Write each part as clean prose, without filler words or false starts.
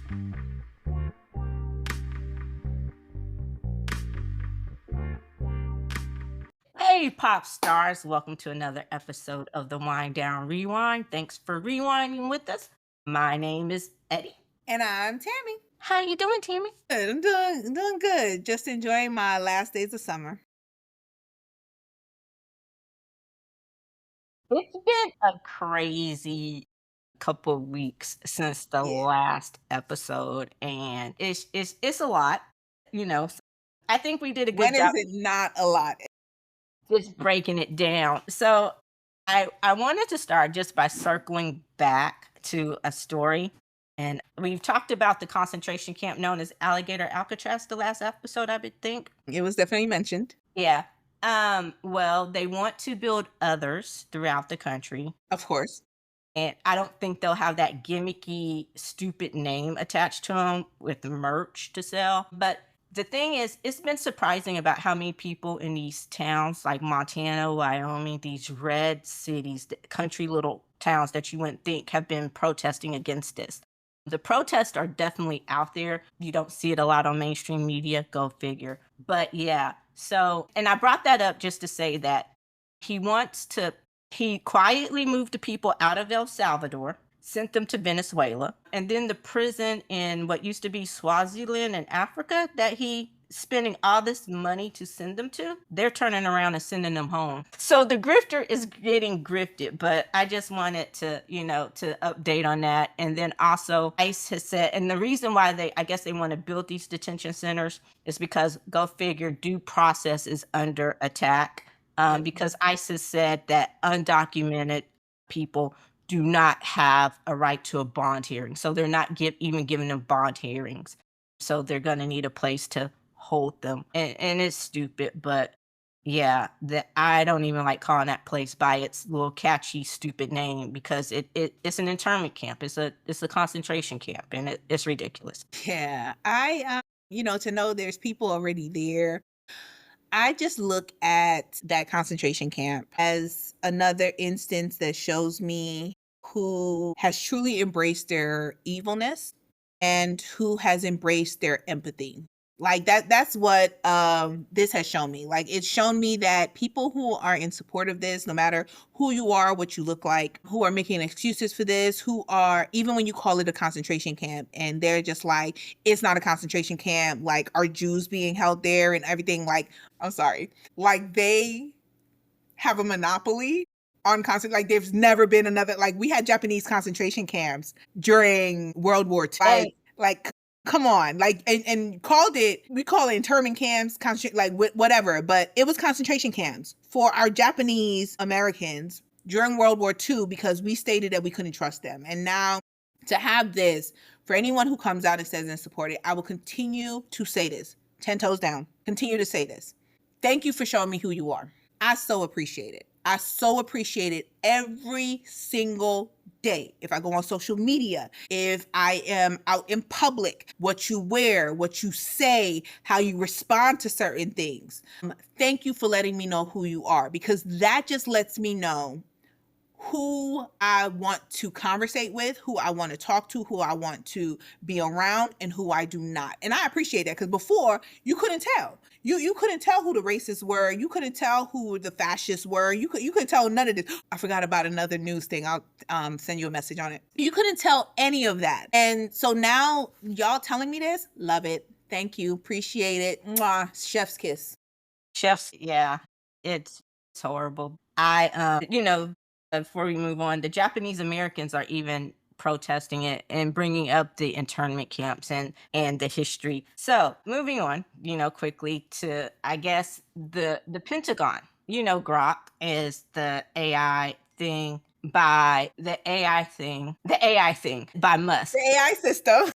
Hey, pop stars, welcome to another episode of the Wind Down Rewind. Thanks for rewinding with us. My name is Eddie. And I'm Tammy. How you doing, Tammy? Good. I'm doing good. Just enjoying my last days of summer. It's been a crazy couple of weeks since the Yeah. last episode, and it's a lot, you know. I think we did a good When is job it not a lot? just breaking it down. So I wanted to start just by circling back to a story. And we've talked about the concentration camp known as Alligator Alcatraz the last episode, I would think. It was definitely mentioned. Yeah. Well, they want to build others throughout the country. Of course. And I don't think they'll have that gimmicky, stupid name attached to them with merch to sell. But the thing is, it's been surprising about how many people in these towns like Montana, Wyoming, these red cities, country little towns that you wouldn't think have been protesting against this. The protests are definitely out there. You don't see it a lot on mainstream media, go figure. But yeah, so, and I brought that up just to say that he quietly moved the people out of El Salvador, sent them to Venezuela, and then the prison in what used to be Swaziland in Africa that he spending all this money to send them to, they're turning around and sending them home. So the grifter is getting grifted, but I just wanted to, to update on that. And then also ICE has said, and the reason why I guess they want to build these detention centers is because, go figure, due process is under attack. Because ICE has said that undocumented people do not have a right to a bond hearing. So they're not even giving them bond hearings. So they're going to need a place to hold them. And it's stupid, but yeah, I don't even like calling that place by its little catchy, stupid name because it's an internment camp. It's a concentration camp, and it's ridiculous. Yeah. To know there's people already there. I just look at that concentration camp as another instance that shows me who has truly embraced their evilness and who has embraced their empathy. Like that's what this has shown me. Like it's shown me that people who are in support of this, no matter who you are, what you look like, who are making excuses for this, who are, even when you call it a concentration camp and they're just like, it's not a concentration camp, like are Jews being held there and everything, like, I'm sorry, like they have a monopoly on like there's never been another, like we had Japanese concentration camps during World War II. Like come on, like and we call it internment camps, like whatever, but it was concentration camps for our Japanese Americans during World War II because we stated that we couldn't trust them. And now to have this, for anyone who comes out and says and support it, I will continue to say this, 10 toes down, continue to say this. Thank you for showing me who you are. I so appreciate it. I so appreciate it every single day. If I go on social media, if I am out in public, what you wear, what you say, how you respond to certain things. Thank you for letting me know who you are, because that just lets me know who I want to conversate with, who I want to talk to, who I want to be around, and who I do not. And I appreciate that, because before you couldn't tell. You couldn't tell who the racists were. You couldn't tell who the fascists were. You couldn't tell none of this. I forgot about another news thing. I'll send you a message on it. You couldn't tell any of that. And so now y'all telling me this, love it. Thank you. Appreciate it. Mwah. Chef's kiss. Yeah, it's horrible. Before we move on, the Japanese Americans are even protesting it and bringing up the internment camps and the history. So moving on, quickly to, I guess, the Pentagon. Grok is the AI thing by Musk. The AI system.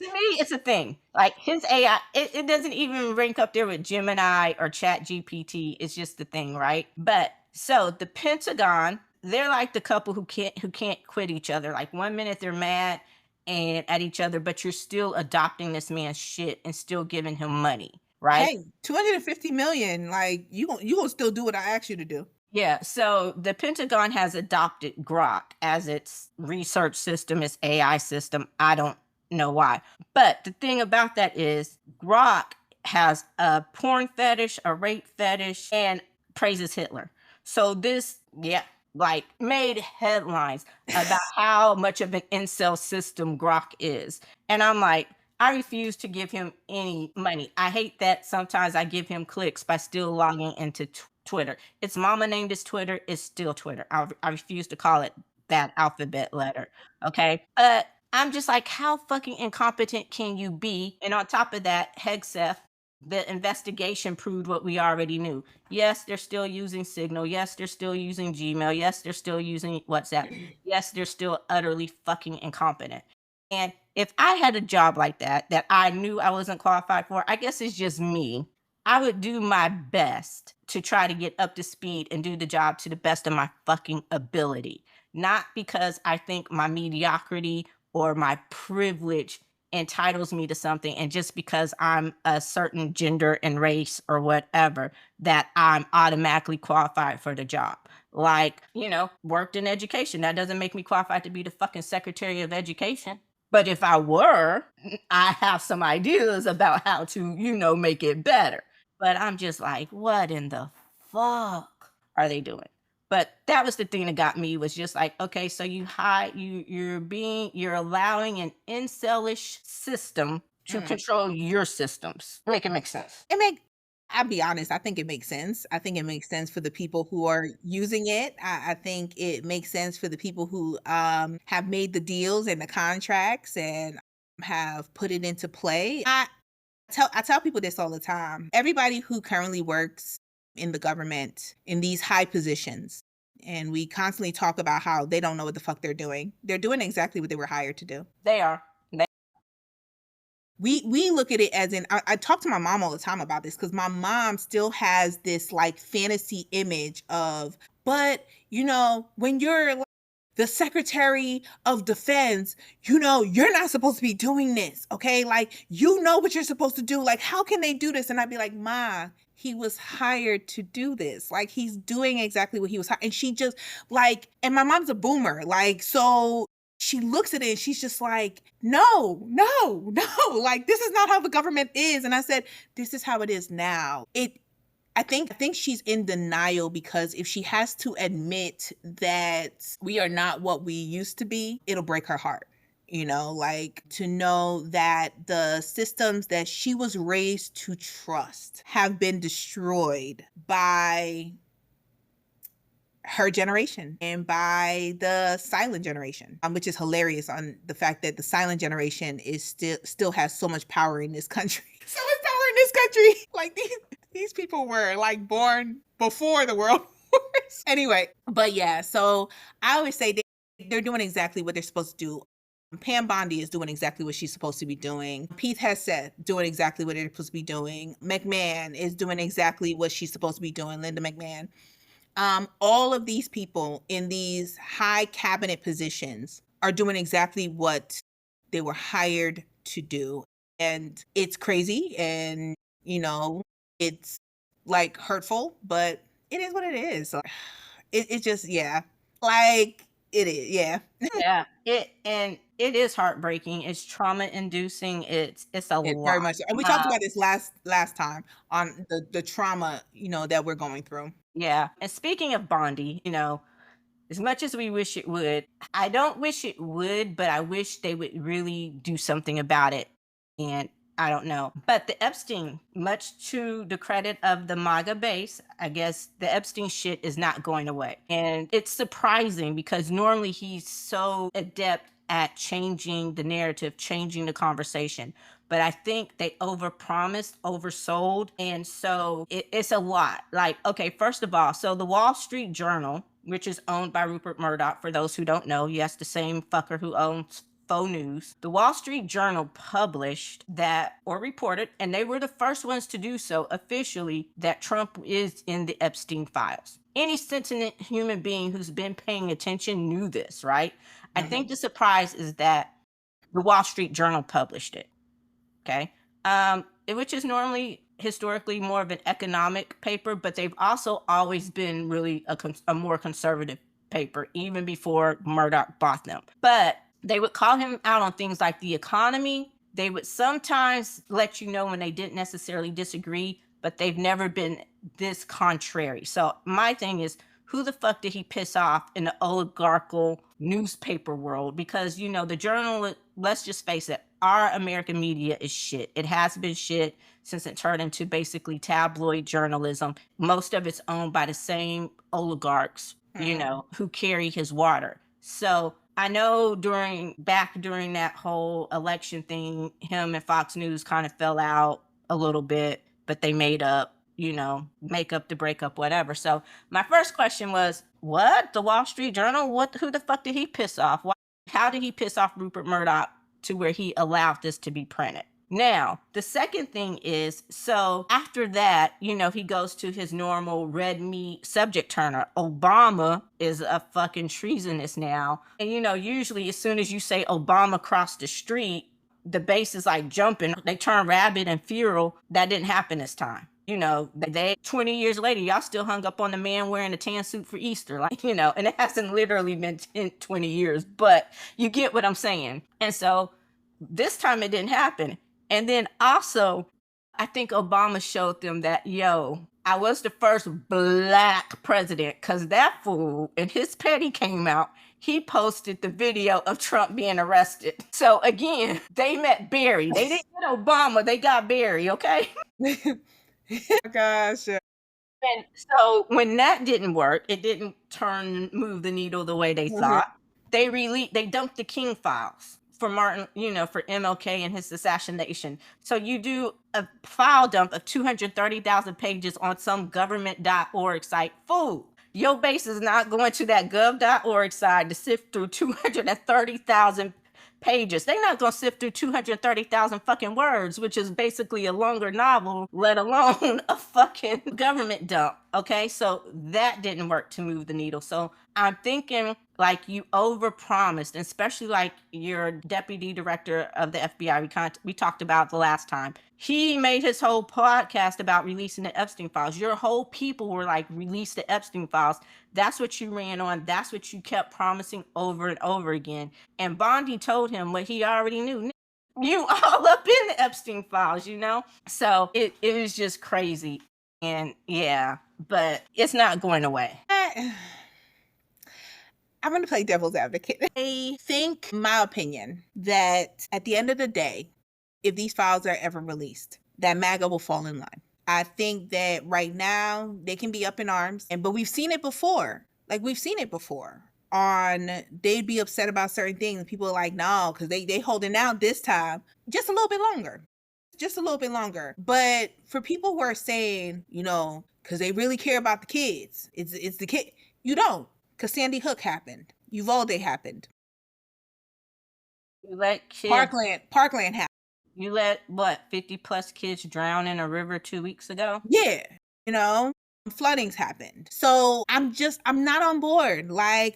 To me, it's a thing. Like his AI, it doesn't even rank up there with Gemini or Chat GPT. It's just the thing, right? But so the Pentagon, they're like the couple who can't quit each other. Like one minute they're mad and at each other, but you're still adopting this man's shit and still giving him money, right? Hey, 250 million. Like you gonna still do what I asked you to do. Yeah, so the Pentagon has adopted Grok as its research system, its AI system. I don't know why. But the thing about that is Grok has a porn fetish, a rape fetish, and praises Hitler. So this, yeah, like made headlines about how much of an incel system Grok is. And I'm like, I refuse to give him any money. I hate that sometimes I give him clicks by still logging into Twitter. Its mama named his Twitter, it's still Twitter. I refuse to call it that alphabet letter. Okay. But I'm just like, how fucking incompetent can you be? And on top of that, Hegseth, the investigation proved what we already knew. Yes, they're still using Signal. Yes, they're still using Gmail. Yes, they're still using WhatsApp. Yes, they're still utterly fucking incompetent. And if I had a job like that I knew I wasn't qualified for, I guess it's just me. I would do my best to try to get up to speed and do the job to the best of my fucking ability. Not because I think my mediocrity or my privilege entitles me to something, and just because I'm a certain gender and race or whatever, that I'm automatically qualified for the job. Like, worked in education. That doesn't make me qualified to be the fucking Secretary of Education. But if I were, I have some ideas about how to, make it better. But I'm just like, what in the fuck are they doing? But that was the thing that got me, was just like, okay, so you're allowing an incelish system to Mm. control your systems. Make it make sense. I'll be honest, I think it makes sense. I think it makes sense for the people who are using it. I think it makes sense for the people who have made the deals and the contracts and have put it into play. I tell people this all the time. Everybody who currently works in the government in these high positions, and we constantly talk about how they don't know what the fuck they're doing. They're doing exactly what they were hired to do. They are. We look at it as in, I talk to my mom all the time about this because my mom still has this like fantasy image of, but when you're like the Secretary of Defense, you're not supposed to be doing this. Okay. Like, what you're supposed to do. Like, how can they do this? And I'd be like, Ma, he was hired to do this. Like, he's doing exactly what he was hired. And she just like, and my mom's a boomer. Like, so she looks at it and she's just like, no, no, no, like this is not how the government is. And I said, this is how it is now. I think she's in denial because if she has to admit that we are not what we used to be, it'll break her heart. Like to know that the systems that she was raised to trust have been destroyed by her generation and by the silent generation, which is hilarious on the fact that the silent generation is still has so much power in this country. So much power in this country. Like these people were like born before the world wars. Anyway, but yeah, so I always say they're doing exactly what they're supposed to do. Pam Bondi is doing exactly what she's supposed to be doing. Pete Hegseth doing exactly what they're supposed to be doing. McMahon is doing exactly what she's supposed to be doing. Linda McMahon. All of these people in these high cabinet positions are doing exactly what they were hired to do. And it's crazy and, it's like hurtful, but it is what it is. So it just, yeah, like it is. Yeah. Yeah, it is heartbreaking. It's trauma inducing. It's a It lot. very much. And we talked about this last time on the trauma, that we're going through. Yeah. And speaking of Bondi, as much as we wish it would, I don't wish it would, but I wish they would really do something about it. And I don't know. But the Epstein, much to the credit of the MAGA base, I guess the Epstein shit is not going away. And it's surprising because normally he's so adept at changing the narrative, changing the conversation. But I think they overpromised, oversold. And so it's a lot. Like, okay, first of all, so the Wall Street Journal, which is owned by Rupert Murdoch, for those who don't know, yes, the same fucker who owns faux news. The Wall Street Journal published that, or reported, and they were the first ones to do so officially, that Trump is in the Epstein files. Any sentient human being who's been paying attention knew this, right? I think the surprise is that the Wall Street Journal published it. Okay. Which is normally historically more of an economic paper, but they've also always been really a more conservative paper, even before Murdoch bought them. But They would call him out on things like the economy. They would sometimes let you know when they didn't necessarily disagree, but they've never been this contrary. So my thing is, who the fuck did he piss off in the oligarchical newspaper world? Because the journal, let's just face it, our American media is shit. It has been shit since it turned into basically tabloid journalism. Most of it's owned by the same oligarchs, who carry his water. So I know back during that whole election thing, him and Fox News kind of fell out a little bit, but they made up, make up the breakup, whatever. So my first question was, what? The Wall Street Journal? Who the fuck did he piss off? How did he piss off Rupert Murdoch to where he allowed this to be printed? Now, the second thing is, so after that, he goes to his normal red meat subject turner. Obama is a fucking treasonous now. And, usually as soon as you say Obama crossed the street, the base is like jumping. They turn rabid and feral. That didn't happen this time. They 20 years later, y'all still hung up on the man wearing a tan suit for Easter. And it hasn't literally been 20 years, but you get what I'm saying. And so this time it didn't happen. And then also, I think Obama showed them that, I was the first black president, because that fool and his petty came out. He posted the video of Trump being arrested. So again, they met Barry. They didn't get Obama, they got Barry, okay? Gosh. And so when that didn't work, it didn't move the needle the way they thought. They dumped the King files for Martin, for MLK and his assassination. So you do a file dump of 230,000 pages on some government.org site. Fool, your base is not going to that gov.org site to sift through 230,000 pages. They're not going to sift through 230,000 fucking words, which is basically a longer novel, let alone a fucking government dump. Okay, so that didn't work to move the needle. So I'm thinking like you overpromised, especially like your deputy director of the FBI we talked about the last time. He made his whole podcast about releasing the Epstein files. Your whole people were like, release the Epstein files. That's what you ran on. That's what you kept promising over and over again. And Bondi told him what he already knew. You all up in the Epstein files, So it was just crazy. And yeah, but it's not going away. I'm going to play devil's advocate. I think, my opinion, that at the end of the day, if these files are ever released, that MAGA will fall in line. I think that right now they can be up in arms, but we've seen it before. They'd be upset about certain things. People are like, no, because they holding out this time just a little bit longer. But for people who are saying, because they really care about the kids, it's the kid. You don't, because Sandy Hook happened. Uvalde happened. You let kids, Parkland happened. You let 50 plus kids drown in a river 2 weeks ago? Yeah. Floodings happened. So I'm not on board.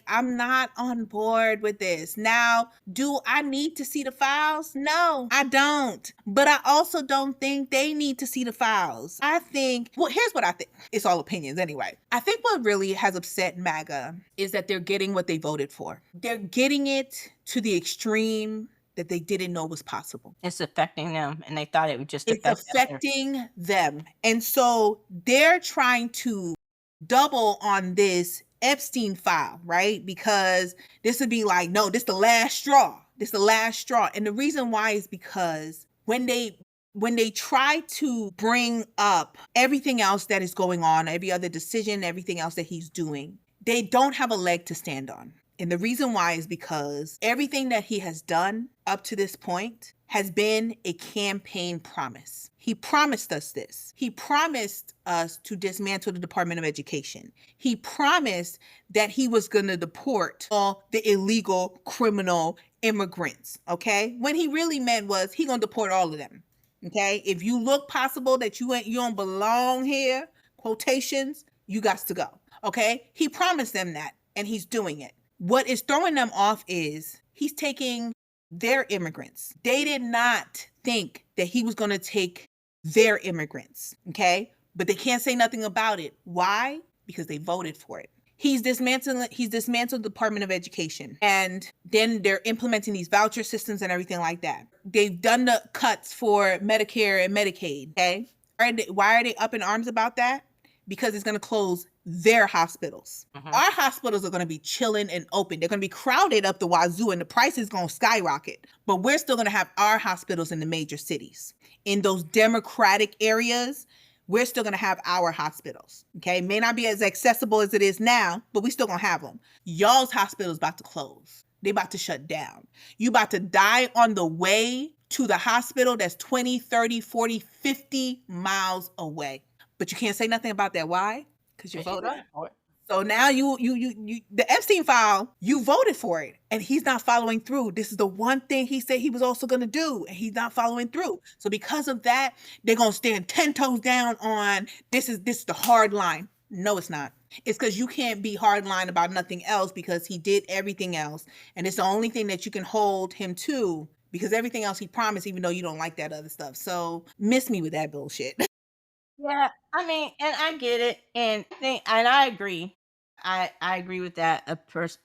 I'm not on board with this. Now, do I need to see the files? No, I don't. But I also don't think they need to see the files. I think, here's what I think. It's all opinions anyway. I think what really has upset MAGA is that they're getting what they voted for. They're getting it to the extreme that they didn't know was possible. It's affecting them, and they thought it would just affecting them. And so they're trying to double on this Epstein file, right? Because this would be like, no, this the last straw. And the reason why is because when they try to bring up everything else that is going on, every other decision, everything else that he's doing, they don't have a leg to stand on. And the reason why is because everything that he has done up to this point has been a campaign promise. He promised us this. He promised us to dismantle the Department of Education. He promised that he was going to deport all the illegal criminal immigrants, okay? When he really meant was he going to deport all of them, okay? If you look possible that you don't belong here, quotations, you got to go, okay? He promised them that, and he's doing it. What is throwing them off is he's taking their immigrants. They did not think that he was going to take their immigrants, okay? But they can't say nothing about it. Why? Because they voted for it. He's dismantled the Department of Education. And then they're implementing these voucher systems and everything like that. They've done the cuts for Medicare and Medicaid. Okay. Why are they up in arms about that? Because it's going to close their hospitals. Mhm. Our hospitals are going to be chilling and open. They're going to be crowded up the wazoo and the price is going to skyrocket. But we're still going to have our hospitals in the major cities. In those democratic areas, we're still going to have our hospitals. Okay. May not be as accessible as it is now, but we still going to have them. Y'all's hospitals about to close. They about to shut down. You about to die on the way to the hospital that's 20, 30, 40, 50 miles away. But you can't say nothing about that. Why? Because you voted for it. So now you the Epstein file, you voted for it and he's not following through. This is the one thing he said he was also going to do and he's not following through. So because of that, they're going to stand 10 toes down on this is the hard line. No, it's not. It's because you can't be hard line about nothing else because he did everything else. And it's the only thing that you can hold him to because everything else he promised, even though you don't like that other stuff. So miss me with that bullshit. Yeah, I mean, and I get it, and I agree. I agree with that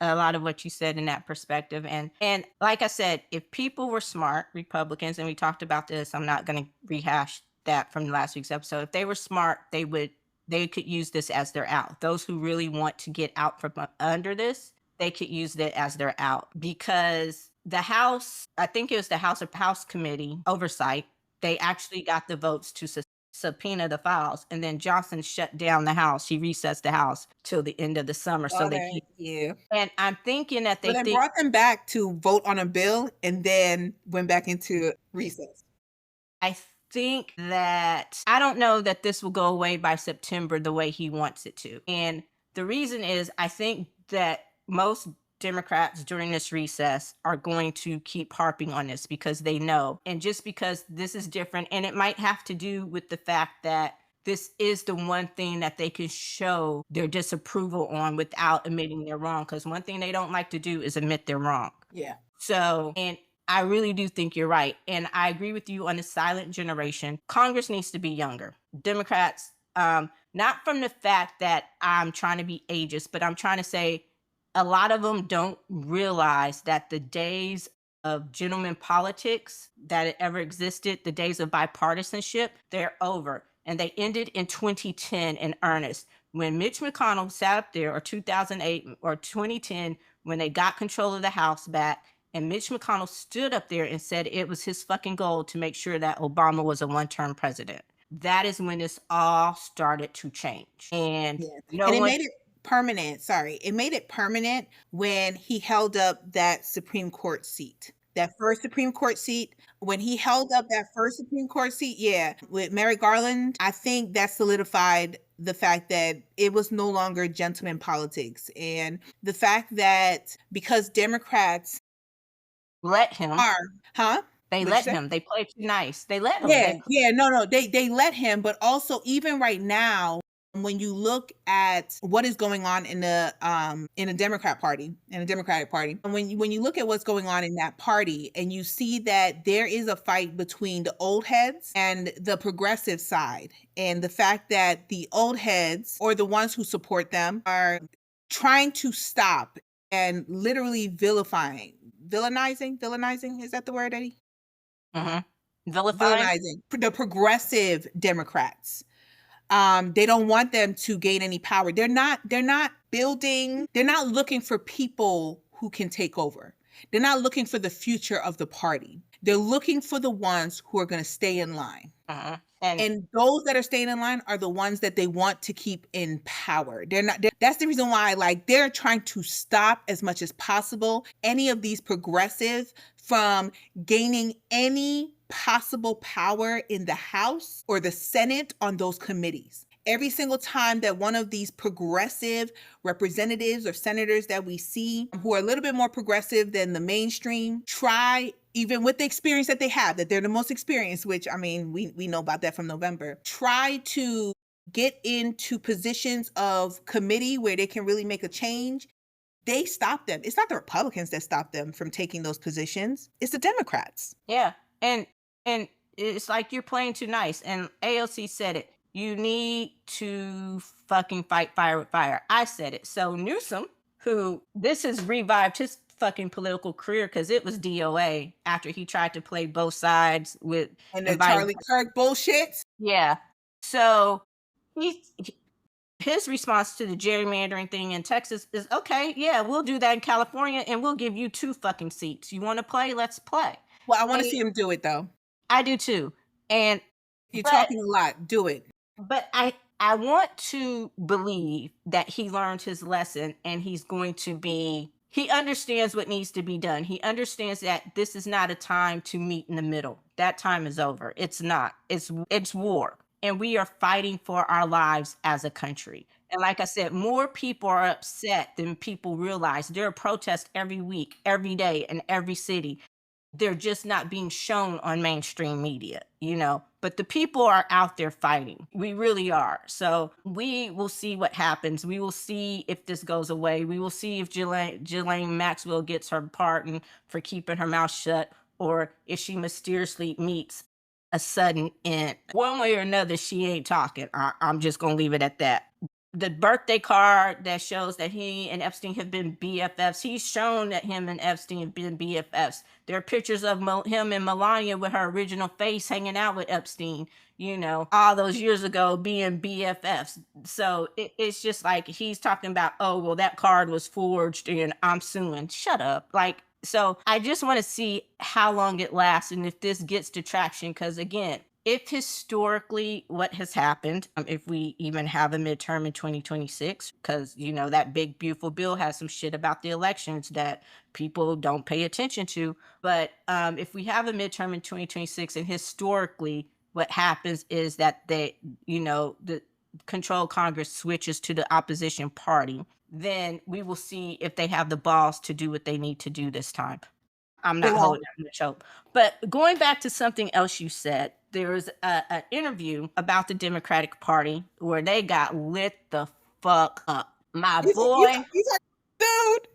a lot of what you said in that perspective, and like I said, if people were smart, Republicans, and we talked about this, I'm not going to rehash that from last week's episode. If they were smart, they could use this as their out. Those who really want to get out from under this, they could use it as their out because the House, I think it was the House Committee oversight, they actually got the votes to subpoena the files, and then Johnson shut down the House. He recessed the House till the end of the summer, so they Thank you. and I'm thinking that But they then think brought them back to vote on a bill and then went back into recess. I think that I don't know that this will go away by September the way he wants it to. And the reason is I think that most Democrats during this recess are going to keep harping on this because they know. And just because this is different, and it might have to do with the fact that this is the one thing that they can show their disapproval on without admitting they're wrong. Because one thing they don't like to do is admit they're wrong. Yeah. So, and I really do think you're right. And I agree with you on the silent generation. Congress needs to be younger. Democrats, not from the fact that I'm trying to be ageist, but I'm trying to say a lot of them don't realize that the days of gentleman politics that it ever existed, the days of bipartisanship, they're over. And they ended in 2010 in earnest. When Mitch McConnell sat up there, or 2008 or 2010, when they got control of the House back, and Mitch McConnell stood up there and said it was his fucking goal to make sure that Obama was a one-term president. That is when this all started to change. And Yeah. And it made it permanent. Sorry. It made it permanent when he held up that Supreme Court seat. That first Supreme Court seat, when he held up that first Supreme Court seat, yeah, with Merrick Garland, I think that solidified the fact that it was no longer gentleman politics. And the fact that because Democrats let him. Huh? They let him. They played too nice. They let him. No. They let him, but also even right now, when you look at what is going on in the Democratic Party, and when you look at what's going on in that party, and you see that there is a fight between the old heads and the progressive side, and the fact that the old heads or the ones who support them are trying to stop and literally villainizing. Is that the word, Eddie? Villainizing the progressive Democrats. They don't want them to gain any power. They're not looking for people who can take over. They're not looking for the future of the party. They're looking for the ones who are going to stay in line. And those that are staying in line are the ones that they want to keep in power. That's the reason why, they're trying to stop as much as possible any of these progressive from gaining any possible power in the House or the Senate on those committees. Every single time that one of these progressive representatives or senators that we see who are a little bit more progressive than the mainstream try, even with the experience that they have, that they're the most experienced, which, I mean, we know about that from November, try to get into positions of committee where they can really make a change, they stop them. It's not the Republicans that stop them from taking those positions. It's the Democrats. Yeah. And it's like you're playing too nice. And AOC said it. You need to fucking fight fire with fire. I said it. So Newsom, who this has revived his fucking political career because it was DOA after he tried to play both sides with And the inviting. Charlie Kirk bullshit. Yeah. So his response to the gerrymandering thing in Texas is okay, yeah, we'll do that in California and we'll give you 2 fucking seats. You want to play? Let's play. Well, I want to And see him do it though. I do too. And You're but talking a lot. Do it. I want to believe that he learned his lesson and he's going to be he understands what needs to be done. He understands that this is not a time to meet in the middle. That time is over. It's not. It's war. And we are fighting for our lives as a country. And like I said, more people are upset than people realize. There are protests every week, every day, in every city. They're just not being shown on mainstream media, but the people are out there fighting. We really are. So we will see what happens. We will see if this goes away. We will see if Ghislaine Maxwell gets her pardon for keeping her mouth shut, or if she mysteriously meets a sudden end. One way or another, she ain't talking. I'm just going to leave it at that. The birthday card that shows that he and Epstein have been BFFs. He's shown that him and Epstein have been BFFs. There are pictures of him and Melania with her original face hanging out with Epstein, all those years ago being BFFs. So it's just like he's talking about, oh, well, that card was forged and I'm suing. Shut up. So I just want to see how long it lasts and if this gets to traction. Because again, if historically what has happened, if we even have a midterm in 2026, because that big beautiful bill has some shit about the elections that people don't pay attention to, but if we have a midterm in 2026 and historically what happens is that the control Congress switches to the opposition party, then we will see if they have the balls to do what they need to do this time. I'm They not won't. holding that much hope. But going back to something else you said, there was an interview about the Democratic Party where they got lit the fuck up. My boy, Dude.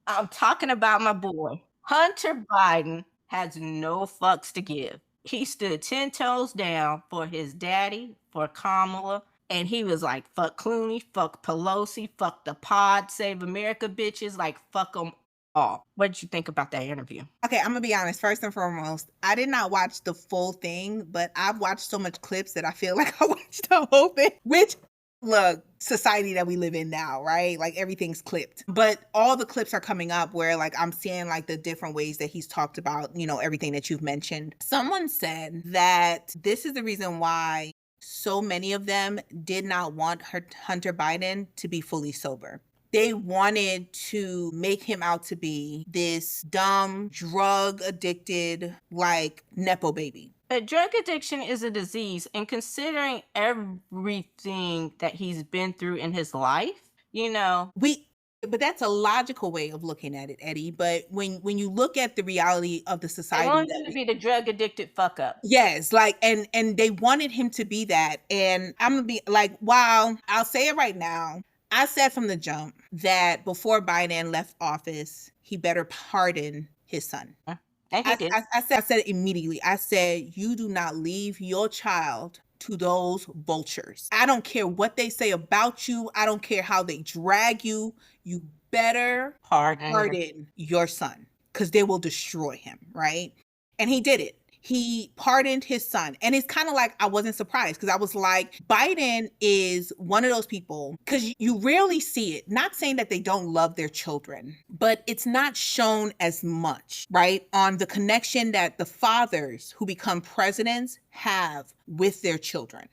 I'm talking about my boy. Hunter Biden has no fucks to give. He stood 10 toes down for his daddy, for Kamala, and he was like, fuck Clooney, fuck Pelosi, fuck the pod, save America bitches, like fuck them all. What did you think about that interview? Okay, I'm gonna be honest. First and foremost, I did not watch the full thing, but I've watched so much clips that I feel like I watched the whole thing. Which, look, society that we live in now, right? Like everything's clipped. But all the clips are coming up where like I'm seeing like the different ways that he's talked about, everything that you've mentioned. Someone said that this is the reason why so many of them did not want Hunter Biden to be fully sober. They wanted to make him out to be this dumb, drug addicted, like Nepo baby. But drug addiction is a disease, and considering everything that he's been through in his life, But that's a logical way of looking at it, Eddie. But when you look at the reality of the they society, want him to be the drug addicted fuck up. yes, like and they wanted him to be that. And I'm gonna be like, wow, I'll say it right now. I said from the jump that before Biden left office, he better pardon his son. And he did. I said it immediately. I said, you do not leave your child to those vultures. I don't care what they say about you. I don't care how they drag you. You better pardon your son because they will destroy him, right? And he did it. He pardoned his son. And it's kind of like I wasn't surprised because I was like, Biden is one of those people, because you rarely see it. Not saying that they don't love their children, but it's not shown as much, right? On the connection that the fathers who become presidents have with their children.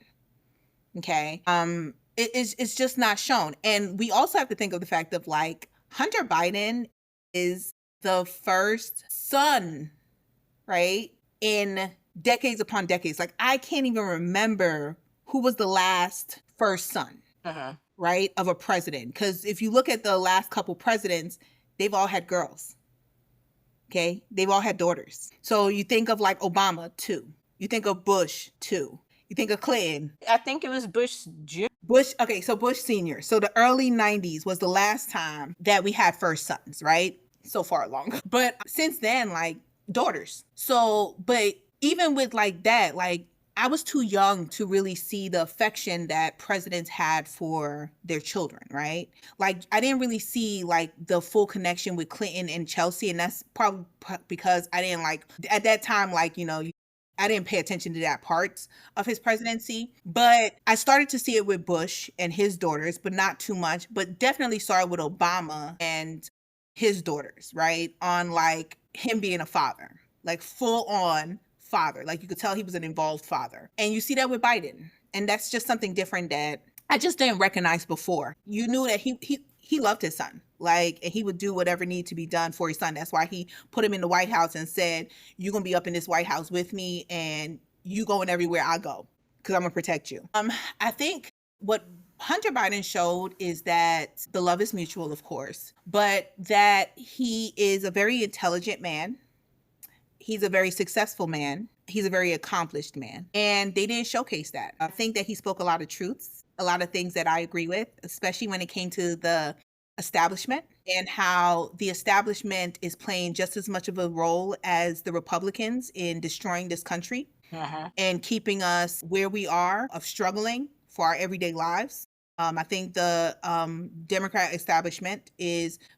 Okay. It's just not shown. And we also have to think of the fact of like Hunter Biden is the first son, right? In decades upon decades. Like I can't even remember who was the last first son, right, of a president. Because if you look at the last couple presidents, they've all had girls. Okay, they've all had daughters. So you think of like Obama, 2. You think of Bush, 2. You think of Clinton. I think it was Bush Jr. Okay, so Bush Sr. So the early 90s was the last time that we had first sons, right? So far along. But since then, like daughters. So, but even with like that, like I was too young to really see the affection that presidents had for their children, right? Like, I didn't really see like the full connection with Clinton and Chelsea, and that's probably because I didn't like at that time, like, I didn't pay attention to that part of his presidency. But I started to see it with Bush and his daughters, but not too much. But definitely saw it with Obama and his daughters, right? On like him being a father, like full on father. Like you could tell he was an involved father. And you see that with Biden. And that's just something different that I just didn't recognize before. You knew that he loved his son. Like, and he would do whatever needed to be done for his son. That's why he put him in the White House and said, "You're gonna be up in this White House with me, and you going everywhere I go, because I'm gonna protect you." I think what Hunter Biden showed is that the love is mutual, of course, but that he is a very intelligent man. He's a very successful man. He's a very accomplished man. And they didn't showcase that. I think that he spoke a lot of truths, a lot of things that I agree with, especially when it came to the establishment and how the establishment is playing just as much of a role as the Republicans in destroying this country and keeping us where we are of struggling for our everyday lives. I think the Democrat establishment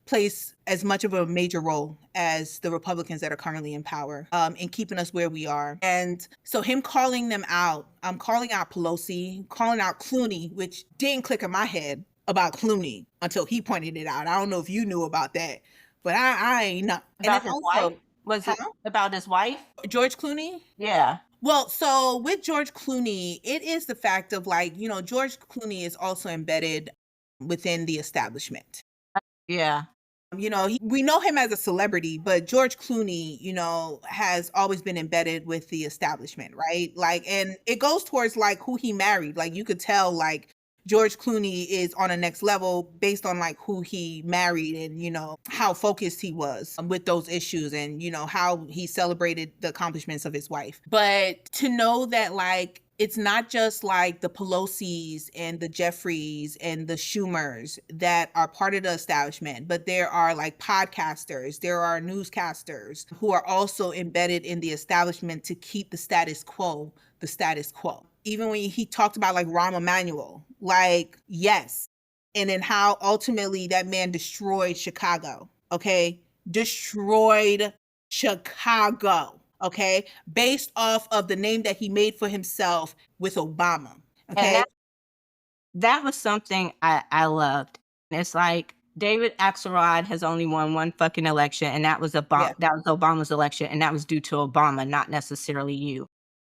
plays as much of a major role as the Republicans that are currently in power in keeping us where we are. And so him calling them out, calling out Pelosi, calling out Clooney, which didn't click in my head about Clooney until he pointed it out. I don't know if you knew about that, but I ain't know. About his wife? Was it about his wife? George Clooney? Yeah. Well, so with George Clooney, it is the fact of like, George Clooney is also embedded within the establishment. Yeah. We know him as a celebrity, but George Clooney, has always been embedded with the establishment, right? Like, and it goes towards like who he married. Like, you could tell like George Clooney is on a next level based on like who he married and, how focused he was with those issues and, how he celebrated the accomplishments of his wife. But to know that like, it's not just like the Pelosi's and the Jeffries and the Schumers that are part of the establishment, but there are like podcasters, there are newscasters who are also embedded in the establishment to keep the status quo the status quo. Even when he talked about like Rahm Emanuel, like, yes. And then how ultimately that man destroyed Chicago, okay? Destroyed Chicago, okay? Based off of the name that he made for himself with Obama, okay? And that was something I loved. It's like David Axelrod has only won one fucking election, and that was that was Obama's election, and that was due to Obama, not necessarily you.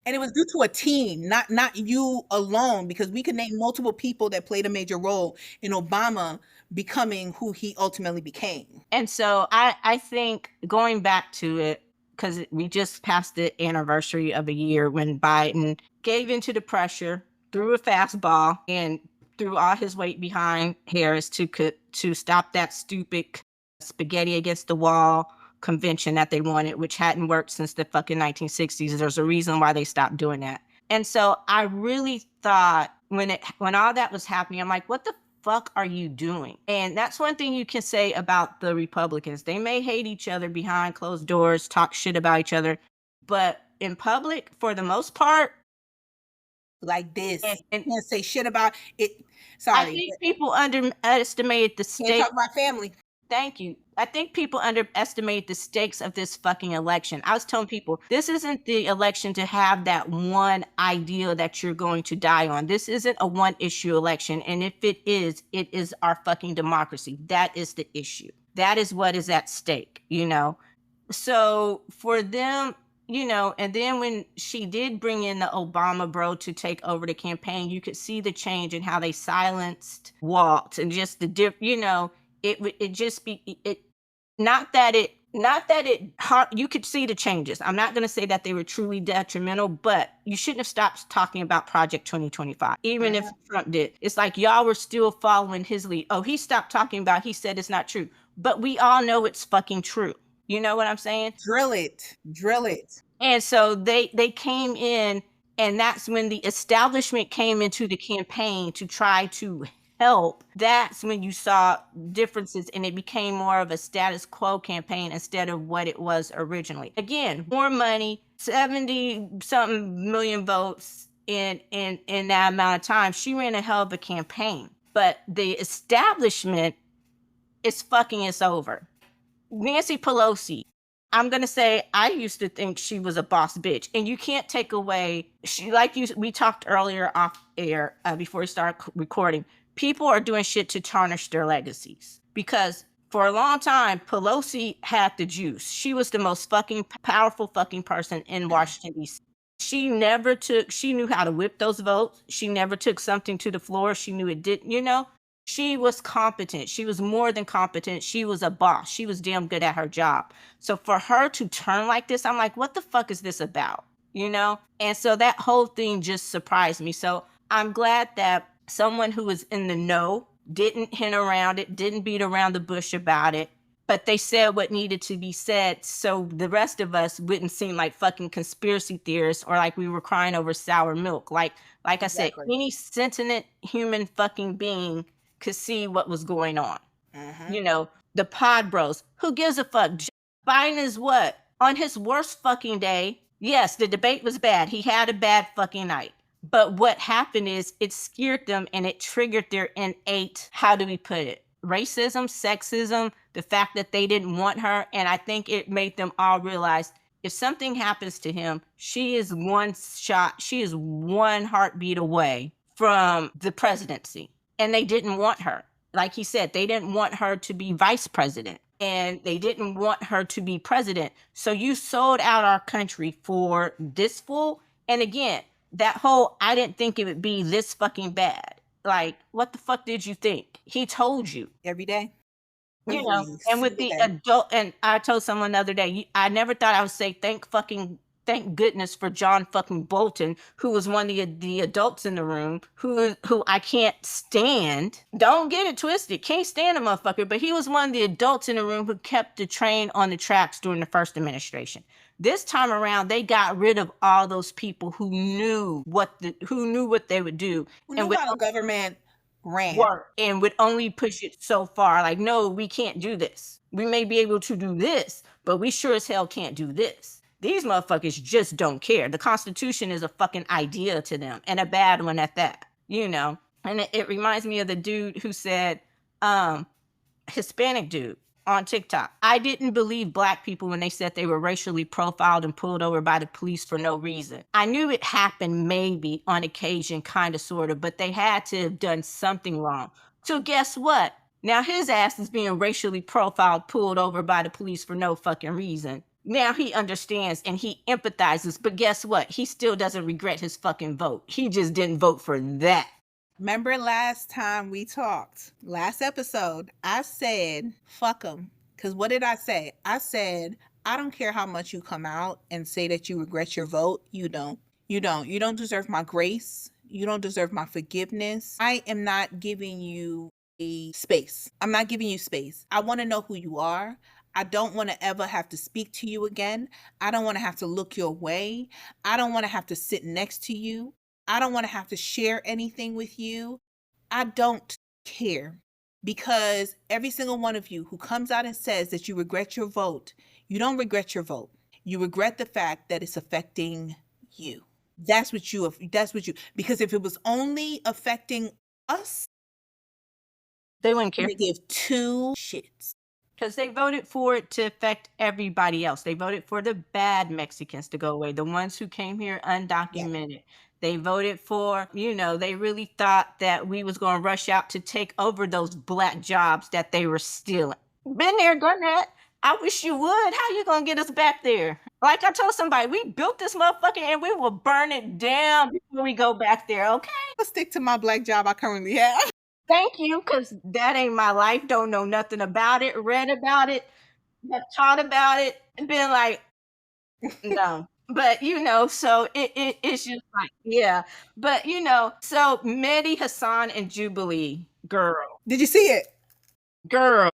And it was due to a team, not you alone, because we could name multiple people that played a major role in Obama becoming who he ultimately became. And so I think going back to it, because we just passed the anniversary of a year when Biden gave into the pressure, threw a fastball, and threw all his weight behind Harris to stop that stupid spaghetti against the wall convention that they wanted, which hadn't worked since the fucking 1960s. There's a reason why they stopped doing that. And so I really thought when all that was happening, I'm like, what the fuck are you doing? And that's one thing you can say about the Republicans. They may hate each other behind closed doors, talk shit about each other, but in public, for the most part, like this, and can't say shit about it. Sorry, I think people underestimate the stakes. Can't talk about family. Thank you. I think people underestimate the stakes of this fucking election. I was telling people, this isn't the election to have that one idea that you're going to die on. This isn't a one issue election. And if it is our fucking democracy. That is the issue. That is what is at stake, So for them, and then when she did bring in the Obama bro to take over the campaign, you could see the change in how they silenced Walt and just it just be it not that it you could see the changes. I'm not going to say that they were truly detrimental, but you shouldn't have stopped talking about Project 2025, even if Trump did. It's like y'all were still following his lead. Oh, he stopped talking about, he said it's not true, but we all know it's fucking true. You know what I'm saying? Drill it. And so they came in, and that's when the establishment came into the campaign to try to help. That's when you saw differences, and it became more of a status quo campaign instead of what it was originally. Again, more money, 70 something million votes in that amount of time. She ran a hell of a campaign. But the establishment is fucking us over. Nancy Pelosi, I'm gonna say I used to think she was a boss bitch, and you can't take away she like you. We talked earlier off air before we started recording. People are doing shit to tarnish their legacies because for a long time Pelosi had the juice. She was the most fucking powerful fucking person in Washington D.C. She never took. She knew how to whip those votes. She never took something to the floor. She knew it didn't. She was competent. She was more than competent. She was a boss. She was damn good at her job. So for her to turn like this, I'm like, what the fuck is this about? And so that whole thing just surprised me. So I'm glad that someone who was in the know didn't hint around it, didn't beat around the bush about it, but they said what needed to be said so the rest of us wouldn't seem like fucking conspiracy theorists or like we were crying over sour milk. Like I said, Exactly. any sentient human fucking being could see what was going on. The pod bros. Who gives a fuck? Biden is what? On his worst fucking day, yes, the debate was bad. He had a bad fucking night. But what happened is it scared them and it triggered their innate, how do we put it? Racism, sexism, the fact that they didn't want her. And I think it made them all realize if something happens to him, she is one heartbeat away from the presidency. And they didn't want her. Like he said, they didn't want her to be vice president and they didn't want her to be president. So you sold out our country for this fool. And again, that whole, I didn't think it would be this fucking bad. Like, what the fuck did you think? He told you. Every day. And with the adult, and I told someone the other day, I never thought I would say thank goodness for John fucking Bolton, who was one of the adults in the room, who I can't stand. Don't get it twisted, can't stand a motherfucker, but he was one of the adults in the room who kept the train on the tracks during the first administration. This time around, they got rid of all those people who knew what they would do, Who knew how the government ran. Work and would only push it so far. Like, no, we can't do this. We may be able to do this, but we sure as hell can't do this. These motherfuckers just don't care. The Constitution is a fucking idea to them, and a bad one at that. And it reminds me of the dude who said, Hispanic dude on TikTok, I didn't believe Black people when they said they were racially profiled and pulled over by the police for no reason. I knew it happened maybe on occasion, kind of, sort of, but they had to have done something wrong. So guess what? Now his ass is being racially profiled, pulled over by the police for no fucking reason. Now he understands and he empathizes, but guess what? He still doesn't regret his fucking vote. He just didn't vote for that. Remember last time we talked, last episode, I said, fuck them. Because what did I say? I said, I don't care how much you come out and say that you regret your vote. You don't. You don't. You don't deserve my grace. You don't deserve my forgiveness. I am not giving you a space. I'm not giving you space. I want to know who you are. I don't want to ever have to speak to you again. I don't want to have to look your way. I don't want to have to sit next to you. I don't want to have to share anything with you. I don't care, because every single one of you who comes out and says that you regret your vote, you don't regret your vote. You regret the fact that it's affecting you. That's what you, because if it was only affecting us, they wouldn't care. They give two shits. Because they voted for it to affect everybody else. They voted for the bad Mexicans to go away, the ones who came here undocumented. Yeah. They voted for, they really thought that we was going to rush out to take over those Black jobs that they were stealing. Been there, done that. I wish you would. How you going to get us back there? Like I told somebody, we built this motherfucker and we will burn it down before we go back there, okay? I'll stick to my Black job I currently have. Thank you, because that ain't my life. Don't know nothing about it. Read about it. Have taught about it. And been like, no. But, so it's just like, yeah. But, so Mehdi Hassan and Jubilee, girl. Did you see it? Girl.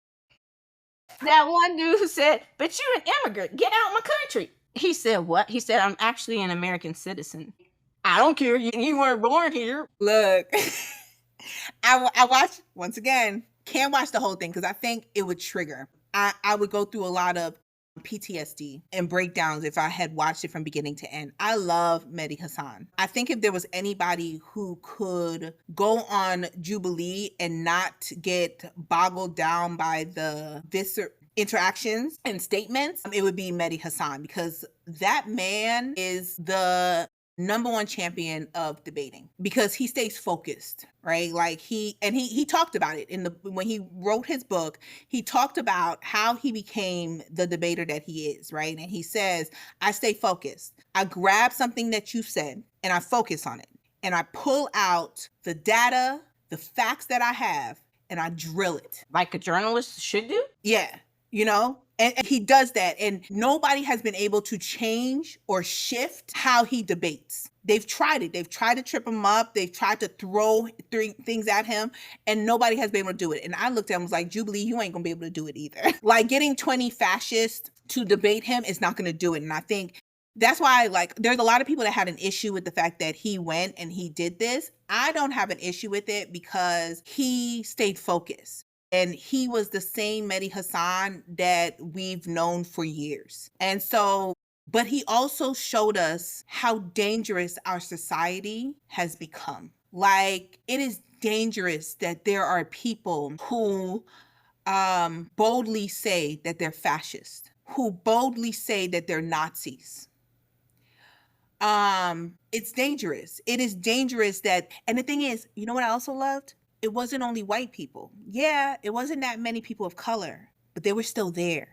That one dude who said, but you're an immigrant. Get out of my country. He said, what? He said, I'm actually an American citizen. I don't care. You weren't born here. Look. I watched, once again, can't watch the whole thing because I think it would trigger. I would go through a lot of PTSD and breakdowns if I had watched it from beginning to end. I love Mehdi Hassan. I think if there was anybody who could go on Jubilee and not get boggled down by the interactions and statements, it would be Mehdi Hassan, because that man is the number one champion of debating because he stays focused, right? Like he talked about it in the when he wrote his book. He talked about how he became the debater that he is, right? And he says, I stay focused. I grab something that you said and I focus on it. And I pull out the data, the facts that I have, and I drill it. Like a journalist should do? Yeah, you know? And he does that, and nobody has been able to change or shift how he debates. They've tried it. They've tried to trip him up. They've tried to throw things at him, and nobody has been able to do it. And I looked at him and was like, Jubilee, you ain't gonna be able to do it either. Like, getting 20 fascists to debate him is not gonna do it. And I think that's why, like, there's a lot of people that had an issue with the fact that he went and he did this. I don't have an issue with it because he stayed focused. And he was the same Mehdi Hassan that we've known for years. And so, but he also showed us how dangerous our society has become. Like, it is dangerous that there are people who boldly say that they're fascist, who boldly say that they're Nazis. It's dangerous. It is dangerous that, and the thing is, you know what I also loved? It wasn't only white people. Yeah, it wasn't that many people of color, but they were still there.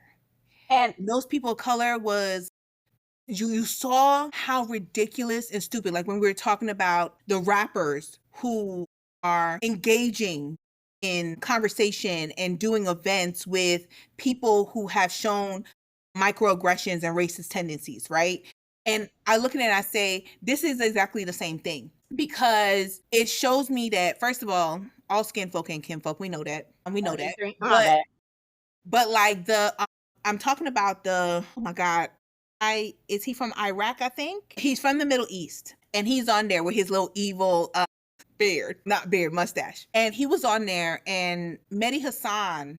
And those people of color was, you saw how ridiculous and stupid, like when we were talking about the rappers who are engaging in conversation and doing events with people who have shown microaggressions and racist tendencies, right? And I look at it and I say, this is exactly the same thing, because it shows me that, first of all skin folk ain't kinfolk. We know that. And we know that. But like I'm talking about the, oh my God, is he from Iraq, I think? He's from the Middle East. And he's on there with his little evil mustache. And he was on there, and Mehdi Hassan,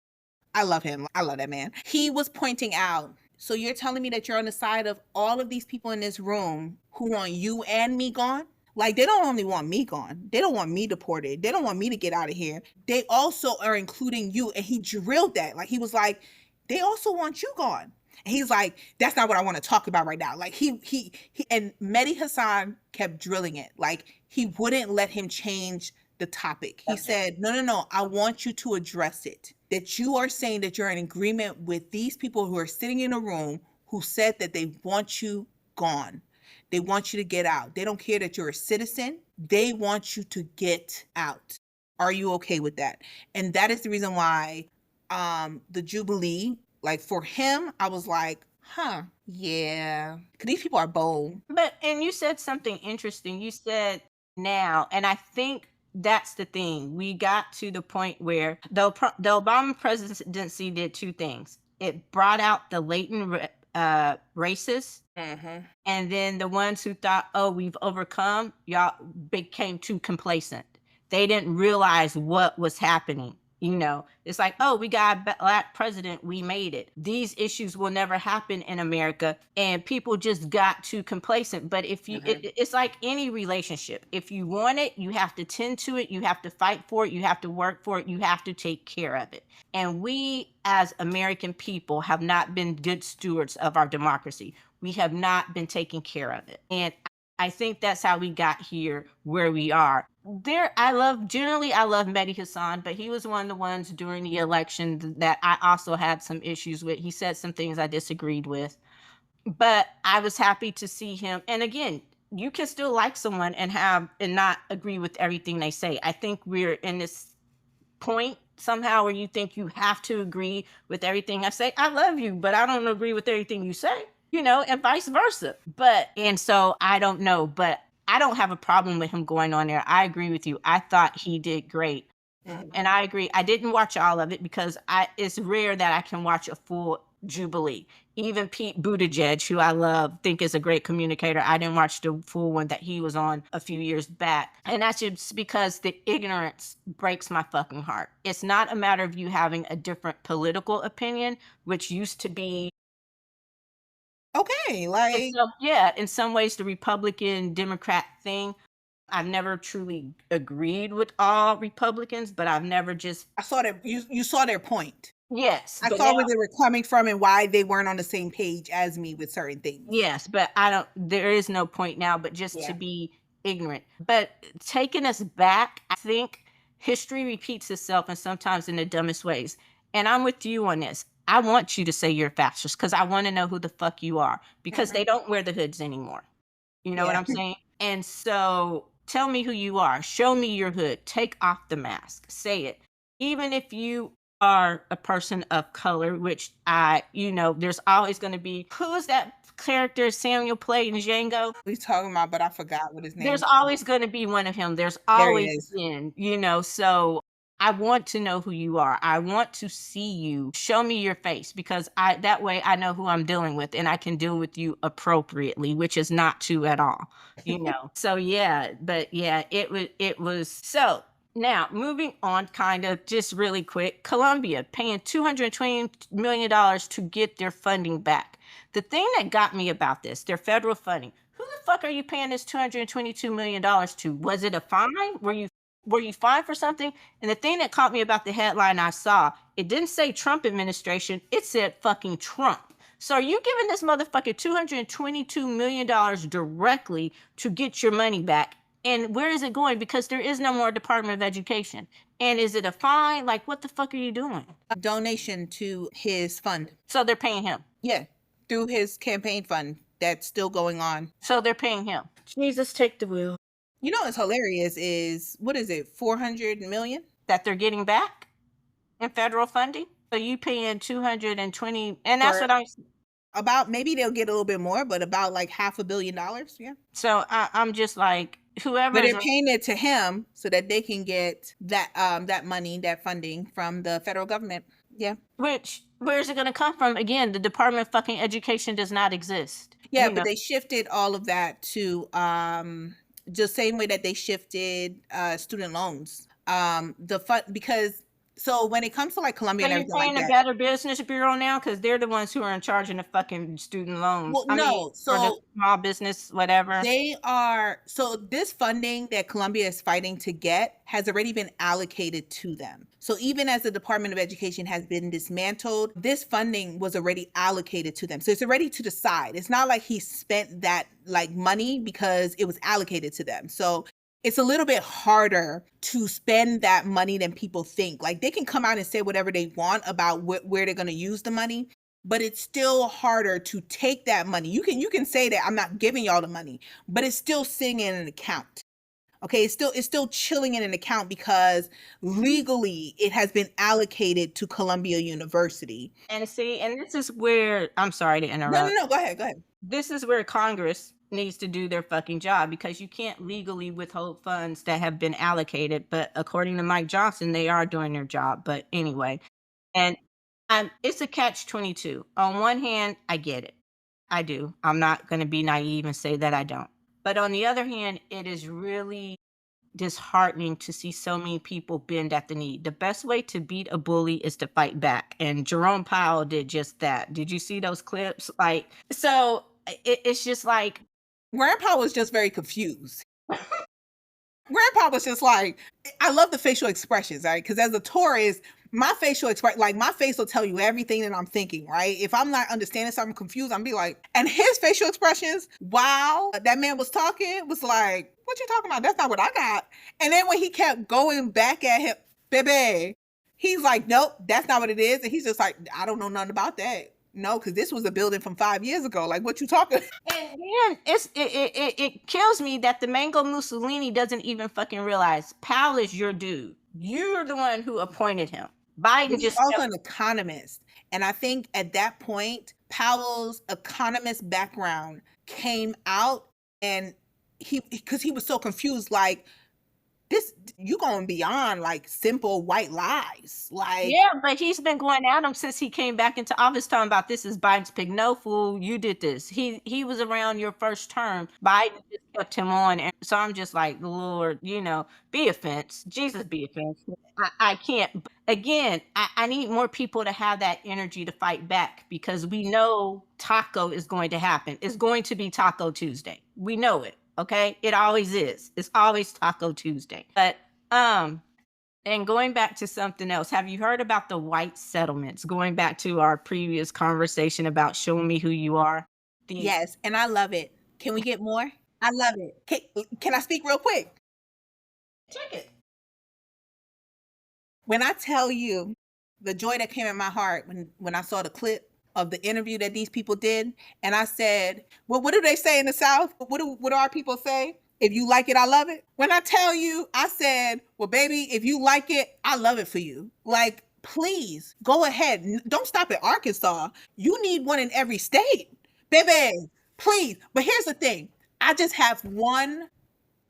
I love him. I love that man. He was pointing out, so you're telling me that you're on the side of all of these people in this room who want you and me gone? Like, they don't only want me gone. They don't want me deported. They don't want me to get out of here. They also are including you. And he drilled that. Like, he was like, they also want you gone. And he's like, that's not what I want to talk about right now. Like, he and Mehdi Hassan kept drilling it. Like, he wouldn't let him change the topic. He said, no, I want you to address it. That you are saying that you're in agreement with these people who are sitting in a room who said that they want you gone. They want you to get out. They don't care that you're a citizen. They want you to get out. Are you okay with that? And that is the reason why the Jubilee, like, for him, I was like, yeah. Because these people are bold. And you said something interesting. You said now, and I think that's the thing. We got to the point where the Obama presidency did two things. It brought out the latent racists, and then the ones who thought, oh, we've overcome, y'all became too complacent. They didn't realize what was happening. You know, it's like, oh, we got a black president, we made it. These issues will never happen in America, and people just got too complacent. But if you, it's like any relationship. If you want it, you have to tend to it, you have to fight for it, you have to work for it, you have to take care of it. And we, as American people, have not been good stewards of our democracy. We have not been taking care of it. And I think that's how we got here where we are. I love Mehdi Hassan, but he was one of the ones during the election that I also had some issues with. He said some things I disagreed with, but I was happy to see him. And again, you can still like someone and not agree with everything they say. I think we're in this point somehow where you think you have to agree with everything I say. I love you, but I don't agree with everything you say, and vice versa. And so I don't know, but I don't have a problem with him going on there. I agree with you. I thought he did great. And I agree. I didn't watch all of it because it's rare that I can watch a full Jubilee. Even Pete Buttigieg, who I think is a great communicator, I didn't watch the full one that he was on a few years back. And that's just because the ignorance breaks my fucking heart. It's not a matter of you having a different political opinion, which used to be Okay, And like so, yeah, in some ways, the Republican Democrat thing, I've never truly agreed with all Republicans, but I've never just I saw that you saw their point. yes, I but saw now where they were coming from and why they weren't on the same page as me with certain things. yes, but I don't there is no point now but just to Yeah. be ignorant. But taking us back, I think history repeats itself and sometimes in the dumbest ways. And I'm with you on this. I want you to say you're a fascist because I want to know who the fuck you are because they Mhm. don't wear the hoods anymore. You know what Yeah. I'm saying? And so tell me who you are. Show me your hood. Take off the mask. Say it. Even if you are a person of color, which there's always going to be who is that character Samuel played in Django? We talking about, but I forgot what his There's name was. always gonna be one of him. There's There he always is. been, so I want to know who you are. I want to see you. Show me your face because I that way I know who I'm dealing with and I can deal with you appropriately, which is not to at all. So yeah, but yeah, it was so now moving on kind of just really quick, Colombia paying $220 million to get their funding back. The thing that got me about this, their federal funding, who the fuck are you paying this $222 million to? Was it a fine? Were you fined for something? And the thing that caught me about the headline I saw, it didn't say Trump administration, it said fucking Trump. So are you giving this motherfucker $222 million directly to get your money back? And where is it going? Because there is no more Department of Education. And is it a fine? Like, what the fuck are you doing? A donation to his fund. So they're paying him. Yeah, through his campaign fund that's still going on. So they're paying him. Jesus, take the wheel. You know what's hilarious is what is it, 400 million? That they're getting back in federal funding. So you paying 220, and that's For what I'm. about maybe they'll get a little bit more, but about like $500 million. Yeah. So I'm just like But whoever's they're paying it to him so that they can get that money, that funding from the federal government. Yeah. which where's it going to come from? Again, the Department of fucking Education does not exist. Yeah, but they shifted all of that to just same way that they shifted student loans. The fund because so when it comes to like Columbia So and you're everything like paying the that. Better Business Bureau now because they're the ones who are in charge of the fucking student loans. Well, I mean, no. for the So small business, whatever. they are so this funding that Columbia is fighting to get has already been allocated to them. So even as the Department of Education has been dismantled, this funding was already allocated to them. So it's already to the side. It's not like he spent that like money because it was allocated to them. So it's a little bit harder to spend that money than people think. Like they can come out and say whatever they want about where they're going to use the money, but it's still harder to take that money. You can say that I'm not giving y'all the money, but it's still sitting in an account. Okay, it's still chilling in an account because legally it has been allocated to Columbia University. And see, and this is where I'm sorry to No, no, interrupt. no. Go ahead. Go ahead. This is where Congress needs to do their fucking job because you can't legally withhold funds that have been allocated. But according to Mike Johnson, they are doing their job. But anyway, and it's a catch 22. On one hand, I get it. I do. I'm not going to be naive and say that I don't. But on the other hand, it is really disheartening to see so many people bend at the knee. The best way to beat a bully is to fight back. And Jerome Powell did just that. Did you see those clips? Like, so it's just like, Grandpa was just very confused. Grandpa was just like, I love the facial expressions, right? Because as a tourist, my facial expression, like my face will tell you everything that I'm thinking, right? If I'm not understanding something confused, I'm be like, and his facial expressions, while that man was talking, was like, what you talking about? That's not what I got. And then when he kept going back at him, baby, he's like, nope, that's not what it is. And he's just like, I don't know nothing about that. No, because this was a building from 5 years ago. Like, what you talking? and then it kills me that the Mango Mussolini doesn't even fucking realize Powell is your dude. You're the one who appointed him. Biden He's just also an economist. And I think at that point, Powell's economist background came out and because he was so confused, like, you going beyond like simple white lies. Like, Yeah, but he's been going at him since he came back into office talking about this is Biden's pick. No, fool, you did this. He was around your first term. Biden just kept him on. And so I'm just like, Lord, be offense. Jesus be offense. I can't. Again, I need more people to have that energy to fight back because we know taco is going to happen. It's going to be Taco Tuesday. We know it. Okay. It always is. It's always Taco Tuesday. But and going back to something else, have you heard about the white settlements? Going back to our previous conversation about showing me who you are. The yes, and I love it. Can we get more? I love it. Can I speak real quick? check it. When I tell you the joy that came in my heart when I saw the clip of the interview that these people did, and I said, well, what do they say in the South? What do our people say? If you like it, I love it. When I tell you, I said, well, baby, if you like it, I love it for you. Like, please go ahead. Don't stop at Arkansas. You need one in every state, baby. Please. But here's the thing. I just have one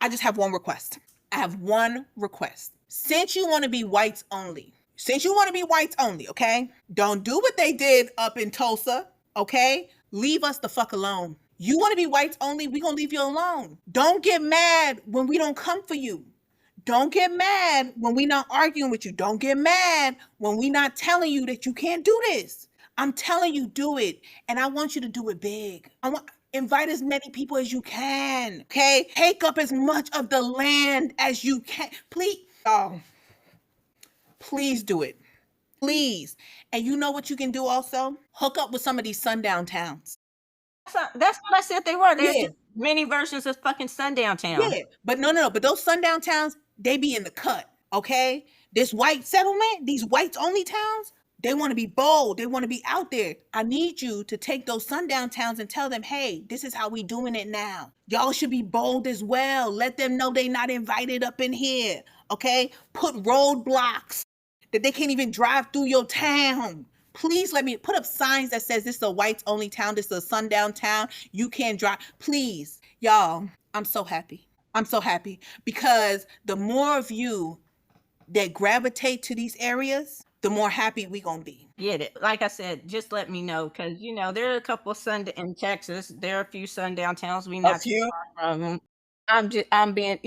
request. I have one request. Since you want to be whites only, okay? Don't do what they did up in Tulsa, okay? Leave us the fuck alone. You want to be whites only, we gonna leave you alone. Don't get mad when we don't come for you. Don't get mad when we not arguing with you. Don't get mad when we not telling you that you can't do this. I'm telling you, do it. And I want you to do it big. Invite as many people as you can. Okay? Take up as much of the land as you can. Please, y'all. Please do it. Please. And you know what you can do also? Hook up with some of these sundown towns. That's what I said they were. They're Yeah. just many versions of fucking Sundown Town. Yeah. But no. But those sundown towns, they be in the cut. Okay? This white settlement, these whites only towns, they want to be bold. They want to be out there. I need you to take those sundown towns and tell them, hey, this is how we doing it now. Y'all should be bold as well. Let them know they not invited up in here. Okay? Put roadblocks that they can't even drive through your town. Please let me put up signs that says this is a whites only town. This is a sundown town. You can't drive. Please, y'all, I'm so happy. I'm so happy because the more of you that gravitate to these areas, the more happy we gonna be. Get it. Like I said, just let me know because there are a couple of in Texas. There are a few sundown towns we A not too few. far from them. I'm being,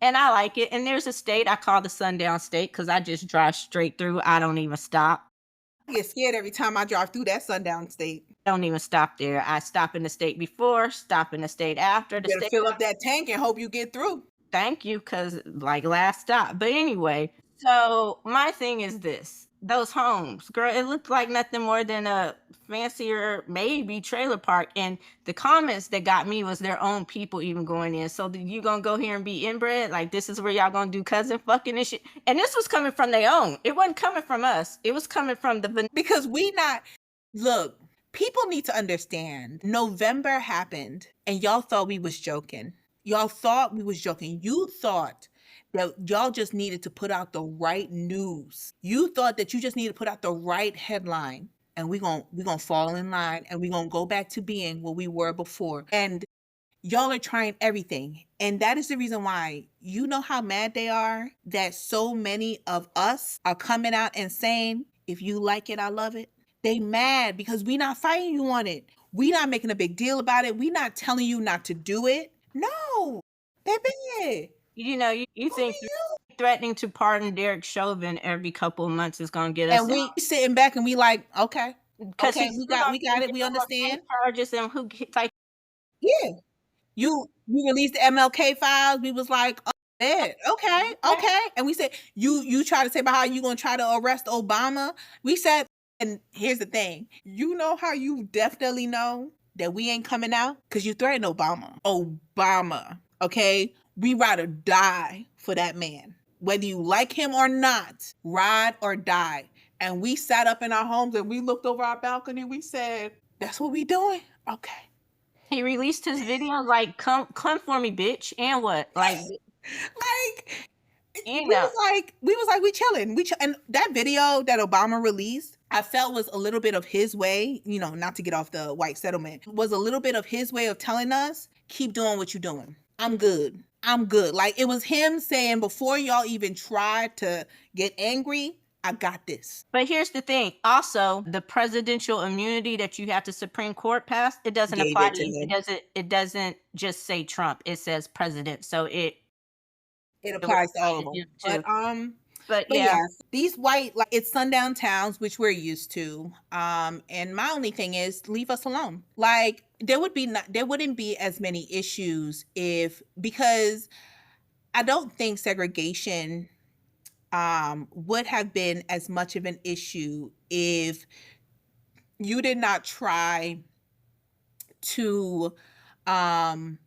and I like it. And there's a state I call the sundown state because I just drive straight through. I don't even stop. I get scared every time I drive through that sundown state. Don't even stop there. I stop in the state before, stop in the state after the You better state. fill up that tank and hope you get through. Thank you, because like last stop. But anyway, so my thing is this. Those homes, girl, it looked like nothing more than a fancier, maybe trailer park. And the comments that got me was their own people even going in. So you gonna go here and be inbred? Like this is where y'all gonna do cousin fucking and shit. And this was coming from their own. It wasn't coming from us. It was coming from the Because look, people need to understand. November happened and y'all thought we was joking. Y'all thought we was joking. You thought that y'all just needed to put out the right news. You thought that you just needed to put out the right headline and we gonna fall in line and we gonna go back to being what we were before. And y'all are trying everything. And that is the reason why you know how mad they are that so many of us are coming out and saying, if you like it, I love it. They mad because we not fighting you on it. We not making a big deal about it. We not telling you not to do it. No, baby. you think threatening to pardon Derek Chauvin every couple of months is gonna get us. And we sitting back and we like, okay, because okay, we got it. We understand. Charges and like Yeah. You released the MLK files. We was like, oh, yeah, okay. And we said, you try to say about how you gonna try to arrest Obama. We said, and here's the thing. You know how you definitely know that we ain't coming out? Because you threatened Obama, okay? We rather die for that man. Whether you like him or not, ride or die. And we sat up in our homes and we looked over our balcony. We said, that's what we doing? Okay. he released his video like come for me, bitch, and what like we was like we chilling. And that video that Obama released, I felt was a little bit of his way, not to get off the white settlement, was a little bit of his way of telling us, keep doing what you're doing. I'm good. I'm good. Like, it was him saying, before y'all even try to get angry, I got this. But here's the thing. Also, the presidential immunity that you have the Supreme Court pass, it doesn't Gave apply it to to you. him. It doesn't just say Trump. It says president. So It it would applies to all apply of to them. him too. But But yeah, yeah, these white, like, it's sundown towns, which we're used to. And my only thing is, leave us alone. Like, there wouldn't be as many issues if, because I don't think segregation would have been as much of an issue if you did not try to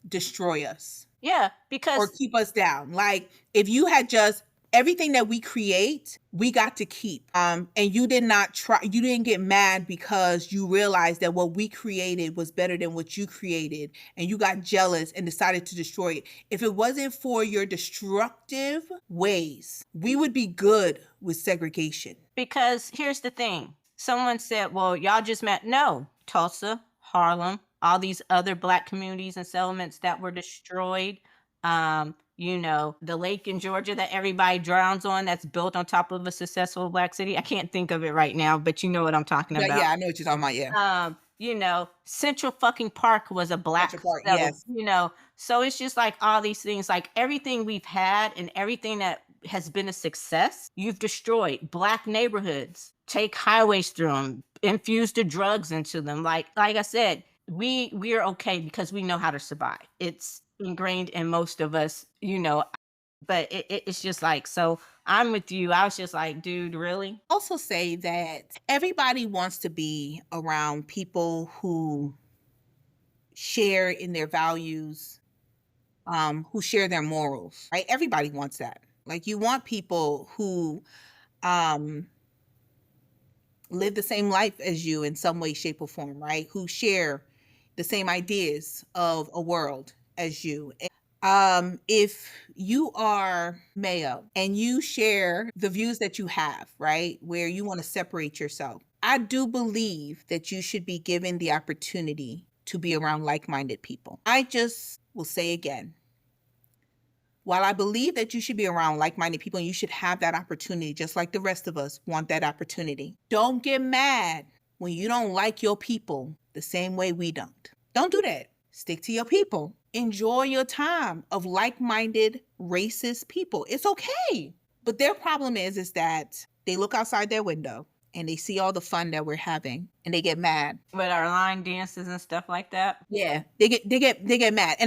destroy us yeah, or because keep us down. Like, if you had just, everything that we create, we got to keep. And you did not try, you didn't get mad because you realized that what we created was better than what you created, and you got jealous and decided to destroy it. If it wasn't for your destructive ways, we would be good with segregation. Because here's the thing. Someone said, well, y'all just met. No, Tulsa, Harlem, all these other black communities and settlements that were destroyed. The lake in Georgia that everybody drowns on, that's built on top of a successful black city. I can't think of it right now, but you know what I'm talking But about. yeah, I know what you're talking about. Yeah. Central fucking Park was a Central black Park. settle, Yes. so it's just like all these things, like everything we've had and everything that has been a success, you've destroyed. Black neighborhoods, take highways through them, infuse the drugs into them. Like I said, we're okay because we know how to survive. It's ingrained in most of us, but it's just like, so I'm with you. I was just like, dude, really? Also say that everybody wants to be around people who share in their values, who share their morals, right? Everybody wants that. Like, you want people who um, live the same life as you in some way, shape, or form, right? Who share the same ideas of a world as you. If you are Mayo and you share the views that you have, right, where you want to separate yourself, I do believe that you should be given the opportunity to be around like minded people. I just will say again, while I believe that you should be around like minded people and you should have that opportunity, just like the rest of us want that opportunity, don't get mad when you don't like your people the same way we don't. Don't do that. Stick to your people. Enjoy your time of like minded, racist people. It's okay. But their problem is that they look outside their window and they see all the fun that we're having and they get mad. With our line dances and stuff like that. Yeah, they get mad.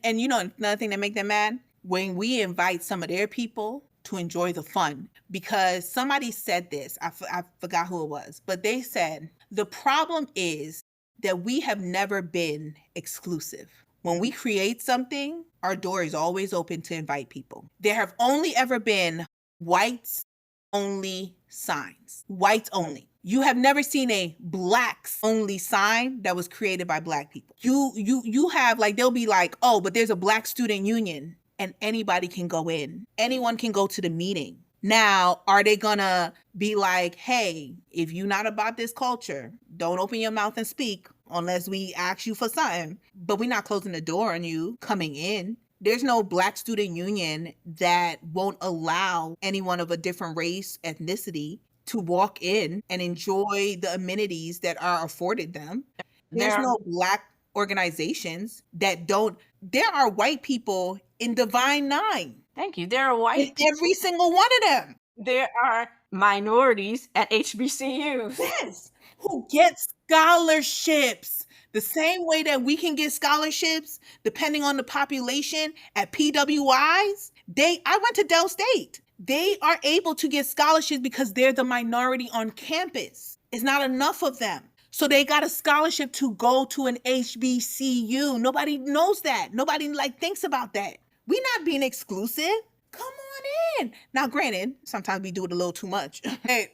And you know another thing that make them mad? When we invite some of their people to enjoy the fun. Because somebody said this, I forgot who it was, but they said the problem is that we have never been exclusive. When we create something, our door is always open to invite people. There have only ever been whites only signs. Whites only. You have never seen a blacks only sign that was created by black people. You have, like, they'll be like, oh, but there's a black student union and anybody can go in. Anyone can go to the meeting. Now, are they gonna be like, hey, if you're not about this culture, don't open your mouth and speak unless we ask you for something? But we're not closing the door on you coming in. There's no black student union that won't allow anyone of a different race, ethnicity to walk in and enjoy the amenities that are afforded them. There's There no black organizations that don't. There are white people in Divine Nine, Thank you. There are in white every single one of them. there are minorities at HBCUs. Yes, who get scholarships the same way that we can get scholarships depending on the population at PWIs. I went to Dell State. They are able to get scholarships because they're the minority on campus. It's not enough of them. So they got a scholarship to go to an HBCU. Nobody knows that. Nobody thinks about that. We not being exclusive. Come on in. Now, granted, sometimes we do it a little too much. Hey,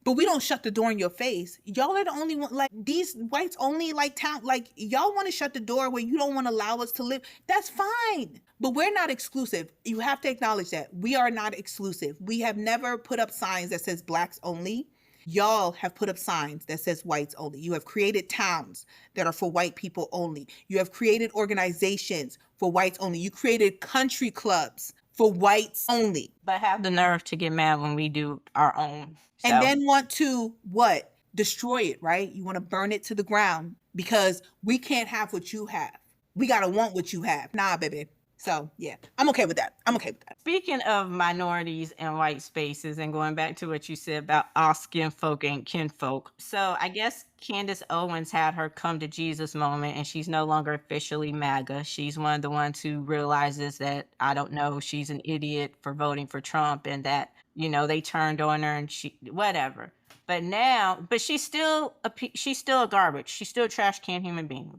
but we don't shut the door in your face. Y'all are the only one, like, these whites only like town, like, y'all want to shut the door where you don't want to allow us to live. That's fine. But we're not exclusive. You have to acknowledge that. We are not exclusive. We have never put up signs that says blacks only. Y'all have put up signs that says whites only. You have created towns that are for white people only. You have created organizations for whites only. You created country clubs for whites only. But have the nerve to get mad when we do our own. And So then want to what? Destroy it, right? You want to burn it to the ground because we can't have what you have. We got to want what you have. Nah, baby. So, yeah, I'm okay with that. I'm okay with that. speaking of minorities and white spaces, and going back to what you said about all skin folk and kinfolk. So I guess Candace Owens had her come to Jesus moment, and she's no longer officially MAGA. She's one of the ones who realizes that, I don't know, she's an idiot for voting for Trump, and that, they turned on her and she, whatever. But now, but she's still a garbage. She's still a trash can human being.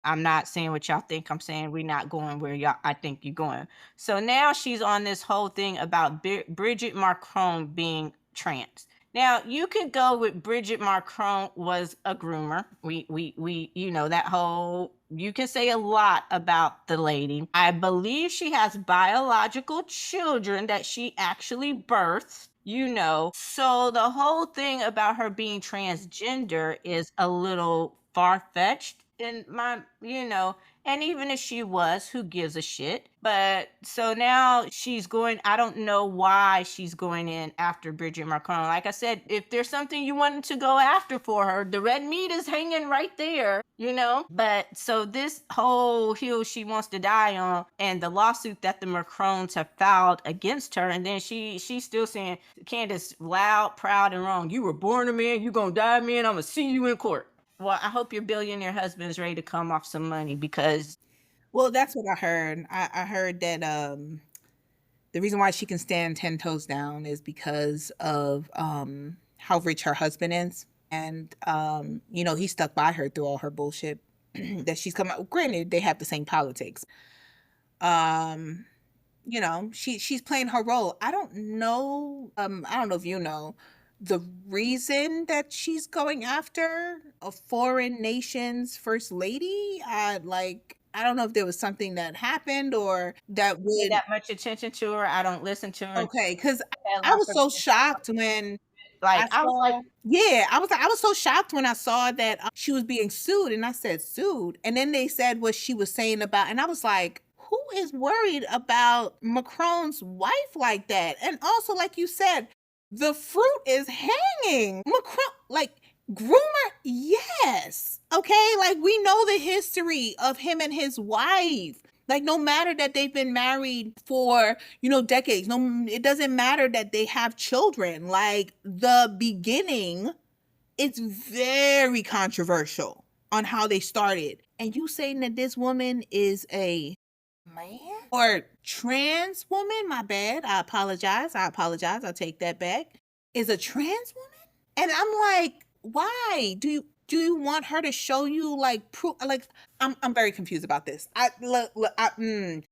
I'm not saying what y'all think. I'm saying we're not going where y'all I think you're going. So now she's on this whole thing about Bridget Macron being trans. Now you could go with Bridget Macron was a groomer. We that whole, you can say a lot about the lady. I believe she has biological children that she actually birthed. So the whole thing about her being transgender is a little far-fetched in my, and even if she was, who gives a shit? But so now she's going, I don't know why she's going in after Bridget Macron. Like I said, if there's something you wanted to go after for her, the red meat is hanging right there. But so this whole hill she wants to die on, and the lawsuit that the Macrons have filed against her, and then she's still saying, Candace, loud, proud, and wrong. You were born a man, you gonna die a man, I'm gonna see you in court. Well, I hope your billionaire husband's ready to come off some money, because Well, that's what I heard. I heard that the reason why she can stand 10 toes down is because of how rich her husband is. And, he stuck by her through all her bullshit that she's come out. Granted, they have the same politics. Um, she's playing her role. I don't know. I don't know if you know the reason that she's going after a foreign nation's first lady. I don't know if there was something that happened or that pay would. that much attention to her. I don't listen to her. Okay, because Had I lots was of so shocked when I I was like, saw. Yeah, I was so shocked when I saw that she was being sued, and I said sued, and then they said what she was saying about, and I was like, who is worried about Macron's wife like that? And also, like you said, the fruit is hanging. Macron, like groomer, yes, okay, like we know the history of him and his wife. Like, no matter that they've been married for, decades, no, it doesn't matter that they have children. Like, the beginning, it's very controversial on how they started. And you saying that this woman is a man or trans woman? My bad. I apologize. I'll take that back. Is a trans woman? And I'm like, why do you want her to show you like proof? Like, I'm very confused about this. I look, and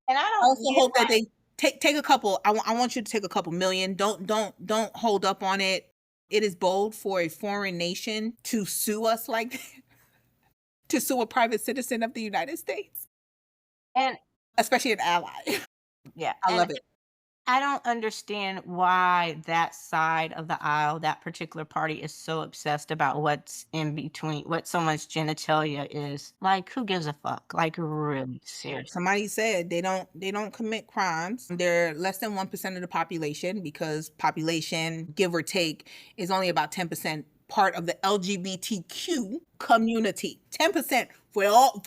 I I don't also get hope that they take a couple. I want you to take a couple million. Don't hold up on it. It is bold for a foreign nation to sue us like that, to sue a private citizen of the United States, and especially an ally. yeah, I and love it. I don't understand why that side of the aisle, that particular party, is so obsessed about what's in between, what someone's genitalia is. Like, who gives a fuck? Like, really, seriously. Somebody said they don't commit crimes. They're less than 1% of the population because population, give or take, is only about 10% part of the LGBTQ community. 10% for all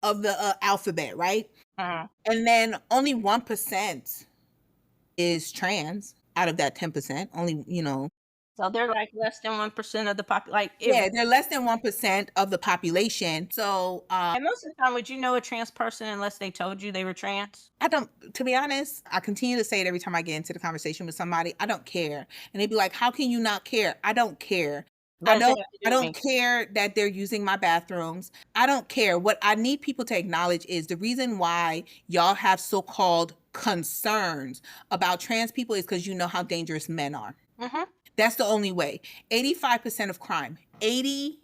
of the alphabet, right? Uh-huh. And then only 1% is trans out of that 10%. Only, So they're like less than 1% of the like, if, yeah, they're less than 1% of the population. So, and most of the time, would you know a trans person unless they told you they were trans? I don't, to be honest, I continue to say it every time I get into the conversation with somebody. I don't care. And they'd be like, how can you not care? I don't care. What does it have to I do with me? don't care that they're using my bathrooms. I don't care. What I need people to acknowledge is the reason why y'all have so-called concerns about trans people is because you know how dangerous men are. Mm-hmm. That's the only way. 85% of crime, 85%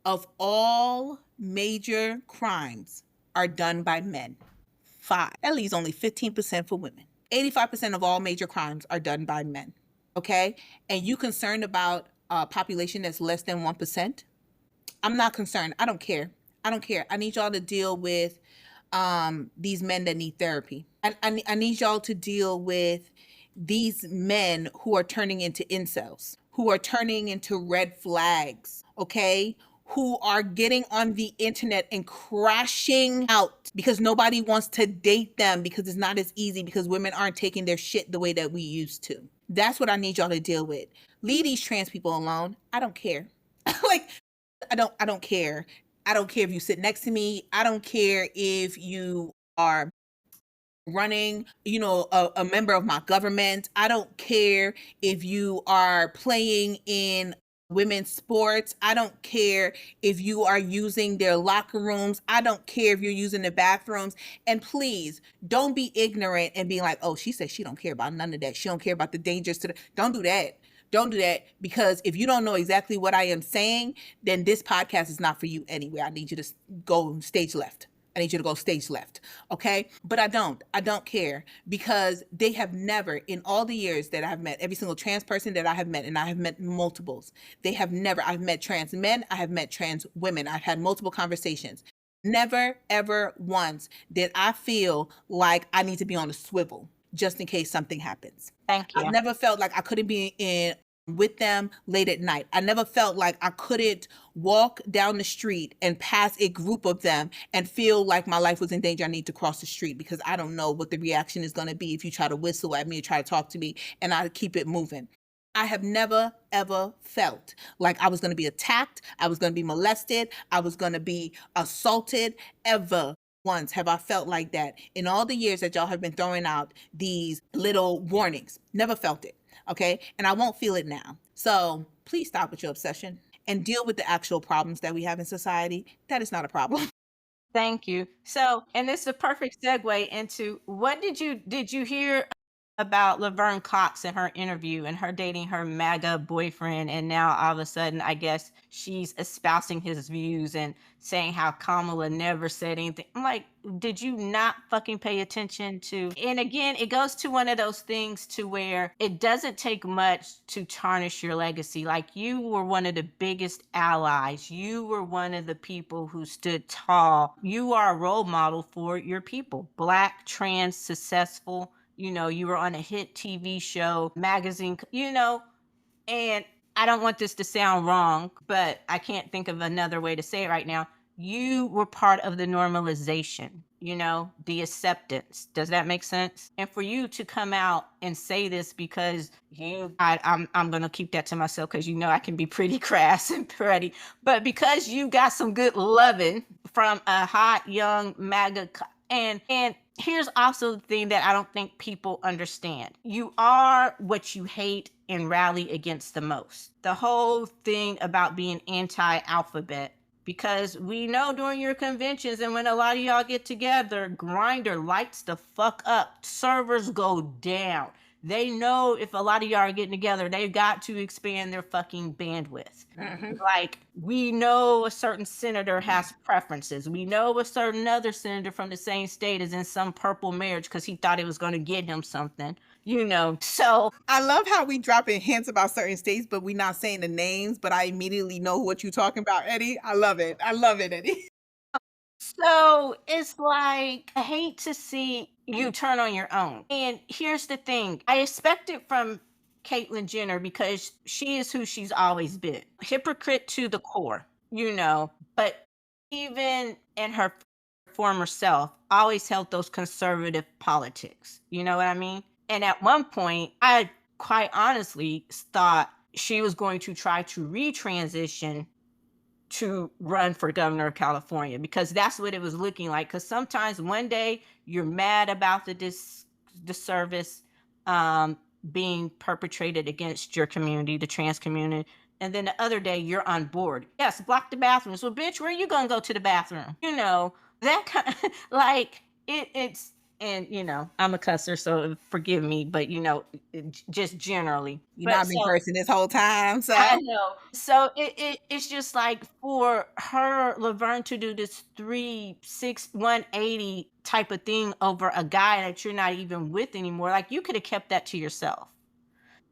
of all major crimes are done by men. That leaves only 15% for women. 85% of all major crimes are done by men. Okay? And you concerned about a population that's less than 1%? I'm not concerned. I don't care. I don't care. I need y'all to deal with these men that need therapy. I need y'all to deal with these men who are turning into incels, who are turning into red flags, okay? Who are getting on the internet and crashing out because nobody wants to date them because it's not as easy because women aren't taking their shit the way that we used to. That's what I need y'all to deal with. Leave these trans people alone. I don't care. Like, I don't care. I don't care if you sit next to me. I don't care if you are running, a member of my government. I don't care if you are playing in women's sports. I don't care if you are using their locker rooms. I don't care if you're using the bathrooms. And please don't be ignorant and be like, oh, she said she don't care about none of that. She don't care about the dangers to the. Don't do that. Don't do that, because if you don't know exactly what I am saying, then this podcast is not for you anyway. I need you to go stage left. I need you to go stage left. Okay. But I don't care, because they have never, in all the years that I've met every single trans person that I have met, and I have met multiples, they have never, I've met trans men, I have met trans women, I've had multiple conversations. Never, ever once did I feel like I need to be on a swivel just in case something happens. Thank I've you. never felt like I couldn't be in with them late at night. I never felt like I couldn't walk down the street and pass a group of them and feel like my life was in danger. I need to cross the street because I don't know what the reaction is going to be if you try to whistle at me or try to talk to me, and I keep it moving. I have never, ever felt like I was going to be attacked. I was going to be molested. I was going to be assaulted. Ever once have I felt like that in all the years that y'all have been throwing out these little warnings. Never felt it. Okay. And I won't feel it now. So please stop with your obsession and deal with the actual problems that we have in society. That is not a problem. Thank you. So, and this is a perfect segue into what did you hear about Laverne Cox in her interview and her dating her MAGA boyfriend, and now all of a sudden, I guess she's espousing his views and saying how Kamala never said anything. I'm like, did you not fucking pay attention to? And again, it goes to one of those things to where it doesn't take much to tarnish your legacy. Like, you were one of the biggest allies. You were one of the people who stood tall. You are a role model for your people, Black, trans, successful. You were on a hit TV show, magazine, and I don't want this to sound wrong, but I can't think of another way to say it right now. You were part of the normalization, the acceptance. Does that make sense? And for you to come out and say this because I'm gonna keep that to myself because I can be pretty crass and pretty, but because you got some good loving from a hot young MAGA, and here's also the thing that I don't think people understand. You are what you hate and rally against the most. The whole thing about being anti-alphabet, because we know during your conventions and when a lot of y'all get together, Grinder lights the fuck up. Servers go down. They know if a lot of y'all are getting together, they've got to expand their fucking bandwidth. Like, we know a certain senator has preferences. We know a certain other senator from the same state is in some purple marriage because he thought it was going to get him something, So I love how we drop in hints about certain states, but we're not saying the names, but I immediately know what you're talking about, Eddie. I love it. I love it, Eddie. So it's like, I hate to see you turn on your own. And here's the thing, I expect it from Caitlyn Jenner because she is who she's always been, hypocrite to the core, but even in her former self, always held those conservative politics. You know what I mean? And at one point, I quite honestly thought she was going to try to retransition to run for governor of California, because that's what it was looking like. Because sometimes one day you're mad about the disservice being perpetrated against your community, the trans community, and then the other day you're on board. Yes, block the bathrooms. Well, bitch, where are you gonna go to the bathroom? That kind of, like, it's, and I'm a cusser, so forgive me, but just generally. You've But not been so cursing this whole time, so I know. So it's just like, for her, Laverne, to do this 180 type of thing over a guy that you're not even with anymore. Like, you could have kept that to yourself,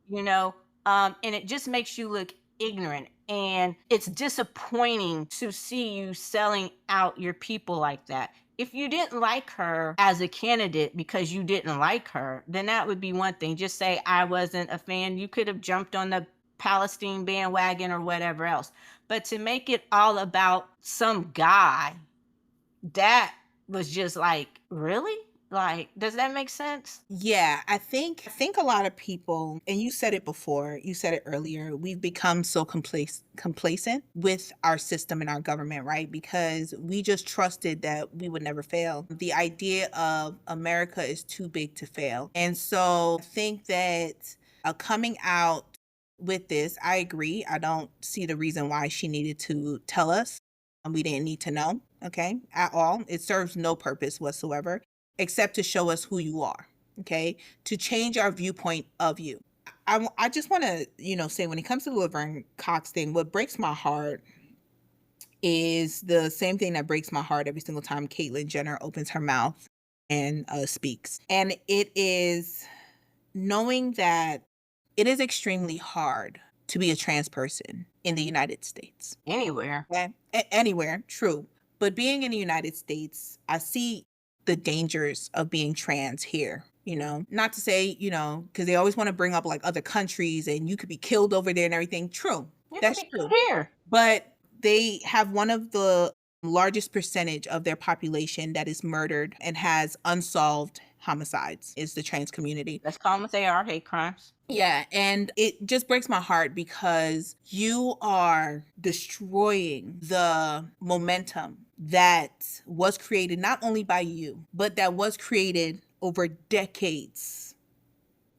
you know? And it just makes you look ignorant. And it's disappointing to see you selling out your people like that. If you didn't like her as a candidate because you didn't like her, then that would be one thing. Just say, I wasn't a fan. You could have jumped on the Palestine bandwagon or whatever else. But to make it all about some guy, that was just like, really? Like, does that make sense? Yeah, I think a lot of people, and you said it before, you said it earlier, we've become so complacent with our system and our government, right? Because we just trusted that we would never fail. The idea of America is too big to fail. And so I think that coming out with this, I agree. I don't see the reason why she needed to tell us. We didn't need to know, okay, at all. It serves no purpose whatsoever except to show us who you are, okay? To change our viewpoint of you. I just want to, say when it comes to the Laverne Cox thing, what breaks my heart is the same thing that breaks my heart every single time Caitlyn Jenner opens her mouth and speaks. And it is knowing that it is extremely hard to be a trans person in the United States. Anywhere. Okay? Anywhere, true. But being in the United States, I see the dangers of being trans here. Not to say, because they always want to bring up like other countries and you could be killed over there and everything. True. You could That's be true. here. But they have one of the largest percentage of their population that is murdered and has unsolved homicides is the trans community. Let's call them what they are, hate crimes. Yeah, and it just breaks my heart because you are destroying the momentum that was created not only by you, but that was created over decades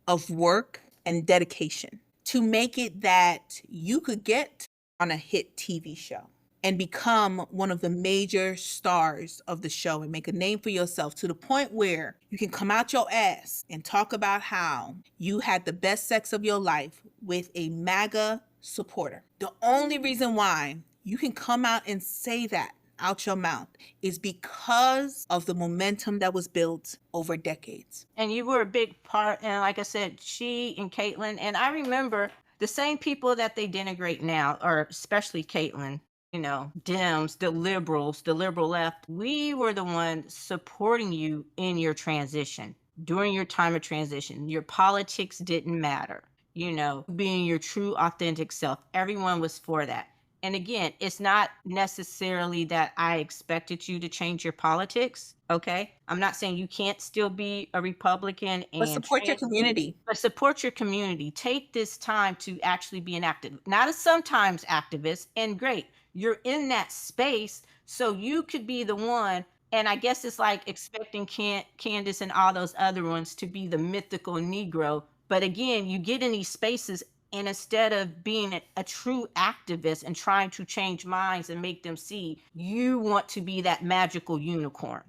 of work and dedication to make it that you could get on a hit TV show and become one of the major stars of the show and make a name for yourself to the point where you can come out your ass and talk about how you had the best sex of your life with a MAGA supporter. The only reason why you can come out and say that out your mouth is because of the momentum that was built over decades. And you were a big part. And like I said, she and Caitlyn, and I remember the same people that they denigrate now, or especially Caitlyn, Dems, the liberals, the liberal left, we were the ones supporting you in your transition, during your time of transition. Your politics didn't matter, being your true, authentic self. Everyone was for that. And again, it's not necessarily that I expected you to change your politics. Okay. I'm not saying you can't still be a Republican But and support your community. but support your community. Take this time to actually be an active, not a sometimes activist. And great, you're in that space, so you could be the one. And I guess it's like expecting Candace and all those other ones to be the mythical Negro. But again, you get in these spaces, and instead of being a true activist and trying to change minds and make them see, you want to be that magical unicorn,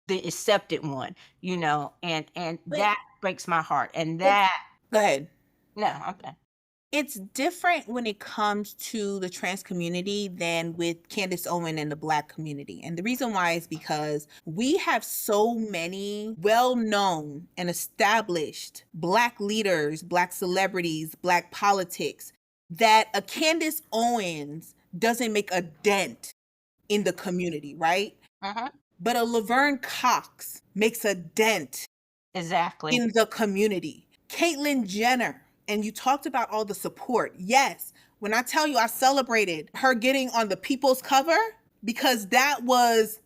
the accepted one, and But that breaks my heart. And it's that, go ahead. no, I'm done. It's different when it comes to the trans community than with Candace Owen and the Black community. And the reason why is because we have so many well-known and established Black leaders, Black celebrities, Black politics, that a Candace Owens doesn't make a dent in the community, right? Uh-huh. But a Laverne Cox makes a dent Exactly. in the community. Caitlyn Jenner, and you talked about all the support. Yes, when I tell you I celebrated her getting on the People's cover because that was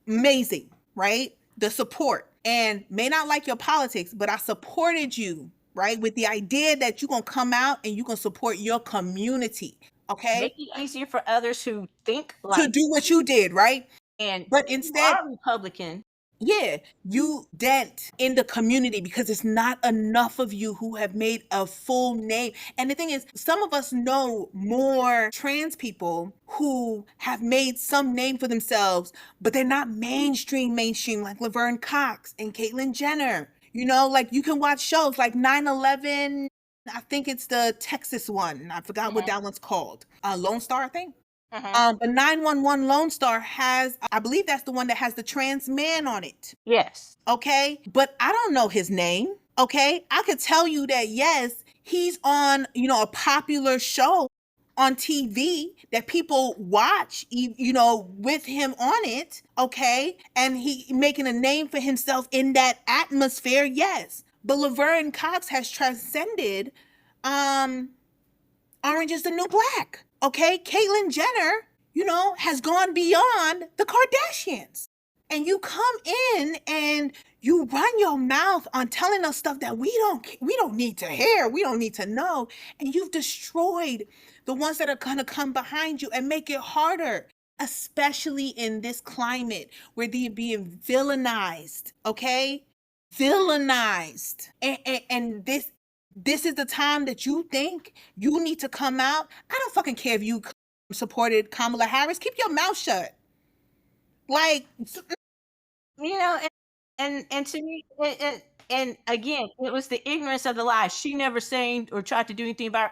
amazing, right? The support. And may not like your politics, but I supported you, right? With the idea that you're going to come out and you're going to support your community, okay? Make it easier for others who think To like, do what you did, right? and But if you instead, are Republican, yeah, you dent in the community because it's not enough of you who have made a full name. And the thing is, some of us know more trans people who have made some name for themselves, but they're not mainstream like Laverne Cox and Caitlyn Jenner. Like you can watch shows like 9/11. I think it's the Texas one. I forgot what that one's called. Lone Star, I think. But 911 Lone Star has, I believe that's the one that has the trans man on it. yes, Okay. But I don't know his name. Okay. I could tell you that, yes, he's on, a popular show, on TV that people watch, with him on it, okay? And he making a name for himself in that atmosphere, yes. But Laverne Cox has transcended um Orange is the New Black. Okay? Caitlyn Jenner, has gone beyond the Kardashians. And you come in and you run your mouth on telling us stuff that we don't need to hear, we don't need to know, and you've destroyed the ones that are going to come behind you and make it harder, especially in this climate where they're being villainized, okay? Villainized. And this is the time that you think you need to come out. I don't fucking care if you supported Kamala Harris. Keep your mouth shut. Like, You know, and to me, and again, it was the ignorance of the lie. She never saying or tried to do anything about.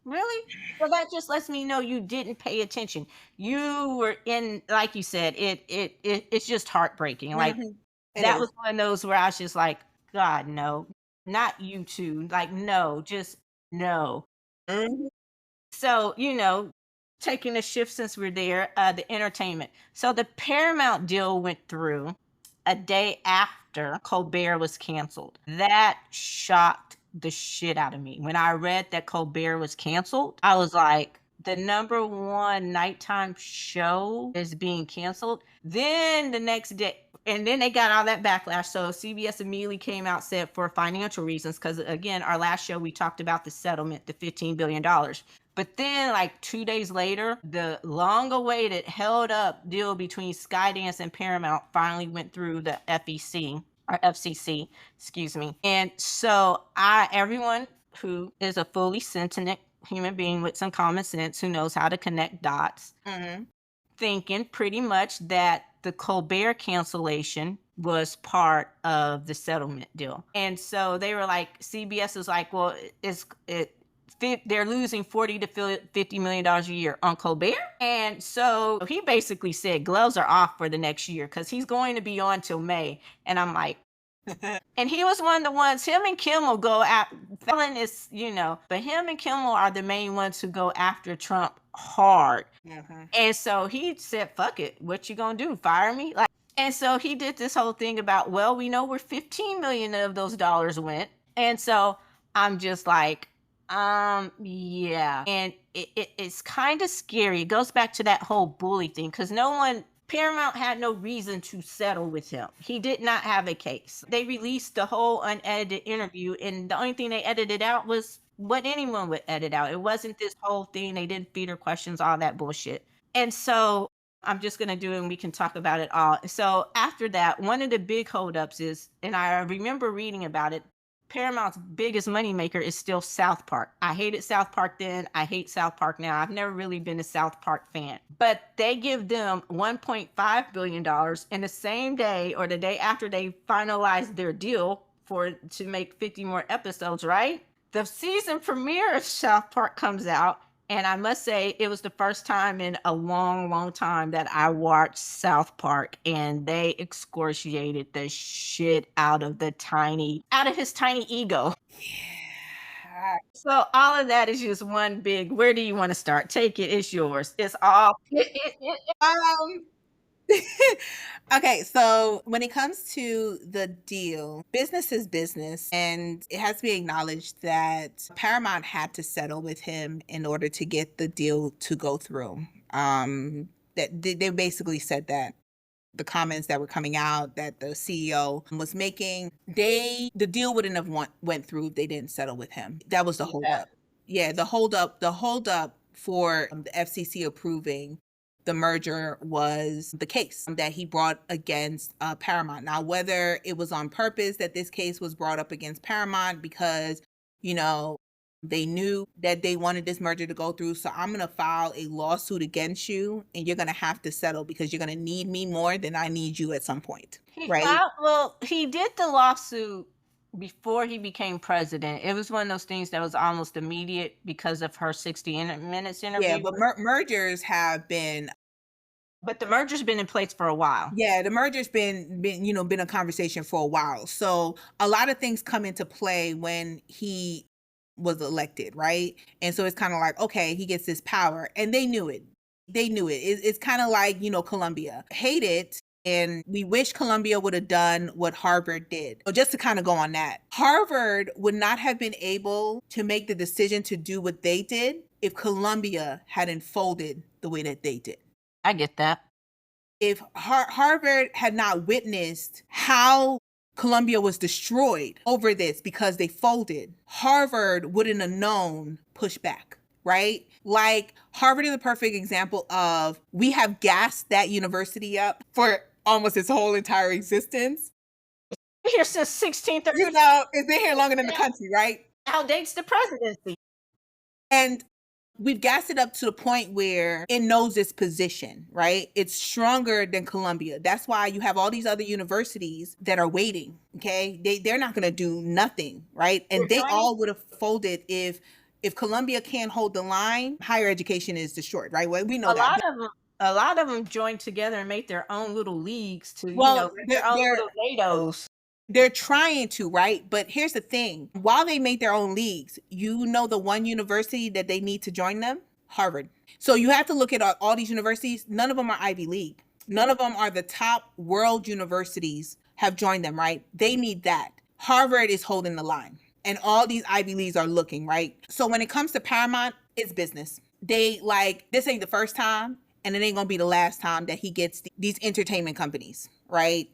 Really? Well, that just lets me know you didn't pay attention. You were in, like you said, it's just heartbreaking. Like mhm, it that was is. one of those where I was just like, God, no, not you two. Like, no, just no. Mhm. So, taking a shift since we're there, the entertainment. So the Paramount deal went through a day after Colbert was canceled. That shocked the shit out of me. When I read that Colbert was canceled, I was like, the number one nighttime show is being canceled. Then the next day, and then they got all that backlash. So CBS immediately came out, said for financial reasons, because again, our last show we talked about the settlement, the $15 billion. But then, like 2 days later, the long awaited held up deal between Skydance and Paramount finally went through the FEC or FCC, excuse me. And so everyone who is a fully sentient human being with some common sense who knows how to connect dots, Mhm. thinking pretty much that the Colbert cancellation was part of the settlement deal. And so they were like, CBS was like, well, they're losing 40 to $50 million a year on Colbert. And so he basically said gloves are off for the next year because he's going to be on till May. And I'm like, and he was one of the ones, him and Kimmel go at Fallon is, but him and Kimmel are the main ones who go after Trump hard. Mhm. And so he said, fuck it. What you gonna do? Fire me? Like, and so he did this whole thing about, well, we know where 15 million of those dollars went. And so I'm just like, yeah. And it's kind of scary. It goes back to that whole bully thing because Paramount had no reason to settle with him. He did not have a case. They released the whole unedited interview, and the only thing they edited out was what anyone would edit out. It wasn't this whole thing. They didn't feed her questions, all that bullshit. And so I'm just going to do it and we can talk about it all. So after that, one of the big holdups is, and I remember reading about it, Paramount's biggest moneymaker is still South Park. I hated South Park then. I hate South Park now. I've never really been a South Park fan. But they give them $1.5 billion in the same day or the day after they finalized their deal to make 50 more episodes, right? The season premiere of South Park comes out, and I must say, it was the first time in a long, long time that I watched South Park, and they excoriated the shit out of his tiny ego. Yeah. So all of that is just one big. Where do you want to start? Take it. It's yours. It's all. Um, okay, so when it comes to the deal, business is business, and it has to be acknowledged that Paramount had to settle with him in order to get the deal to go through. That they basically said that the comments that were coming out that the CEO was making, the deal wouldn't have went through if they didn't settle with him. That was the Yeah. holdup. Yeah, the holdup for the FCC approving the merger was the case that he brought against Paramount. Now, whether it was on purpose that this case was brought up against Paramount because, you know, they knew that they wanted this merger to go through. So I'm going to file a lawsuit against you and you're going to have to settle because you're going to need me more than I need you at some point. Right. He did the lawsuit before he became president. It was one of those things that was almost immediate because of her 60 Minutes Yeah. interview. But mergers have been, But the merger's been in place for a while. yeah, the merger's been a conversation for a while. So a lot of things come into play when he was elected, right? And so it's kind of like, okay, he gets this power. And they knew it. They knew it. It's kind of like, Columbia. Hate it. And we wish Columbia would have done what Harvard did. So just to kind of go on that, Harvard would not have been able to make the decision to do what they did if Columbia hadn't folded the way that they did. I get that. If Harvard had not witnessed how Columbia was destroyed over this because they folded, Harvard wouldn't have known pushback, right? Like Harvard is a perfect example of we have gassed that university up for almost its whole entire existence. Here since 1630. It's been here longer than the country, right? Outdates the presidency. And we've gassed it up to the point where it knows its position, right? It's stronger than Columbia. That's why you have all these other universities that are waiting, okay? They're not going to do nothing, right? And they all would have folded if Columbia can't hold the line, higher education is destroyed, right? Well, we know that. A lot of them joined together and made their own little leagues to, Well, their own little NATOs. they're trying to, right? But here's the thing. While they make their own leagues, the one university that they need to join them? Harvard. So you have to look at all these universities. None of them are Ivy League. None of them are the top world universities have joined them, right? They need that. Harvard is holding the line. And all these Ivy Leagues are looking, right? So when it comes to Paramount, it's business. They this ain't the first time, and it ain't gonna be the last time that he gets these entertainment companies, right?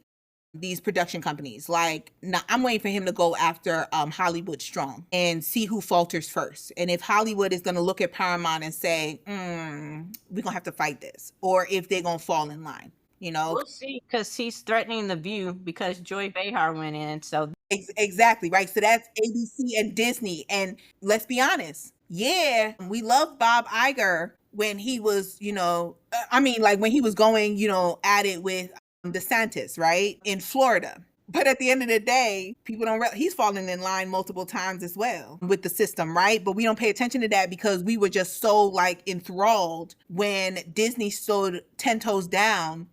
These production companies. Like, now I'm waiting for him to go after Hollywood strong and see who falters first. And if Hollywood is going to look at Paramount and say, we're going to have to fight this, or if they're going to fall in line, We'll see, because he's threatening the View because Joy Behar went in. So Exactly, right? So that's ABC and Disney. And let's be honest, yeah, we love Bob Iger when he was, when he was going, at it with DeSantis, right? In Florida. But at the end of the day, people don't he's fallen in line multiple times as well with the system, right? But we don't pay attention to that because we were just so enthralled when Disney stood 10 toes down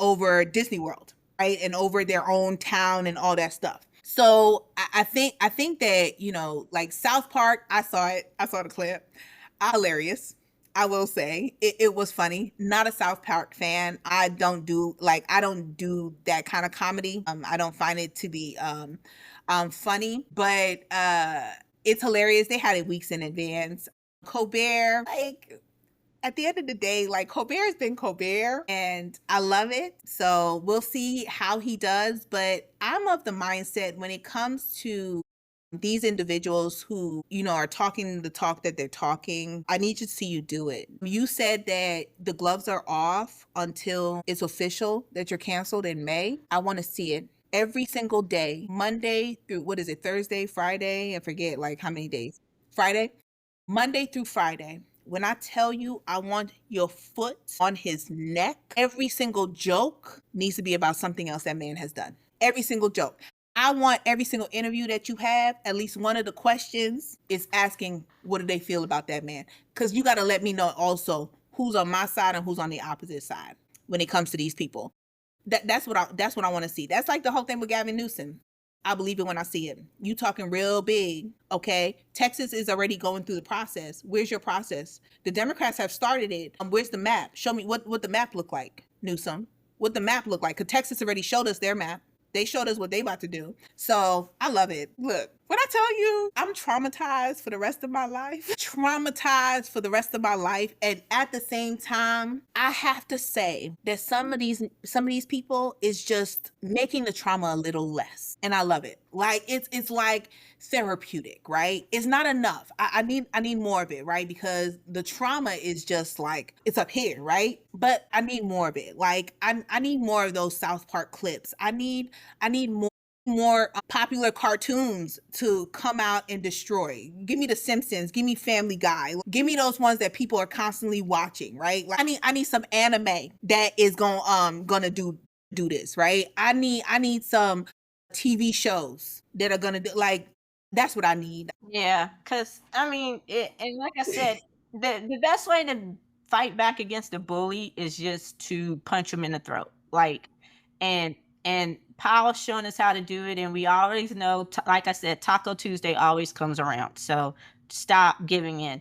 over Disney World, right? And over their own town and all that stuff. So I think that, South Park, I saw the clip. Hilarious. I will say it was funny. Not a South Park fan. I don't do that kind of comedy. I don't find it to be funny, but it's hilarious. They had it weeks in advance. Colbert, at the end of the day, Colbert's been Colbert and I love it. So we'll see how he does. But I'm of the mindset when it comes to these individuals who, are talking the talk that they're talking, I need to see you do it. You said that the gloves are off until it's official that you're canceled in May. I want to see it every single day, Monday through, Thursday, Friday? I forget how many days. Friday? Monday through Friday. When I tell you I want your foot on his neck, every single joke needs to be about something else that man has done. Every single joke. I want every single interview that you have, at least one of the questions is asking, what do they feel about that man? Because you got to let me know also who's on my side and who's on the opposite side when it comes to these people. That's what I want to see. That's like the whole thing with Gavin Newsom. I believe it when I see it. You talking real big, okay? Texas is already going through the process. Where's your process? The Democrats have started it. Where's the map? Show me what the map look like, Newsom. What the map look like? Because Texas already showed us their map. They showed us what they about to do. So I love it. Look, when I tell you I'm traumatized for the rest of my life, And at the same time, I have to say that some of these people is just making the trauma a little less. And I love it. It's like therapeutic, right? It's not enough. I need more of it, right? Because the trauma is just it's up here, right? But I need more of it. I need more of those South Park clips. I need more popular cartoons to come out and destroy. Give me The Simpsons, give me Family Guy, give me those ones that people are constantly watching, right? I need some anime that is gonna do this, right? I need some TV shows that are gonna do that's what I need. yeah, because and like I said, the best way to fight back against a bully is just to punch him in the throat. And And Paul's showing us how to do it, and we always know, like I said, Taco Tuesday always comes around. So stop giving in.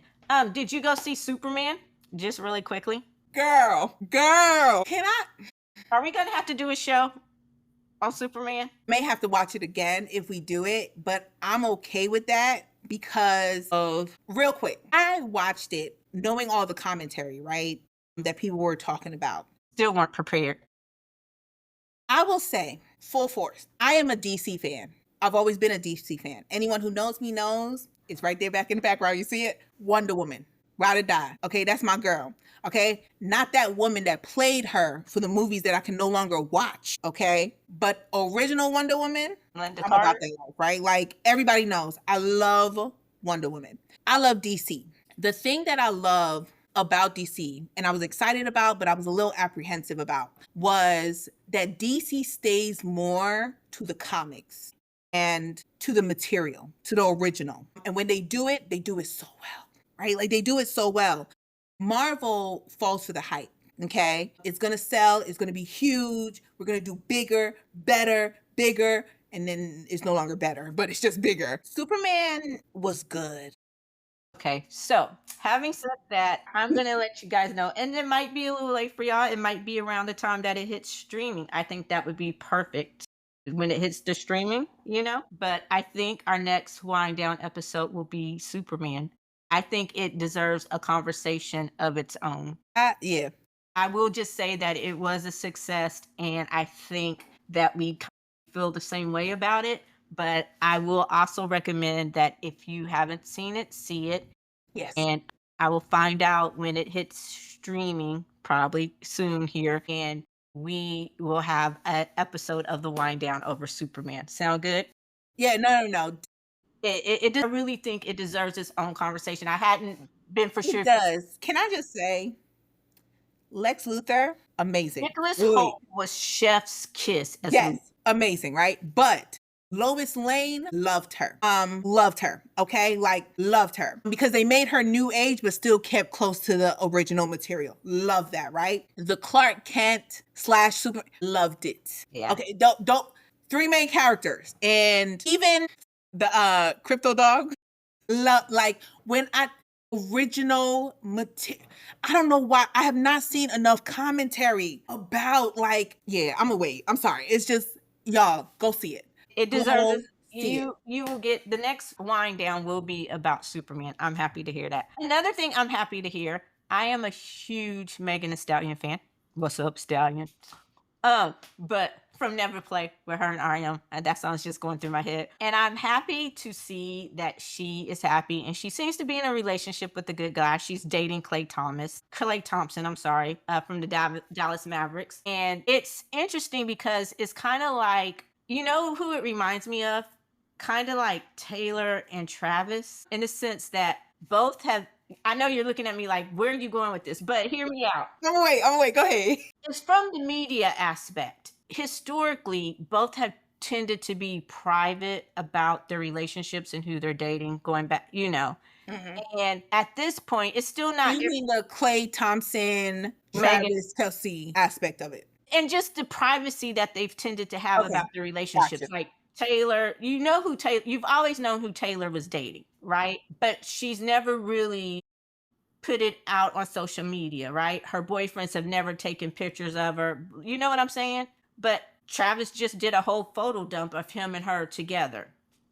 Did you go see Superman? Just really quickly. Girl, can I Are we gonna have to do a show on Superman? may have to watch it again if we do it, but I'm okay with that because of real quick. I watched it knowing all the commentary, right? That people were talking about. Still weren't prepared. I will say, full force, I am a DC fan. I've always been a DC fan. Anyone who knows me knows it's right there back in the background. You see it? Wonder Woman. Ride or die. Okay, that's my girl. Okay, not that woman that played her for the movies that I can no longer watch. Okay, but original Wonder Woman, Linda I'm Carter. about that life, right? Like everybody knows, I love Wonder Woman. I love DC. The thing that I love about DC, and I was excited about, but I was a little apprehensive about, was that DC stays more to the comics and to the material, to the original. And when they do it so well, right? Like they do it so well. Marvel falls for the hype. Okay. It's going to sell. It's going to be huge. We're going to do bigger, better, bigger. And then it's no longer better, but it's just bigger. Superman was good. Okay, so having said that, I'm gonna let you guys know, and it might be a little late for y'all. It might be around the time that it hits streaming. I think that would be perfect when it hits the streaming, you know? But I think our next wind down episode will be Superman. I think it deserves a conversation of its own. Yeah. I will just say that it was a success, and I think that we feel the same way about it. But I will also recommend that if you haven't seen it, see it. Yes. And I will find out when it hits streaming, probably soon here, and we will have an episode of the wind down over Superman. Sound good? Yeah, no. I really think it deserves its own conversation. I hadn't been for sure. It does. Can I just say, Lex Luthor, amazing. Nicholas Really. Holt was chef's kiss as Yes, amazing, right? But Lois Lane loved her. Loved her. Okay, like loved her because they made her new age, but still kept close to the original material. Love that, right? The Clark Kent / Super loved it. Yeah. Okay, don't. Three main characters, and even the crypto dog. Like when I original material. I don't know why I have not seen enough commentary about like. Yeah, I'm gonna wait. I'm sorry. It's just y'all go see it. It Go deserves see it. you will get the next wind down will be about Superman. I'm happy to hear that. Another thing I'm happy to hear, I am a huge Megan Thee Stallion fan. What's up, Stallion? But from Never Play with her and REM, and that song's just going through my head. And I'm happy to see that she is happy, and she seems to be in a relationship with a good guy. She's dating Clay Thompson, I'm sorry, from the Dallas Mavericks. And it's interesting because it's kind of like, you know who it reminds me of? Kind of like Taylor and Travis, in the sense that both have. I know you're looking at me like, where are you going with this? But hear me out. I'm gonna wait. Go ahead. It's from the media aspect. Historically, both have tended to be private about their relationships and who they're dating, going back, you know. Mhm. And at this point, it's still not You mean the Clay Thompson, Megan, Travis Kelsey aspect of it? and just the privacy that they've tended to have Okay, about their relationships. gotcha. Like Taylor, you know who Taylor, you've always known who Taylor was dating, right? But she's never really put it out on social media, right? Her boyfriends have never taken pictures of her. You know what I'm saying? But Travis just did a whole photo dump of him and her together.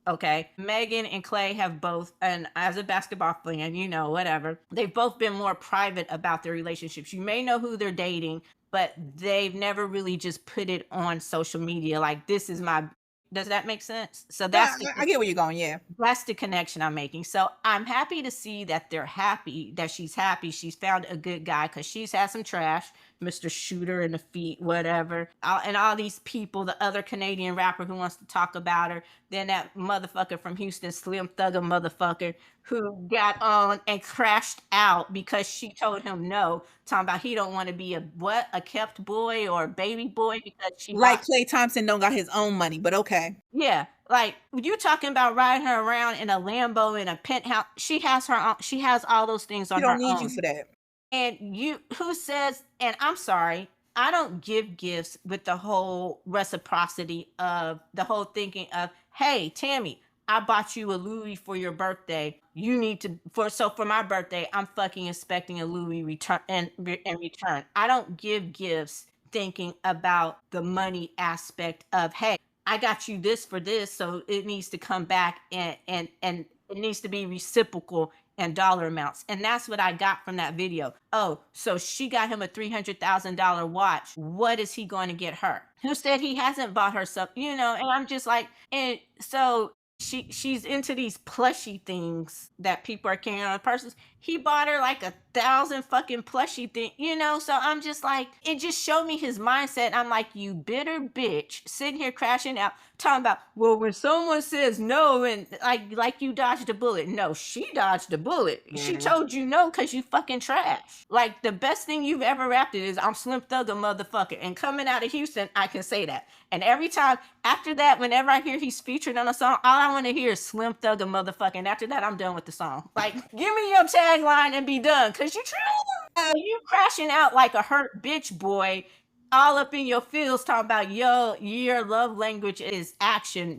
Okay. Megan and Clay have both, and as a basketball fan, you know, whatever, they've both been more private about their relationships. You may know who they're dating, but they've never really just put it on social media like, this is my. Does that make sense? So Yeah, I get where you're going. Yeah. that's the connection I'm making. So I'm happy to see that they're happy, that she's happy. She's found a good guy because she's had some trash, Mr. Shooter in the feet, whatever. And all these people, the other Canadian rapper who wants to talk about her, then that motherfucker from Houston, Slim Thugger motherfucker, who got on and crashed out because she told him no, talking about he don't want to be a kept boy or a baby boy because she Like Clay Thompson don't got his own money, but okay. yeah, like you talking about riding her around in a Lambo in a penthouse. She has her own, she has all those things on He her don't need you own. for that. And you who says, and I'm sorry, I don't give gifts with the whole reciprocity of the whole thinking of, hey, Tammy, I bought you a Louis for your birthday. You need to for my birthday, I'm fucking expecting a Louis return in return. I don't give gifts thinking about the money aspect of, hey, I got you this for this, so it needs to come back and it needs to be reciprocal and dollar amounts. And that's what I got from that video. Oh, so she got him a $300,000 watch. What is he going to get her? Who said he hasn't bought her something? And I'm just like, and so she's into these plushy things that people are carrying on purses. He bought her like 1,000 fucking plushy thing. So I'm just like, it just showed me his mindset. I'm like, you bitter bitch sitting here crashing out, talking about, well, when someone says no, and like you dodged a bullet. No, she dodged a bullet. She told you no because you fucking trash. Like, the best thing you've ever rapped is, I'm Slim Thug a motherfucker. And coming out of Houston, I can say that. And every time after that, whenever I hear he's featured on a song, all I want to hear is Slim Thug a motherfucker. And after that, I'm done with the song. Like, give me your tagline and be done. Cause you crashing out like a hurt bitch boy, all up in your feels, talking about your love language is action,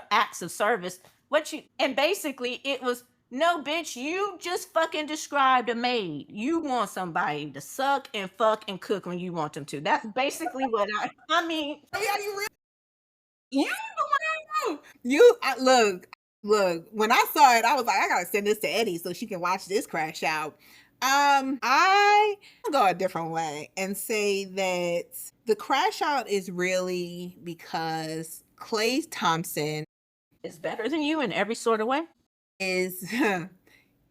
acts of service. And basically it was, no, bitch, you just fucking described a maid. You want somebody to suck and fuck and cook when you want them to. That's basically what I mean. Oh, yeah, you really. You look. When I saw it, I was like, I gotta send this to Eddie so she can watch this crash out. I go a different way and say that the crash out is really because Klay Thompson Is better than you in every sort of way. is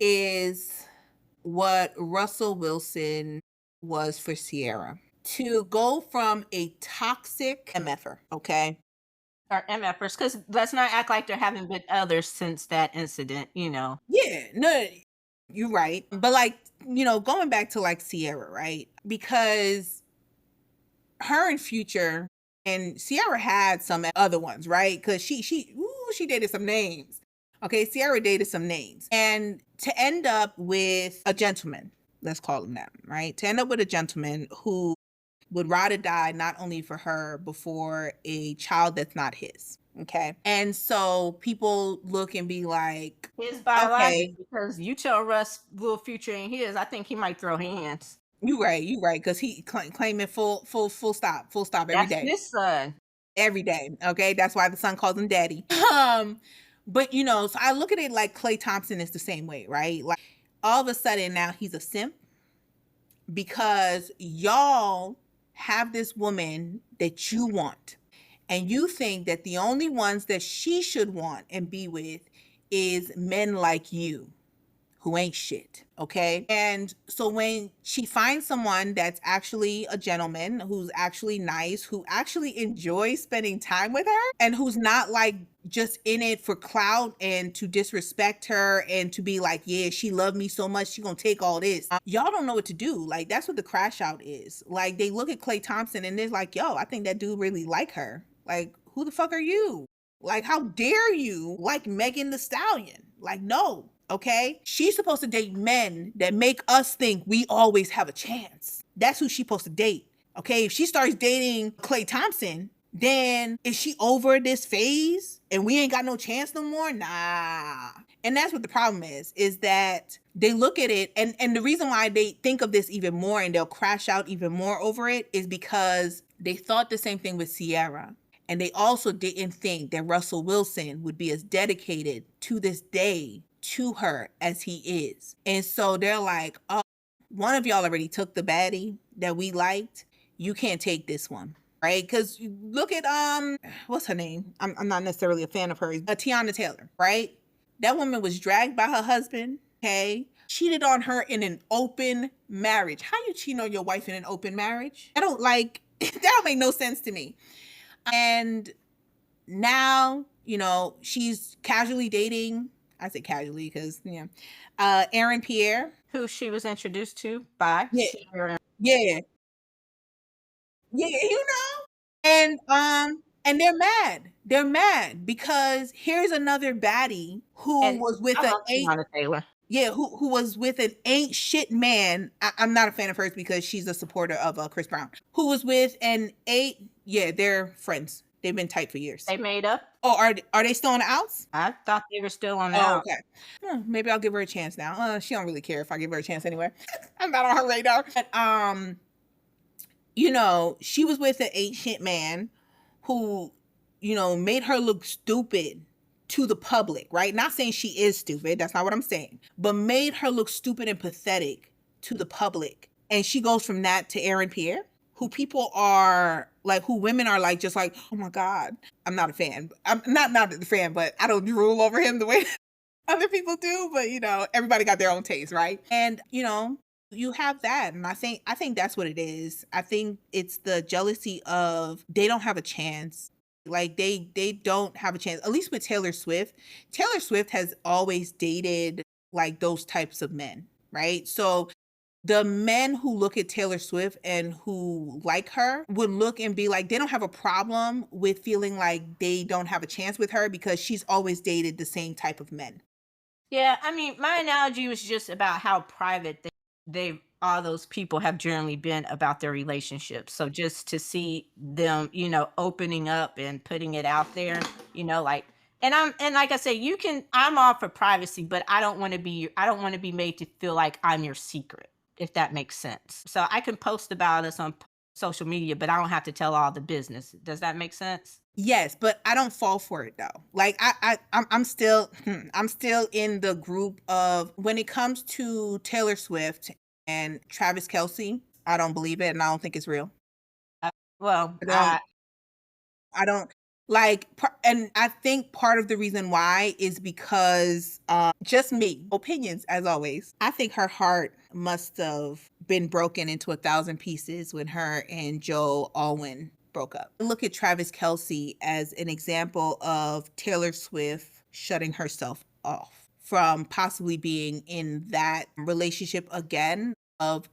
is what Russell Wilson was for Sierra. To go from a toxic MFer, okay? Or MFers, because let's not act like there haven't been others since that incident. Yeah, no, you're right. But like, going back to like Sierra, right? Because her and Future and Sierra had some other ones, right? Because she dated some names. Okay, Sierra dated some names. And to end up with a gentleman, let's call him that, right? To end up with a gentleman who would ride or die not only for her, but for a child that's not his. Okay. And so people look and be like, his biological, okay, because you tell Russ Little Future ain't his, I think he might throw hands. you right, because he claiming full stop every That's day. his son. Every day. Okay. That's why the son calls him daddy. But so I look at it like Klay Thompson is the same way, right? Like, all of a sudden now he's a simp because y'all have this woman that you want, and you think that the only ones that she should want and be with is men like you who ain't shit, okay? And so when she finds someone that's actually a gentleman, who's actually nice, who actually enjoys spending time with her, and who's not like just in it for clout and to disrespect her and to be like, yeah, she loved me so much, she gonna take all this. Y'all don't know what to do. Like, that's what the crash out is. Like, they look at Klay Thompson and they're like, yo, I think that dude really like her. Like, who the fuck are you? Like, how dare you like Megan Thee Stallion? Like, no. Okay? She's supposed to date men that make us think we always have a chance. That's who she's supposed to date. Okay? If she starts dating Klay Thompson, then is she over this phase and we ain't got no chance no more? Nah. And that's what the problem is that they look at it, and the reason why they think of this even more and they'll crash out even more over it is because they thought the same thing with Sierra. And they also didn't think that Russell Wilson would be as dedicated to this day to her as he is. And so they're like, oh, one of y'all already took the baddie that we liked. You can't take this one, right? Because look at, what's her name? I'm not necessarily a fan of hers. Tiana Taylor, right? That woman was dragged by her husband, okay? Cheated on her in an open marriage. How you cheat on your wife in an open marriage? I don't like, that don't make no sense to me. And now, she's casually dating. I say casually because, Aaron Pierre. Who she was introduced to by. Yeah. Yeah. Yeah, and they're mad. They're mad because here's another baddie who was with I an love Tiana Taylor. Yeah, who was with an ain't shit man. I'm not a fan of hers because she's a supporter of Chris Brown. Who was with an eight? Yeah, they're friends. They've been tight for years. They made up? Oh, are they still on the outs? I thought they were still on the Oh, out. okay. Maybe I'll give her a chance now. She don't really care if I give her a chance anyway. I'm not on her radar. But she was with an ancient man who, made her look stupid to the public, right? Not saying she is stupid, that's not what I'm saying, but made her look stupid and pathetic to the public. And she goes from that to Aaron Pierre, who people are like, who women are like, just like, oh my God. I'm not a fan. I'm not a fan, but I don't drool over him the way other people do. But everybody got their own taste, right? And you have that, and I think that's what it is. I think it's the jealousy of they don't have a chance. Like they don't have a chance. At least with Taylor Swift. Taylor Swift has always dated like those types of men, right? So the men who look at Taylor Swift and who like her would look and be like, they don't have a problem with feeling like they don't have a chance with her because she's always dated the same type of men. Yeah, I mean, my analogy was just about how private they all those people have generally been about their relationships. So just to see them, opening up and putting it out there, like and like I say, I'm all for privacy, but I don't want to be made to feel like I'm your secret, if that makes sense. So I can post about us on social media, but I don't have to tell all the business. Does that make sense? Yes, but I don't fall for it though. Like I'm still I'm still in the group of when it comes to Taylor Swift and Travis Kelsey, I don't believe it and I don't think it's real. Uh, well, I don't I don't like and I think part of the reason why is because just me, opinions as always. I think her heart must have been broken into 1,000 pieces when her and Joe Alwyn broke up. Look at Travis Kelsey as an example of Taylor Swift shutting herself off from possibly being in that relationship again of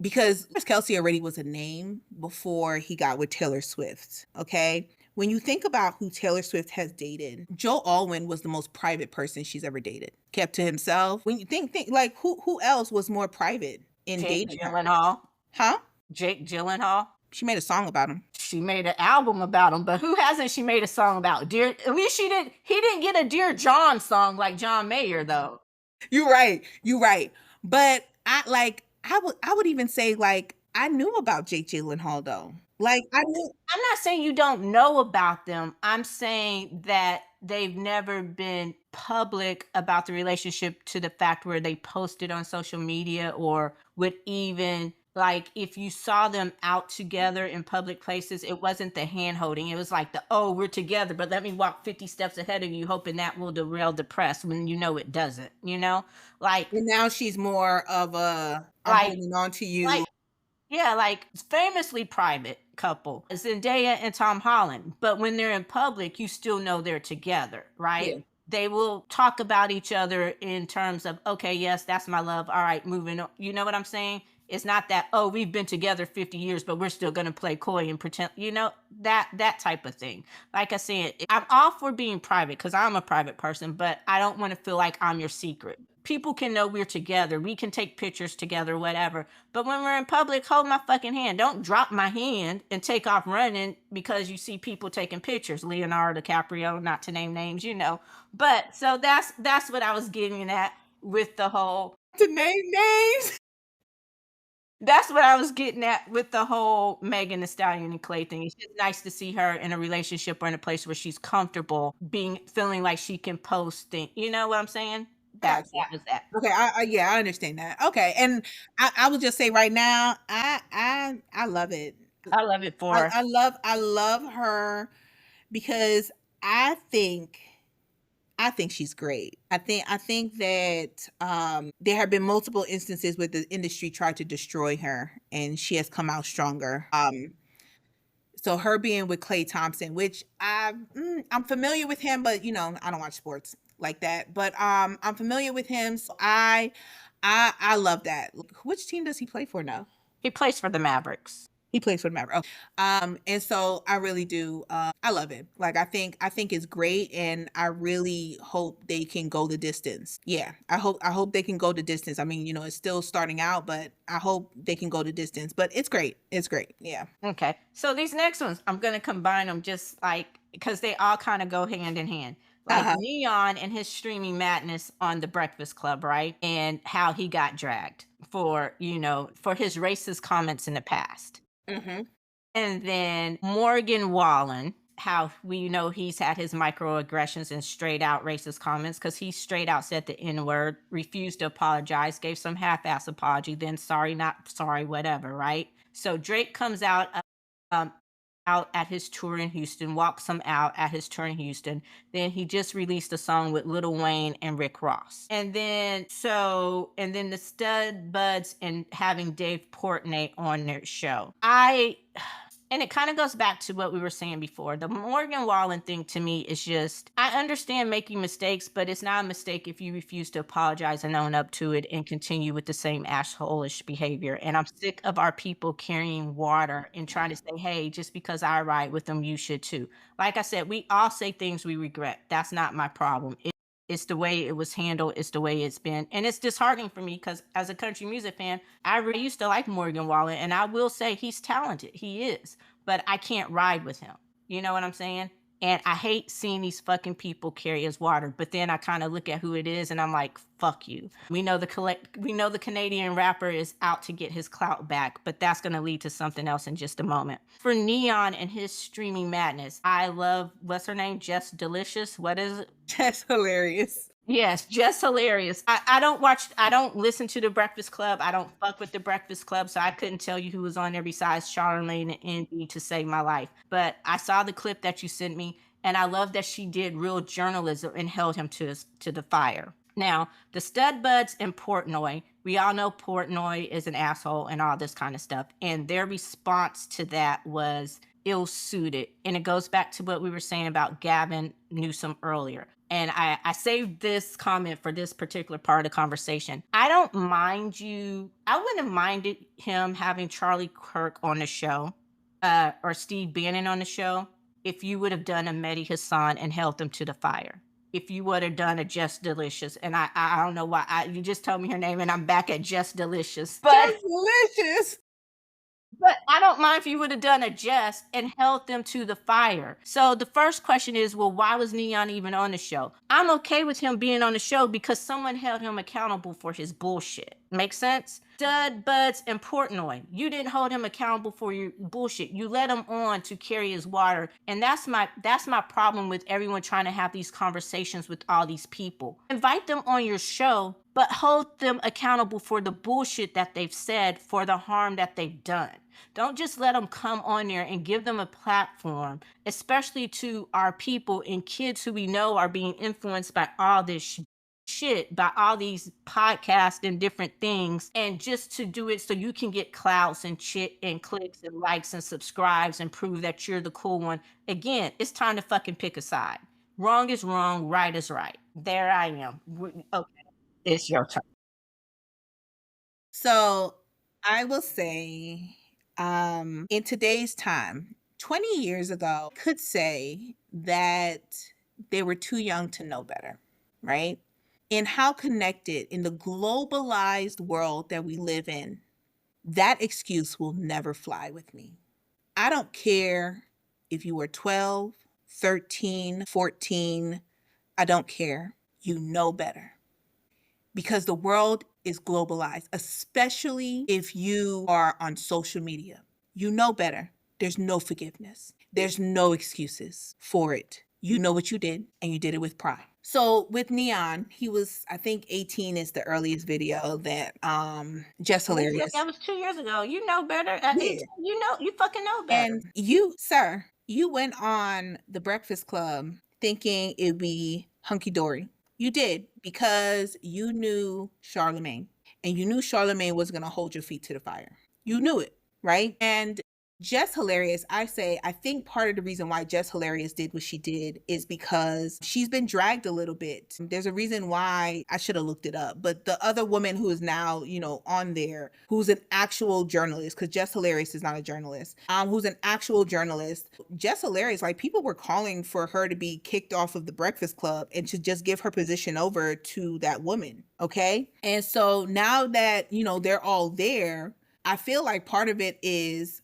because Travis Kelsey already was a name before he got with Taylor Swift. Okay. When you think about who Taylor Swift has dated, Joe Alwyn was the most private person she's ever dated. Kept to himself. When you think like who else was more private in Jake dating her? Gyllenhaal. Huh? Jake Gyllenhaal. She made a song about him. She made an album about him, but who hasn't she made a song about? Dear, at least she didn't. He didn't get a Dear John song like John Mayer though. You're right. You're right. But I would even say like I knew about Jake Gyllenhaal though. Like I knew. I'm not saying you don't know about them. I'm saying that they've never been public about the relationship to the fact where they posted on social media or would even like if you saw them out together in public places, it wasn't the hand holding. It was like oh, we're together, but let me walk 50 steps ahead of you, hoping that will derail the press when it doesn't, Like And now she's more of a I'm like holding on to like you. yeah, like famously private couple, Zendaya and Tom Holland. But when they're in public, you still know they're together, right? Yeah. They will talk about each other in terms of, okay, yes, that's my love. All right, moving on. You know what I'm saying? It's not that, oh, we've been together 50 years, but we're still gonna play coy and pretend, that type of thing. Like I said, I'm all for being private because I'm a private person, but I don't want to feel like I'm your secret. People can know we're together. We can take pictures together, whatever. But when we're in public, hold my fucking hand. Don't drop my hand and take off running because you see people taking pictures. Leonardo DiCaprio, not to name names. But so that's what I was getting at with the whole To name names. that's what I was getting at with the whole Megan Thee Stallion and Clay thing. It's just nice to see her in a relationship or in a place where she's comfortable feeling like she can post things. You know what I'm saying? I That got you. that was that. Okay, yeah, I understand that. Okay, and I would just say right now, I love it. I love it for I, her. I love her because I think I think she's great. I think that there have been multiple instances where the industry tried to destroy her, and she has come out stronger. So her being with Clay Thompson, which I'm familiar with him, but I don't watch sports like that. But I'm familiar with him, so I love that. Which team does he play for now? He plays for the Mavericks. He plays for the Mavericks. Oh, and so I really do. I love it. Like I think it's great, and I really hope they can go the distance. Yeah, I hope they can go the distance. I mean, it's still starting out, but I hope they can go the distance. But it's great. It's great. Yeah. Okay. So these next ones, I'm gonna combine them just like because they all kind of go hand in hand. Like Uh-huh. Neon and his streaming madness on the Breakfast Club, right? And how he got dragged for his racist comments in the past. Mhm. And then Morgan Wallen, how we know he's had his microaggressions and straight out racist comments because he straight out said the N word, refused to apologize, gave some half ass apology, then sorry, not sorry, whatever, right? So Drake comes um, out at his tour in Houston, walks him out at his tour in Houston. Then he just released a song with Lil Wayne and Rick Ross. And then the Stud Buds and having Dave Portnoy on their show. And it kind of goes back to what we were saying before. The Morgan Wallen thing to me is just, I understand making mistakes, but it's not a mistake if you refuse to apologize and own up to it and continue with the same assholish behavior. And I'm sick of our people carrying water and trying to say, hey, just because I ride with them, you should too. Like I said, we all say things we regret. That's not my problem. It's the way it was handled. It's the way it's been. And it's disheartening for me because as a country music fan, I really used to like Morgan Wallen. And I will say he's talented. He is. But I can't ride with him. You know what I'm saying? And I hate seeing these fucking people carry his water. But then I kind of look at who it is and I'm like, fuck you. We know the Canadian rapper is out to get his clout back, but that's gonna lead to something else in just a moment. For Neon and his streaming madness, I love what's her name? Jess Delicious. What is it? That's hilarious. Yes, just hilarious. I don't listen to the Breakfast Club. I don't fuck with the Breakfast Club, so I couldn't tell you who was on there besides Charlamagne and Envy to save my life. But I saw the clip that you sent me, and I love that she did real journalism and held him to the fire. Now, the Stud Buds and Portnoy, we all know Portnoy is an asshole and all this kind of stuff. And their response to that was ill suited. And it goes back to what we were saying about Gavin Newsom earlier. And I saved this comment for this particular part of the conversation. I wouldn't have minded him having Charlie Kirk on the show or Steve Bannon on the show if you would have done a Mehdi Hassan and held them to the fire. If you would have done a Just Delicious, and I don't know why you just told me her name, and I'm back at Just Delicious, but That's delicious. I don't mind if you would have done a jest and held them to the fire. So the first question is, well, why was Neon even on the show? I'm okay with him being on the show because someone held him accountable for his bullshit. Make sense? Stud Buds and Portnoy, you didn't hold him accountable for your bullshit. You let him on to carry his water, and that's my problem with everyone trying to have these conversations with all these people. Invite them on your show, but hold them accountable for the bullshit that they've said, for the harm that they've done. Don't just let them come on there and give them a platform, especially to our people and kids who we know are being influenced by all this shit, by all these podcasts and different things, and just to do it so you can get clouds and shit and clicks and likes and subscribes and prove that you're the cool one. Again, it's time to fucking pick a side. Wrong is wrong, right is right. There I am. Okay, it's your turn. So I will say, in today's time, 20 years ago, I could say that they were too young to know better, right? In how connected in the globalized world that we live in, that excuse will never fly with me. I don't care if you were 12, 13, 14. I don't care. You know better because the world is globalized, especially if you are on social media. You know better. There's no forgiveness, there's no excuses for it. You know what you did, and you did it with pride. So with Neon, he was, I think 18 is the earliest video that just hilarious. That was 2 years ago. You know better. At Yeah. 18, you fucking know better. And you, sir, you went on the Breakfast Club thinking it'd be hunky dory. You did because you knew Charlemagne, and you knew Charlemagne was going to hold your feet to the fire. You knew it, right? And Jess Hilarious, I think part of the reason why Jess Hilarious did what she did is because she's been dragged a little bit. There's a reason why. I should have looked it up, but the other woman who is now, on there, who's an actual journalist, because Jess Hilarious is not a journalist, who's an actual journalist. Jess Hilarious, like, people were calling for her to be kicked off of the Breakfast Club and to just give her position over to that woman. Okay. And so now that, they're all there, I feel like part of it is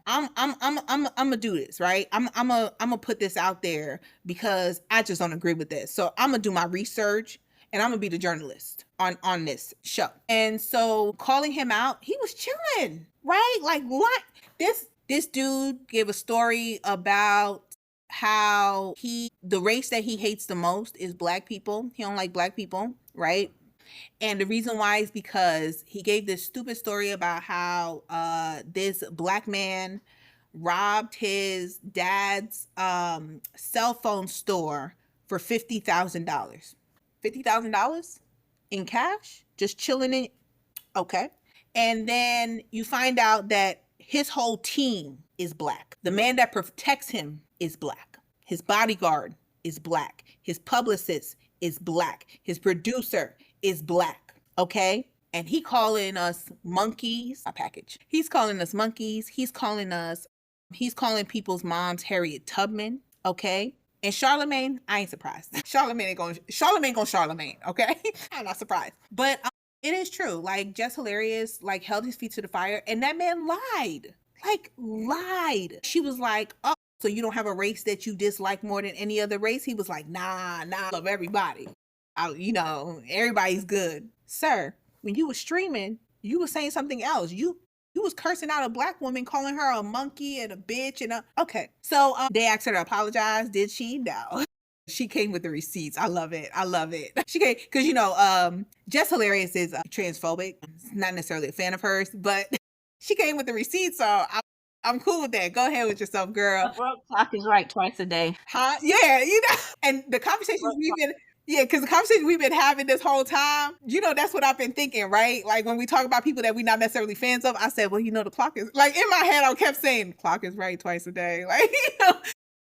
I'm gonna do this, right? I'm gonna put this out there because I just don't agree with this. So I'm gonna do my research and I'm gonna be the journalist on this show. And so calling him out, he was chilling, right? Like, what? This dude gave a story about how the race that he hates the most is black people. He don't like black people, right? And the reason why is because he gave this stupid story about how this black man robbed his dad's cell phone store for $50,000. $50,000 in cash, just chilling in. Okay. And then you find out that his whole team is black. The man that protects him is black. His bodyguard is black. His publicist is black. His producer is black. Okay? And he calling us monkeys. A package. He's calling us monkeys. He's calling people's moms Harriet Tubman. Okay? And Charlemagne, I ain't surprised. Charlemagne gonna Charlemagne, okay? I'm not surprised. But it is true. Like, Jess Hilarious, like, held his feet to the fire, and that man lied. Like, lied. She was like, oh, so you don't have a race that you dislike more than any other race? He was like, nah, I love everybody. Everybody's good. Sir, when you were streaming, you were saying something else. You was cursing out a black woman, calling her a monkey and a bitch okay. So they asked her to apologize. Did she? No. She came with the receipts. I love it. She came because Jess Hilarious is transphobic. Not necessarily a fan of hers, but she came with the receipts, so I'm cool with that. Go ahead with yourself, girl. A broke clock is right twice a day. Huh? Yeah, And the conversations because the conversation we've been having this whole time, that's what I've been thinking, right? Like, when we talk about people that we're not necessarily fans of, I said, well, the clock is, like, in my head, I kept saying, clock is right twice a day. Like,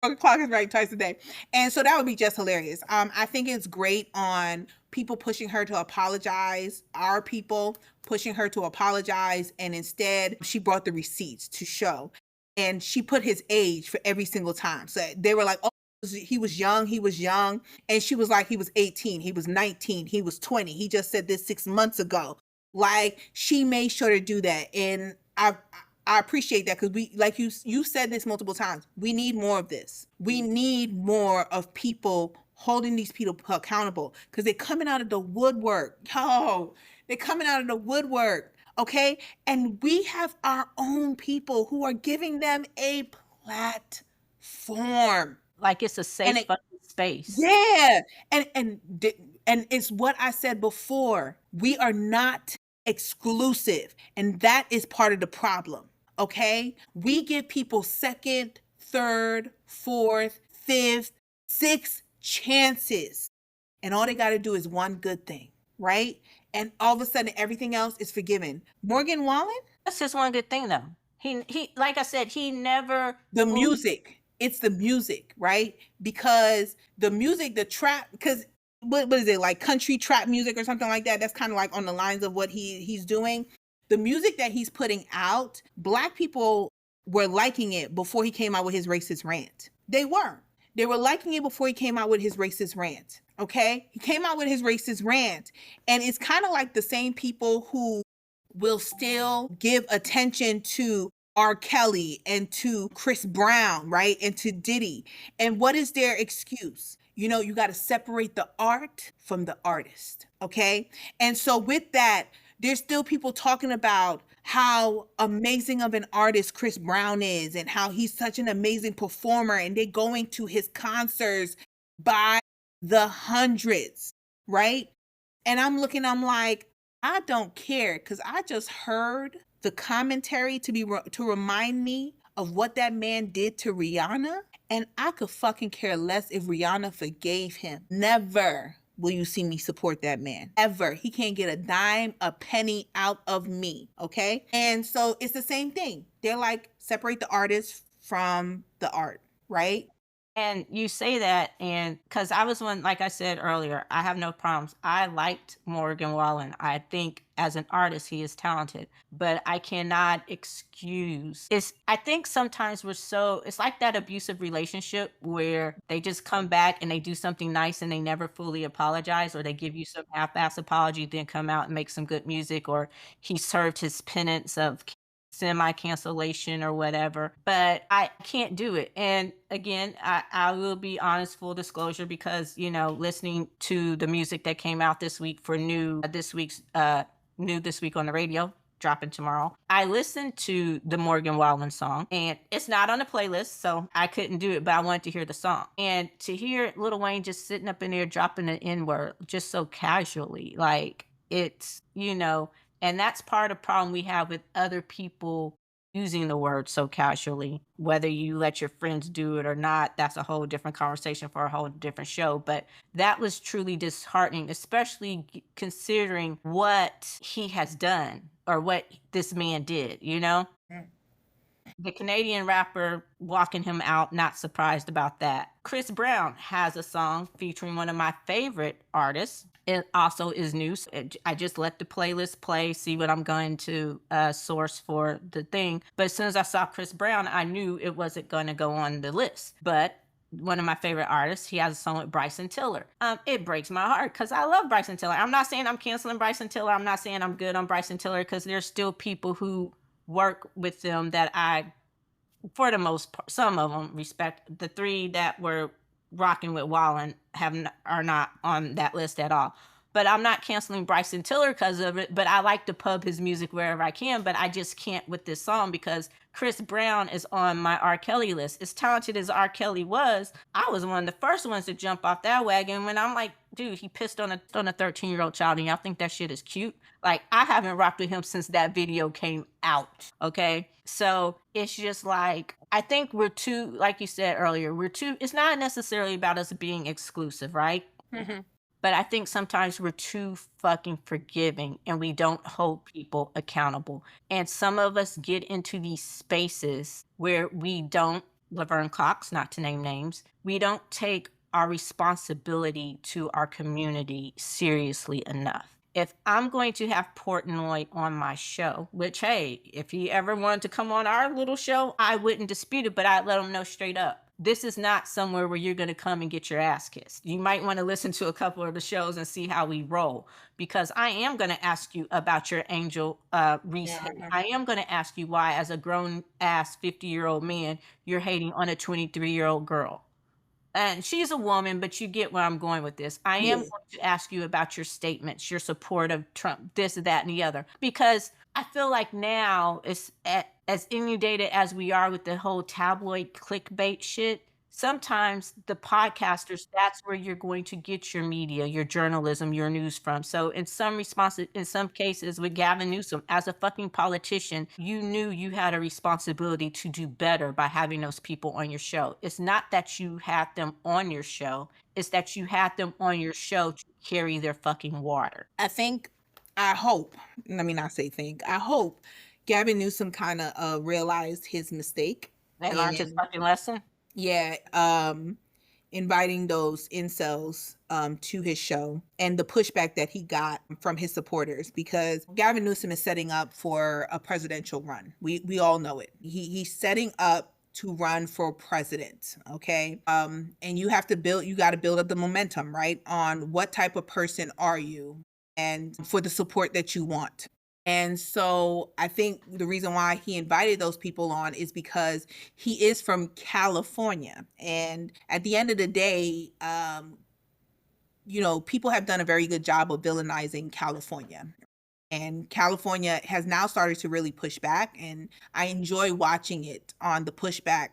the clock is right twice a day. And so that would be just hilarious. I think it's great on people pushing her to apologize, our people pushing her to apologize, and instead she brought the receipts to show. And she put his age for every single time. So they were like, oh, he was young. And she was like, he was 18, he was 19, he was 20. He just said this 6 months ago. Like, she made sure to do that. And I appreciate that, because we, like you said this multiple times, we need more of this. We need more of people holding these people accountable, because they're coming out of the woodwork. They're coming out of the woodwork. Okay. And we have our own people who are giving them a platform. Like, it's a safe space. Yeah. And it's what I said before. We are not exclusive. And that is part of the problem. Okay. We give people second, third, fourth, fifth, sixth chances. And all they got to do is one good thing. Right. And all of a sudden, everything else is forgiven. Morgan Wallen? That's just one good thing, though. He like I said, he never... The music. It's the music, right? Because the music, the trap, because what is it, like country trap music or something like that? That's kind of like on the lines of what he's doing. The music that he's putting out, black people were liking it before he came out with his racist rant. They were liking it before he came out with his racist rant. Okay? He came out with his racist rant. And it's kind of like the same people who will still give attention to R. Kelly and to Chris Brown, right? And to Diddy. And what is their excuse? You got to separate the art from the artist. Okay? And so with that, there's still people talking about how amazing of an artist Chris Brown is and how he's such an amazing performer, and they're going to his concerts by the hundreds, right? And I'm like, I don't care, because I just heard the commentary to remind me of what that man did to Rihanna, and I could fucking care less if Rihanna forgave him. Never. will you see me support that man. Ever. He can't get a dime, a penny out of me. Okay. And so it's the same thing. They're like, separate the artist from the art, right? And you say that, and because I was one, like I said earlier, I have no problems. I liked Morgan Wallen. I think as an artist, he is talented, but I cannot excuse. I think sometimes it's like that abusive relationship where they just come back and they do something nice and they never fully apologize, or they give you some half-ass apology, then come out and make some good music, or he served his penance of semi cancellation or whatever, but I can't do it. And again, I will be honest, full disclosure, because, listening to the music that came out this week for new this week on the radio, dropping tomorrow, I listened to the Morgan Wallen song, and it's not on the playlist, so I couldn't do it, but I wanted to hear the song. And to hear Lil Wayne just sitting up in there dropping the N word just so casually, like and that's part of the problem we have with other people using the word so casually. Whether you let your friends do it or not, that's a whole different conversation for a whole different show. But that was truly disheartening, especially considering what he has done or what this man did. Mm. The Canadian rapper walking him out, not surprised about that. Chris Brown has a song featuring one of my favorite artists. It also is new. I just let the playlist play, see what I'm going to source for the thing. But as soon as I saw Chris Brown, I knew it wasn't going to go on the list. But one of my favorite artists, he has a song with Bryson Tiller. It breaks my heart because I love Bryson Tiller. I'm not saying I'm canceling Bryson Tiller. I'm not saying I'm good on Bryson Tiller, because there's still people who work with them that I, for the most part, some of them respect. The three that were rocking with Wallen are not on that list at all. But I'm not canceling Bryson Tiller because of it. But I like to pub his music wherever I can. But I just can't with this song because Chris Brown is on my R. Kelly list. As talented as R. Kelly was, I was one of the first ones to jump off that wagon when I'm like, dude, he pissed on a 13-year-old child, and y'all think that shit is cute? Like, I haven't rocked with him since that video came out. Okay. So it's just like, I think we're too, like you said earlier, it's not necessarily about us being exclusive, right? Mm-hmm. But I think sometimes we're too fucking forgiving and we don't hold people accountable. And some of us get into these spaces where we don't, Laverne Cox, not to name names, we don't take our responsibility to our community seriously enough. If I'm going to have Portnoy on my show, which, hey, if he ever wanted to come on our little show, I wouldn't dispute it, but I'd let him know straight up. This is not somewhere where you're going to come and get your ass kissed. You might want to listen to a couple of the shows and see how we roll, because I am going to ask you about your Angel Reese. Yeah. I am going to ask you why, as a grown ass 50-year-old man, you're hating on a 23-year-old girl. And she's a woman, but you get where I'm going with this. I am Yeah. going to ask you about your statements, your support of Trump, this, that, and the other, because I feel like now, as inundated as we are with the whole tabloid clickbait shit, sometimes the podcasters, that's where you're going to get your media, your journalism, your news from. So in some cases with Gavin Newsom, as a fucking politician, you knew you had a responsibility to do better by having those people on your show. It's not that you had them on your show, it's that you had them on your show to carry their fucking water. I hope, let me not say think, I hope Gavin Newsom kind of realized his mistake. They learned his And fucking lesson. yeah, inviting those incels to his show, and the pushback that he got from his supporters, because Gavin Newsom is setting up for a presidential run. We all know it. He's setting up to run for president, okay? And you got to build up the momentum, right? On what type of person are you, and for the support that you want. And so I think the reason why he invited those people on is because he is from California. And at the end of the day, people have done a very good job of villainizing California. And California has now started to really push back. And I enjoy watching it on the pushback,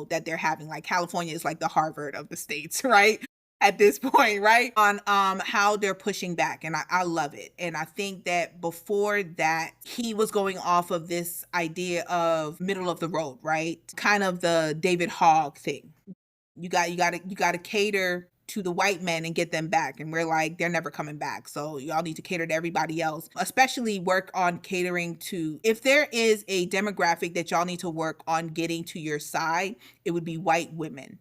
that they're having. Like, California is like the Harvard of the states, right? At this point, right? On how they're pushing back. And I love it. And I think that before that, he was going off of this idea of middle of the road, right? Kind of the David Hogg thing. You got to cater to the white men and get them back. And we're like, they're never coming back. So y'all need to cater to everybody else, especially work on catering to, if there is a demographic that y'all need to work on getting to your side, it would be white women.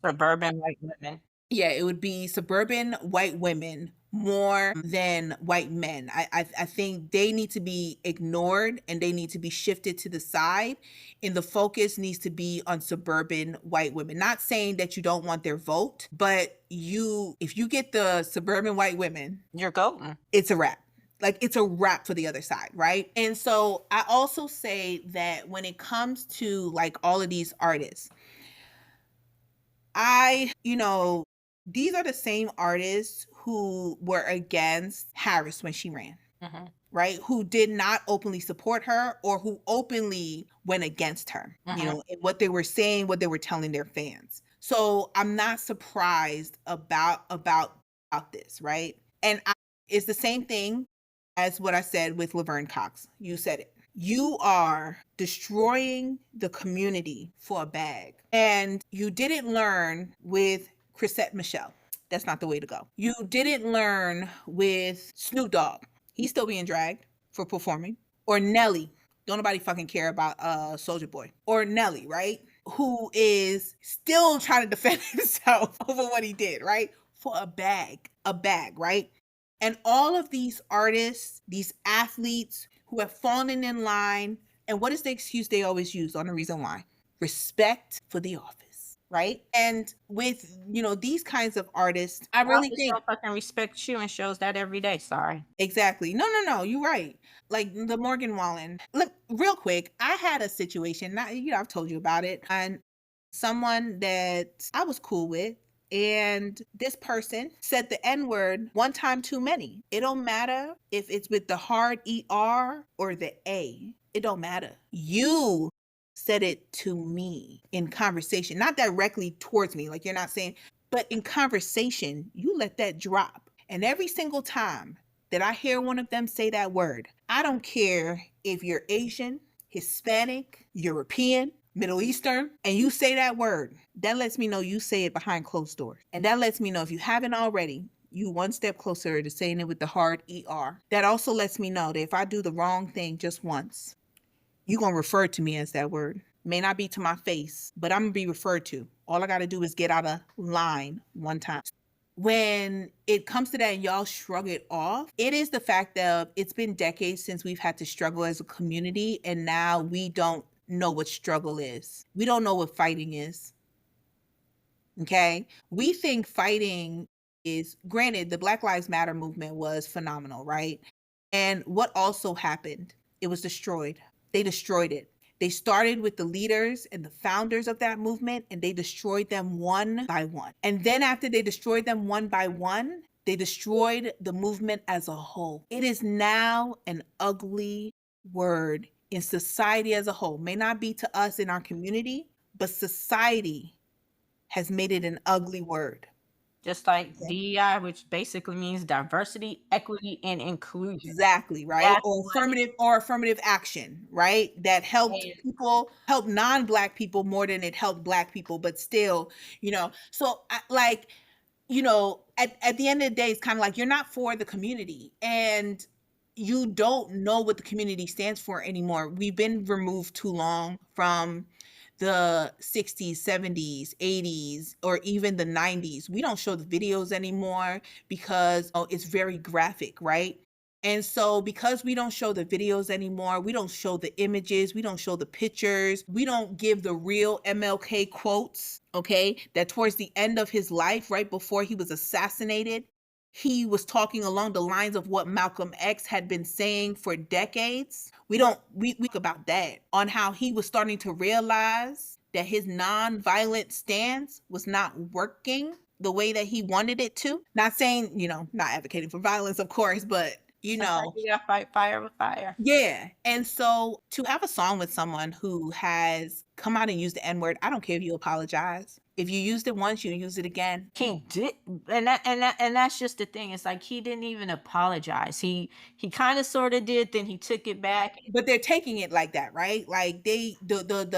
Suburban white women. Yeah, it would be suburban white women more than white men. I think they need to be ignored and they need to be shifted to the side, and the focus needs to be on suburban white women. Not saying that you don't want their vote, but if you get the suburban white women, You're golden. it's a wrap. Like, it's a wrap for the other side, right? And so I also say that when it comes to like all of these artists, these are the same artists who were against Harris when she ran, Mhm, right? Who did not openly support her or who openly went against her, mhm. in what they were saying, what they were telling their fans. So I'm not surprised about this, right? And it's the same thing as what I said with Laverne Cox. You said it. You are destroying the community for a bag. And you didn't learn with Chrisette Michelle. That's not the way to go. You didn't learn with Snoop Dogg. He's still being dragged for performing. Or Nelly. Don't nobody fucking care about Soldier Boy. Or Nelly, right? Who is still trying to defend himself over what he did, right? For a bag. A bag, right? And all of these artists, these athletes who have fallen in line, and what is the excuse they always use on the reason why? Respect for the office, right? And with, these kinds of artists, I The really office think don't fucking respect you and shows that every day, sorry. exactly. No, no, no, you're right. Like the Morgan Wallen. Look, real quick, I had a situation, not, I've told you about it, and someone that I was cool with, and this person said the N-word one time too many. It don't matter if it's with the hard ER or the A. It don't matter. You said it to me in conversation, not directly towards me, like you're not saying, but in conversation, you let that drop. And every single time that I hear one of them say that word, I don't care if you're Asian, Hispanic, European, Middle Eastern, and you say that word, that lets me know you say it behind closed doors. And that lets me know, if you haven't already, you one step closer to saying it with the hard ER. That also lets me know that if I do the wrong thing just once, you're going to refer to me as that word. May not be to my face, but I'm going to be referred to. All I got to do is get out of line one time. When it comes to that and y'all shrug it off, it is the fact that it's been decades since we've had to struggle as a community, and now we don't know what struggle is. We don't know what fighting is. Okay? We think fighting is, granted, the Black Lives Matter movement was phenomenal, right? And what also happened? It was destroyed. They destroyed it. They started with the leaders and the founders of that movement, and they destroyed them one by one. And then after they destroyed them one by one, they destroyed the movement as a whole. It is now an ugly word in society as a whole. May not be to us in our community, but society has made it an ugly word. Just like Okay? DEI, which basically means diversity, equity, and inclusion. Exactly, right? That's what Or affirmative action, right? That it helped is. help non-black people more than it helped black people, but still, so at the end of the day, it's kind of like you're not for the community and you don't know what the community stands for anymore. We've been removed too long from the 60s, 70s, 80s, or even the 90s. We don't show the videos anymore because it's very graphic, right? And so, because we don't show the videos anymore, we don't show the images, we don't show the pictures, we don't give the real MLK quotes, okay? That towards the end of his life, right before he was assassinated, he was talking along the lines of what Malcolm X had been saying for decades. We don't we about that, on how he was starting to realize that his non-violent stance was not working the way that he wanted it to. Not saying, not advocating for violence, of course, but Sometimes you gotta fight fire with fire. yeah. And so to have a song with someone who has come out and used the N-word, I don't care if you apologize. If you used it once, you use it again. He did, and that's just the thing. It's like he didn't even apologize. He kind of sort of did, then he took it back. But they're taking it like that, right? Like the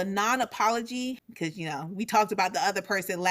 non-apology, because we talked about the other person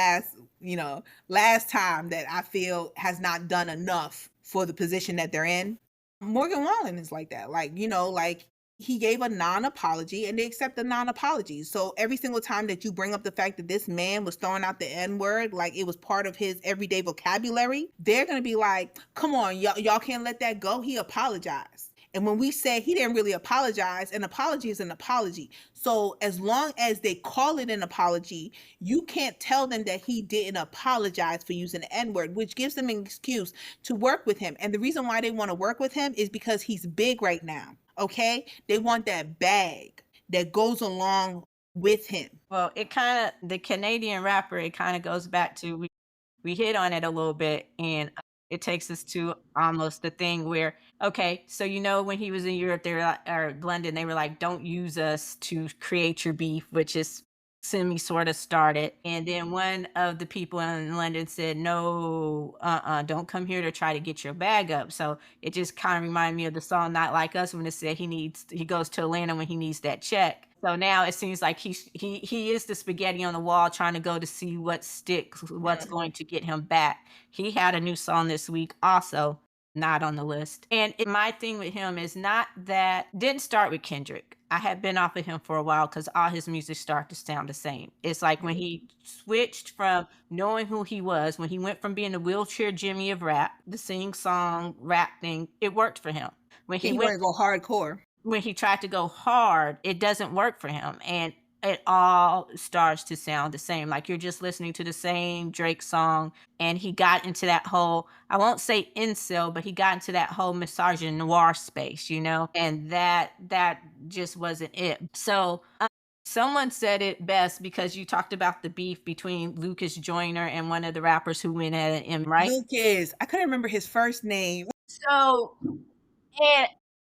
last time that I feel has not done enough for the position that they're in. Morgan Wallen is like that. Like, like he gave a non-apology and they accept the non-apology. So every single time that you bring up the fact that this man was throwing out the N-word, like it was part of his everyday vocabulary, they're gonna be like, come on, y'all can't let that go. He apologized. And when we say he didn't really apologize, an apology is an apology. So as long as they call it an apology, you can't tell them that he didn't apologize for using the N-word, which gives them an excuse to work with him. And the reason why they want to work with him is because he's big right now. Okay? They want that bag that goes along with him. Well, the Canadian rapper, it kind of goes back to we hit on it a little bit, and it takes us to almost the thing where, okay, so when he was in Europe, they were like, or London, they were like, don't use us to create your beef, which is semi sort of started. And then one of the people in London said, no, don't come here to try to get your bag up. So it just kind of reminded me of the song Not Like Us, when it said he goes to Atlanta when he needs that check. So now it seems like he is the spaghetti on the wall, trying to go to see what sticks, what's going to get him back. He had a new song this week, also not on the list. And my thing with him is not that didn't start with Kendrick. I had been off of him for a while because all his music started to sound the same. It's like when he switched from knowing who he was, when he went from being the wheelchair Jimmy of rap, the sing song rap thing, it worked for him. When he wanted to go hardcore. When he tried to go hard, it doesn't work for him. And it all starts to sound the same. Like you're just listening to the same Drake song. And he got into that whole, I won't say incel, but he got into that whole misogynoir space, and that just wasn't it. So someone said it best, because you talked about the beef between Lucas Joyner and one of the rappers who went at him, right? Lucas. I couldn't remember his first name. So, and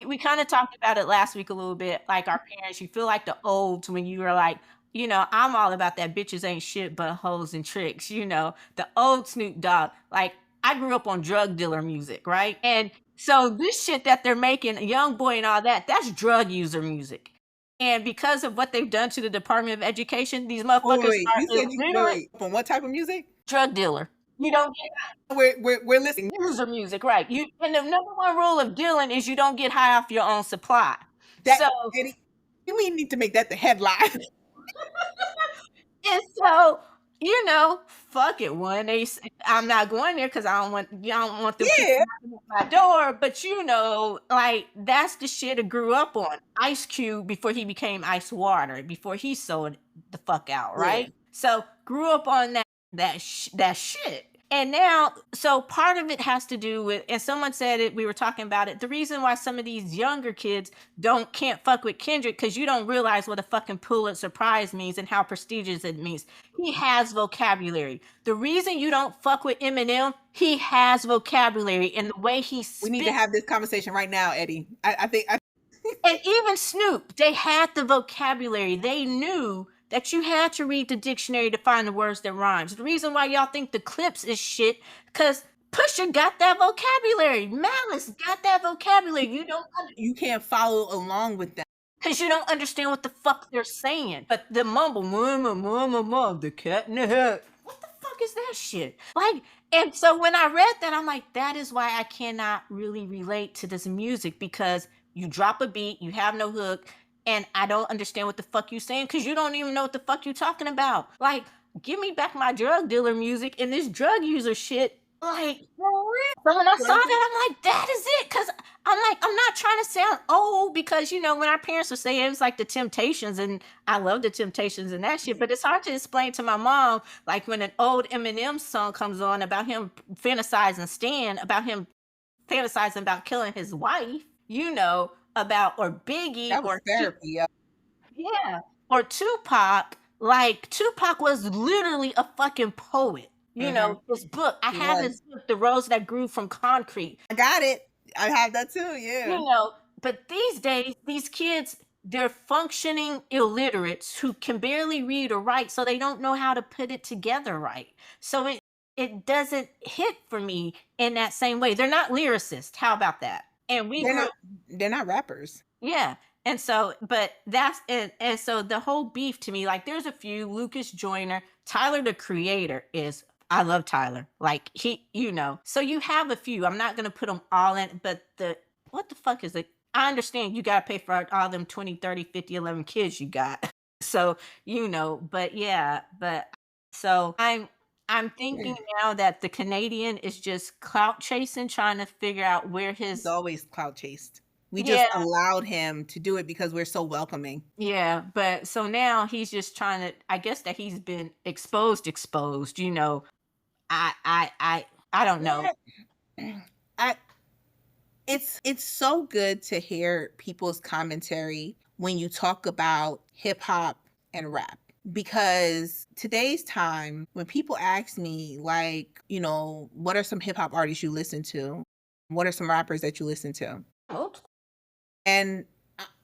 we kind of talked about it last week a little bit, like our parents. You feel like the olds when you were like, I'm all about that bitches ain't shit but hoes and tricks, the old Snoop Dogg. Like, I grew up on drug dealer music, right? And so this shit that they're making, Young Boy and all that, that's drug user music. And because of what they've done to the Department of Education, these motherfuckers you said literally from what type of music? Drug dealer. You don't get we're listening. user music, right? And the number one rule of dealing is you don't get high off your own supply. So we need to make that the headline. And so, fuck it. I'm not going there because I don't want them people knocking at my door. But like that's the shit I grew up on. Ice Cube, before he became Ice Water, before he sold the fuck out, right? So grew up on that shit. And now, so part of it has to do with, and someone said it, we were talking about it, the reason why some of these younger kids can't fuck with Kendrick, because you don't realize what a fucking Pulitzer Prize means and how prestigious it means. He has vocabulary. The reason you don't fuck with Eminem, he has vocabulary, and the way he spits. We need to have this conversation right now, Eddie. I think. And even Snoop, they had the vocabulary. They knew that you had to read the dictionary to find the words that rhymes. The reason why y'all think the Clips is shit, because Pusha got that vocabulary. Malice got that vocabulary. You can't follow along with that. Because you don't understand what the fuck they're saying. But the mumble, the cat in the hat. What the fuck is that shit? Like, and so when I read that, I'm like, that is why I cannot really relate to this music, because you drop a beat, you have no hook, and I don't understand what the fuck you saying, because you don't even know what the fuck you talking about. Like, give me back my drug dealer music and this drug user shit. Like, for real. So when I saw that, I'm like, that is it. Because I'm like, I'm not trying to sound old, because, when our parents would say it was like the Temptations, and I love the Temptations and that shit, but it's hard to explain to my mom, like when an old Eminem song comes on about him fantasizing Stan, about him fantasizing about killing his wife, or Biggie, that was therapy. Yeah. Or Tupac. Like, Tupac was literally a fucking poet. His book. I have his book, The Rose That Grew from Concrete. I got it. I have that too, yeah. But these days, these kids, they're functioning illiterates who can barely read or write, so they don't know how to put it together right. So it doesn't hit for me in that same way. They're not lyricists. How about that? And they're not rappers. Yeah. And so, but that's it. And so the whole beef to me, like, there's a few, Lucas Joyner, Tyler the Creator is I love Tyler. Like so you have a few. I'm not gonna put them all in, but what the fuck is it? I understand you gotta pay for all them 20, 30, 50, 11 kids you got. So, but yeah, but so I'm thinking now that the Canadian is just clout chasing, trying to figure out where He's his always clout chased. We just yeah, allowed him to do it because we're so welcoming. yeah, but so now he's just trying to I guess that he's been exposed. I don't know. I it's so good to hear people's commentary when you talk about hip hop and rap. Because today's time, when people ask me, like, what are some hip hop artists you listen to? What are some rappers that you listen to? Oops, And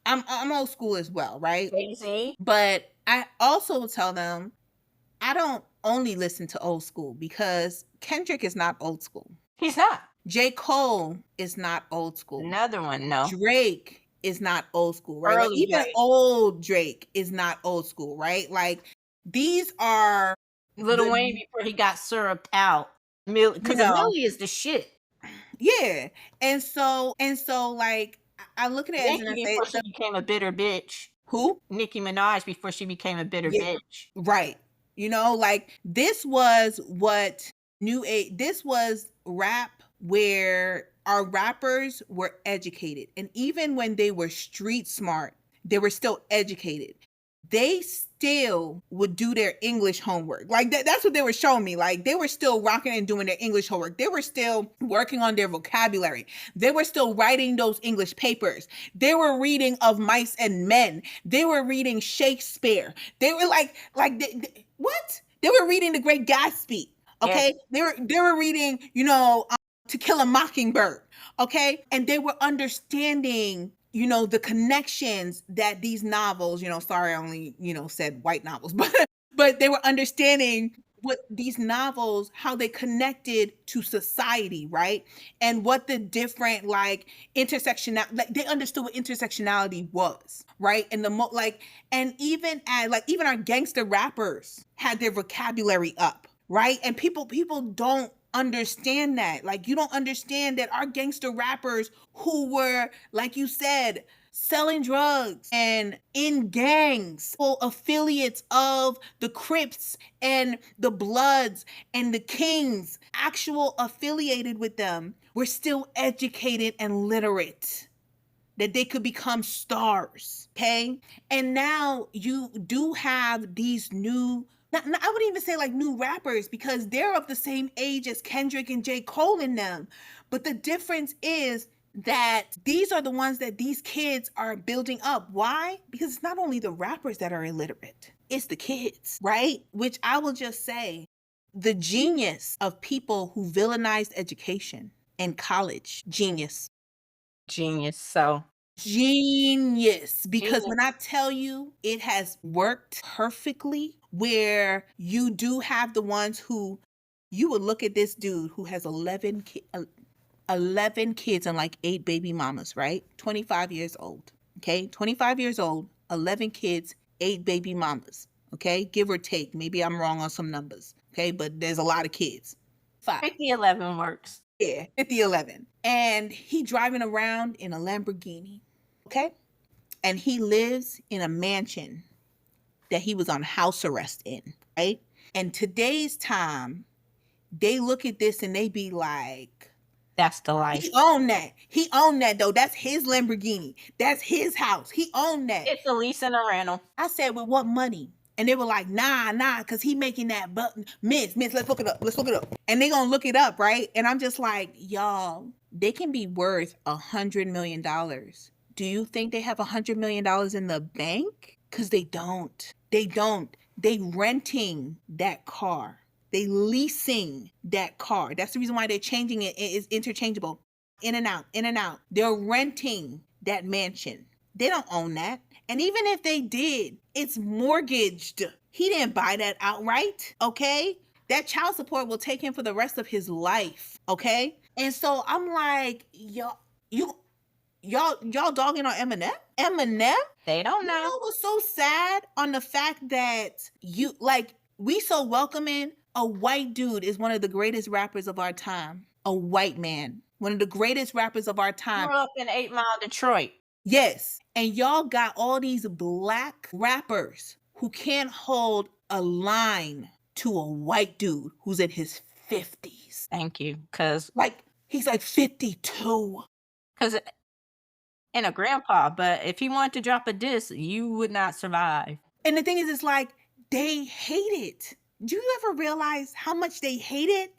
I'm old school as well, right? Jay-Z. But I also tell them I don't only listen to old school because Kendrick is not old school. He's not. J. Cole is not old school. Another one, no. Drake is not old school, right? Like Early even J. old Drake is not old school, right? Like these are Lil the Wayne before he got syruped out. you Because know, Millie is the shit. yeah. And so like I look at it as and I Nicki say before she became a bitter bitch. who? Nicki Minaj before she became a bitter Yeah, bitch. right. Like this was what new age this was rap where our rappers were educated. And even when they were street smart, they were still educated. They still would do their English homework. Like that's what they were showing me. Like they were still rocking and doing their English homework. They were still working on their vocabulary. They were still writing those English papers. They were reading Of Mice and Men. They were reading Shakespeare. They were what? They were reading The Great Gatsby. Yes. Okay? They were reading, To Kill a Mockingbird. Okay? And they were understanding the connections that these novels, sorry, I only, said white novels, but they were understanding what these novels, how they connected to society, right? And what the different like they understood what intersectionality was, right? And and even our gangster rappers had their vocabulary up, right? And people don't understand that. Like you don't understand that our gangster rappers who were, like you said, selling drugs and in gangs, full affiliates of the Crips and the Bloods and the Kings, actual affiliated with them, were still educated and literate, that they could become stars. Okay. And now you do have these new, I wouldn't even say like new rappers because they're of the same age as Kendrick and J. Cole in them. But the difference is that these are the ones that these kids are building up. Why? Because it's not only the rappers that are illiterate, it's the kids, right? Which I will just say, the genius of people who villainized education and college, genius. Genius. So Genius. Because genius. when I tell you it has worked perfectly, where you do have the ones who you would look at this dude who has 11 kids and like 8 baby mamas, right? 25 years old. Okay? 25 years old, 11 kids, 8 baby mamas. Okay? Give or take. Maybe I'm wrong on some numbers. Okay? But there's a lot of kids. 5. 50-11 works. Yeah, 50-11. And he driving around in a Lamborghini. Okay? And he lives in a mansion that he was on house arrest in, right? And today's time, they look at this and they be like, That's the life. he owned that. He owned that though. That's his Lamborghini. That's his house. He owned that. It's a lease and a rental. I said, with what money? And they were like, nah, because he making that button. Miss, let's look it up. Let's look it up. And they gonna look it up, right? And I'm just like, y'all, they can be worth $100 million. Do you think they have $100 million in the bank? Because they don't. They don't. They renting that car. They leasing that car. That's the reason why they're changing it. It is interchangeable. In and out, in and out. They're renting that mansion. They don't own that. And even if they did, it's mortgaged. He didn't buy that outright, okay? That child support will take him for the rest of his life, okay? And so I'm like, y'all dogging on Eminem? Eminem? They don't You know. know what's so sad on the fact that we so welcoming, A white dude is one of the greatest rappers of our time. A white man, one of the greatest rappers of our time. Grew up in 8 Mile, Detroit. Yes. And y'all got all these black rappers who can't hold a line to a white dude who's in his 50s. Thank you, because Like, he's like 52. and a grandpa, but if he wanted to drop a diss, you would not survive. And the thing is, it's like they hate it. Do you ever realize how much they hate it?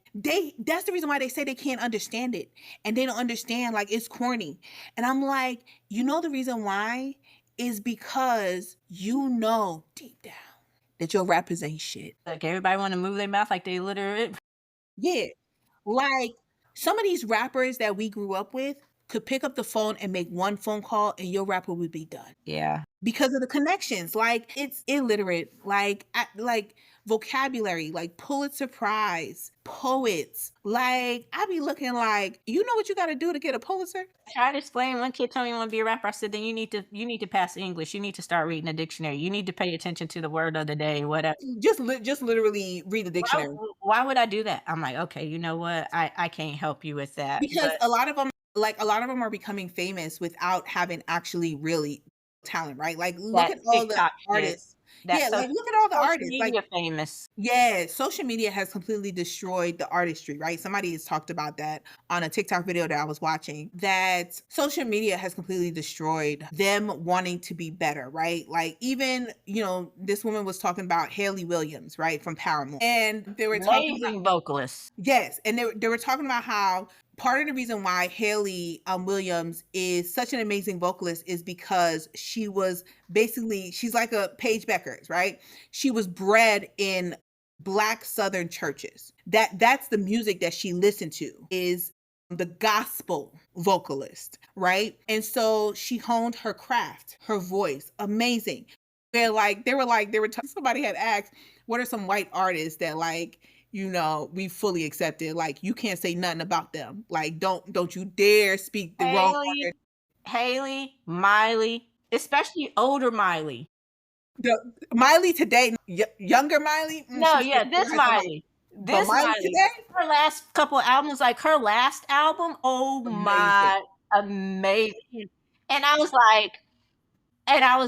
That's the reason why they say they can't understand it. And they don't understand, like, it's corny. And I'm like, you know the reason why is because you know deep down that your rappers ain't shit. Like, everybody wanna move their mouth like they literate. Yeah. Like, some of these rappers that we grew up with could pick up the phone and make one phone call and your rapper would be done. Yeah. Because of the connections. Like, it's illiterate, like vocabulary, like Pulitzer Prize, poets. Like, I be looking like, you know what you gotta do to get a Pulitzer? I tried to explain, one kid told me he wanna be a rapper, I said, "Then you need to pass English, you need to start reading the dictionary, you need to pay attention to the word of the day, whatever." Just literally read the Why dictionary. why would I do that? I'm like, "Okay, you know what? I can't help you with that." Because But a lot of them are becoming famous without having actually really talent, right? Like, look that at all the TikTok shit, artists. that Yeah, like, look at all the social artists, like, media famous. yeah, social media has completely destroyed the artistry, right? Somebody has talked about that on a TikTok video that I was watching, that social media has completely destroyed them wanting to be better, right? Like, even, this woman was talking about Haley Williams, right, from Paramore. And they were talking about, Amazing vocalist. yes, and they were talking about how part of the reason why Haley Williams is such an amazing vocalist is because she's like a Paige Beckers, right? She was bred in Black Southern churches. That's the music that she listened to, is the gospel vocalist, right? And so she honed her craft, her voice, amazing. Somebody had asked, what are some white artists that, like, we fully accepted, like, you can't say nothing about them. Like, don't you dare speak the wrong Haley word. Haley, Miley, especially older Miley. The Miley today, younger Miley, No, she yeah, still this has some mic. Miley. But This Miley Miley. today, Her last couple albums, like her last album, oh amazing. my, amazing. And I was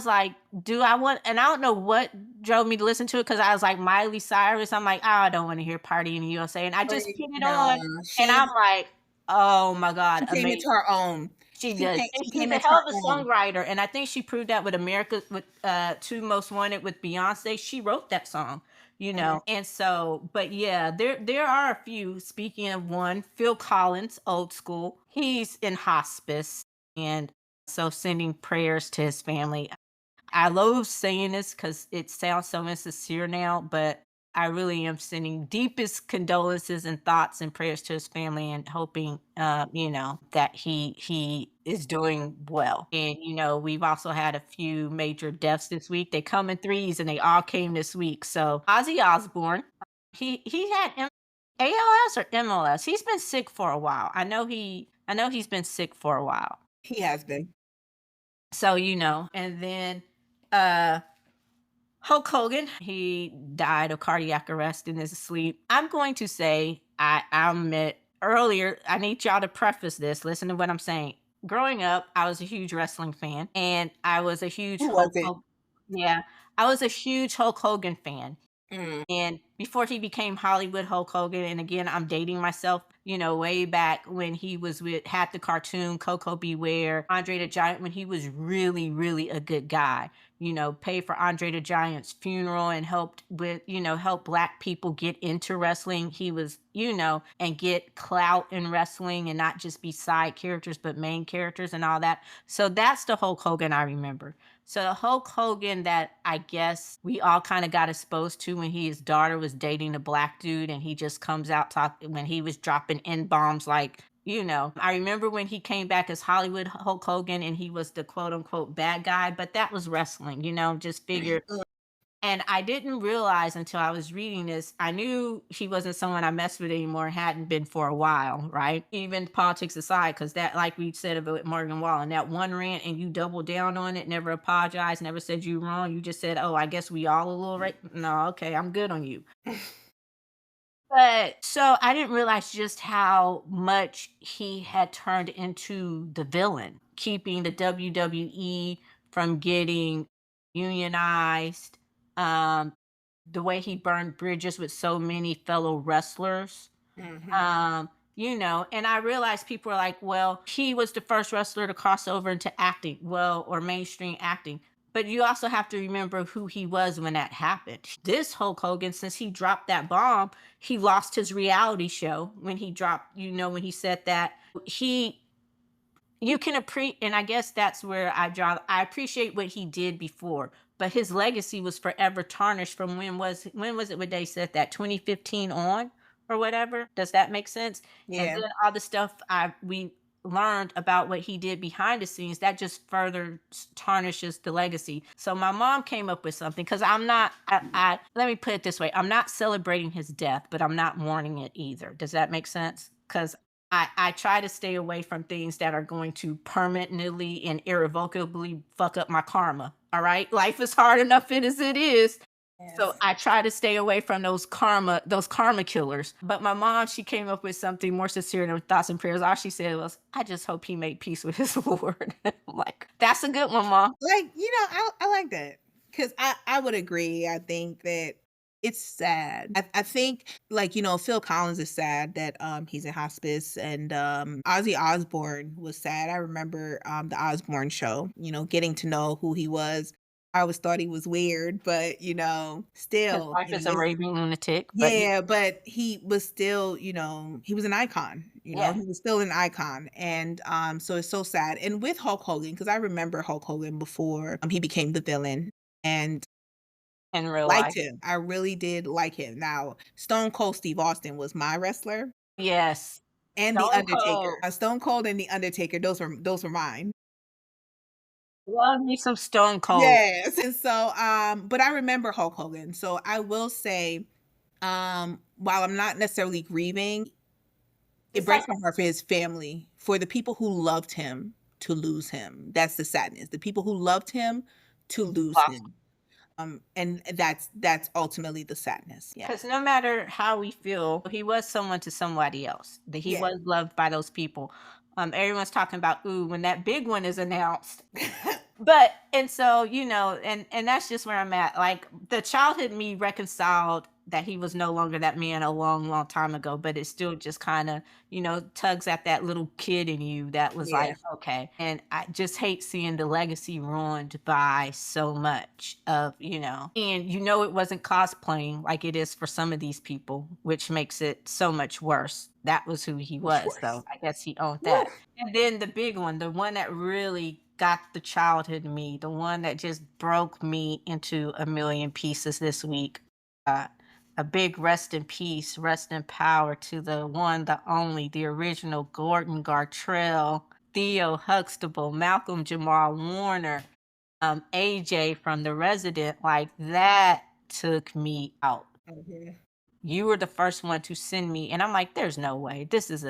like "Do I want," and I don't know what drove me to listen to it, because I was like, Miley Cyrus, I'm like, "Oh, I don't wanna hear Party in the USA," and I just Like, put it nah, on, and I'm like, "Oh my god, she came into amazing." her own. She does, and She she's came a into hell her of a own. songwriter, and I think she proved that with Two Most Wanted with Beyonce. She wrote that song, Mhm. and so, but yeah, there are a few. Speaking of one, Phil Collins, old school. He's in hospice, and so sending prayers to his family. I love saying this because it sounds so insincere now, but I really am sending deepest condolences and thoughts and prayers to his family, and hoping, that he is doing well. And we've also had a few major deaths this week. They come in threes, and they all came this week. So Ozzy Osbourne, he had ALS or MLS. He's been sick for a while. I know he's been sick for a while. He has been. So, and then uh Hulk Hogan, he died of cardiac arrest in his sleep. I'm going to say, I admit earlier, I need y'all to preface this. Listen to what I'm saying. Growing up, I was a huge wrestling fan, and I was a huge Who was it? Yeah, I was a huge Hulk Hogan fan. Mm, And before he became Hollywood Hulk Hogan, and again, I'm dating myself, way back when he was had the cartoon Coco Beware, Andre the Giant, when he was really, really a good guy, paid for Andre the Giant's funeral and helped with, help black people get into wrestling. He was, and get clout in wrestling and not just be side characters, but main characters and all that. So that's the Hulk Hogan I remember. So the Hulk Hogan that I guess we all kind of got exposed to when his daughter was dating a black dude, and he just comes out talking when he was dropping N bombs, like, I remember when he came back as Hollywood Hulk Hogan, and he was the quote unquote bad guy, but that was wrestling, just figured. And I didn't realize until I was reading this, I knew he wasn't someone I messed with anymore, hadn't been for a while, right? Even politics aside, because that, like we said about Morgan Wallen, that one rant and you doubled down on it, never apologized, never said you wrong. You just said, oh, I guess we all a little right. No, okay, I'm good on you. But so I didn't realize just how much he had turned into the villain, keeping the WWE from getting unionized, um, the way he burned bridges with so many fellow wrestlers. Mhm. And I realized people are like, well, he was the first wrestler to cross over into acting, well, or mainstream acting. But you also have to remember who he was when that happened. This Hulk Hogan, since he dropped that bomb, he lost his reality show when he dropped, when he said that. He you can appreciate, and I guess that's where I appreciate what he did before, but his legacy was forever tarnished from when was it when they said that 2015 on or whatever. Does that make sense? And Yeah. then all the stuff we learned about what he did behind the scenes, that just further tarnishes the legacy. So my mom came up with something, because I'm not I let me put it this way, I'm not celebrating his death, but I'm not mourning it either. Does that make sense? Because I try to stay away from things that are going to permanently and irrevocably fuck up my karma. All right. Life is hard enough as it is. So Yes. I try to stay away from those karma killers. But my mom, she came up with something more sincere than thoughts and prayers. All she said was, I just hope he made peace with his Lord. I'm like, that's a good one, Mom. Like, I like that, because I would agree. I think that it's sad. I think, like, Phil Collins is sad that he's in hospice, and Ozzy Osbourne was sad. I remember the Osbourne show, getting to know who he was. I always thought he was weird, but His still, wife is a raving lunatic, but yeah, but he was still, he was an icon, yeah, he was still an icon, and, so it's so sad, and with Hulk Hogan, because I remember Hulk Hogan before, he became the villain, and in real liked life. him. I really did like him. Now, Stone Cold Steve Austin was my wrestler, Yes. and The Stone Undertaker. Cold. Stone Cold and The Undertaker, those were mine. Love me some Stone Cold. Yes, and so, but I remember Hulk Hogan, so I will say, while I'm not necessarily grieving, it It's like breaks my heart for his family, for the people who loved him to lose him. That's the sadness. The people who loved him to lose lost. him. And that's ultimately the sadness. Yeah. Because no matter how we feel, he was someone to somebody else. That he Yeah. was loved by those people. Everyone's talking about, ooh, when that big one is announced. But and so, and that's just where I'm at. Like, the childhood me reconciled that he was no longer that man a long, long time ago, but it still just kind of, tugs at that little kid in you that was like, Yeah. okay. And I just hate seeing the legacy ruined by so much of, and it wasn't cosplaying like it is for some of these people, which makes it so much worse. That was who he Of was, course. though. I guess he owned Woo. that. And then the big one, the one that really got the childhood in me, the one that just broke me into a million pieces this week. Uh, a big rest in peace, rest in power to the one, the only, the original Gordon Gartrell, Theo Huxtable, Malcolm-Jamal Warner, AJ from The Resident. Like, that took me out. Mhm. You were the first one to send me, and I'm like, there's no way this is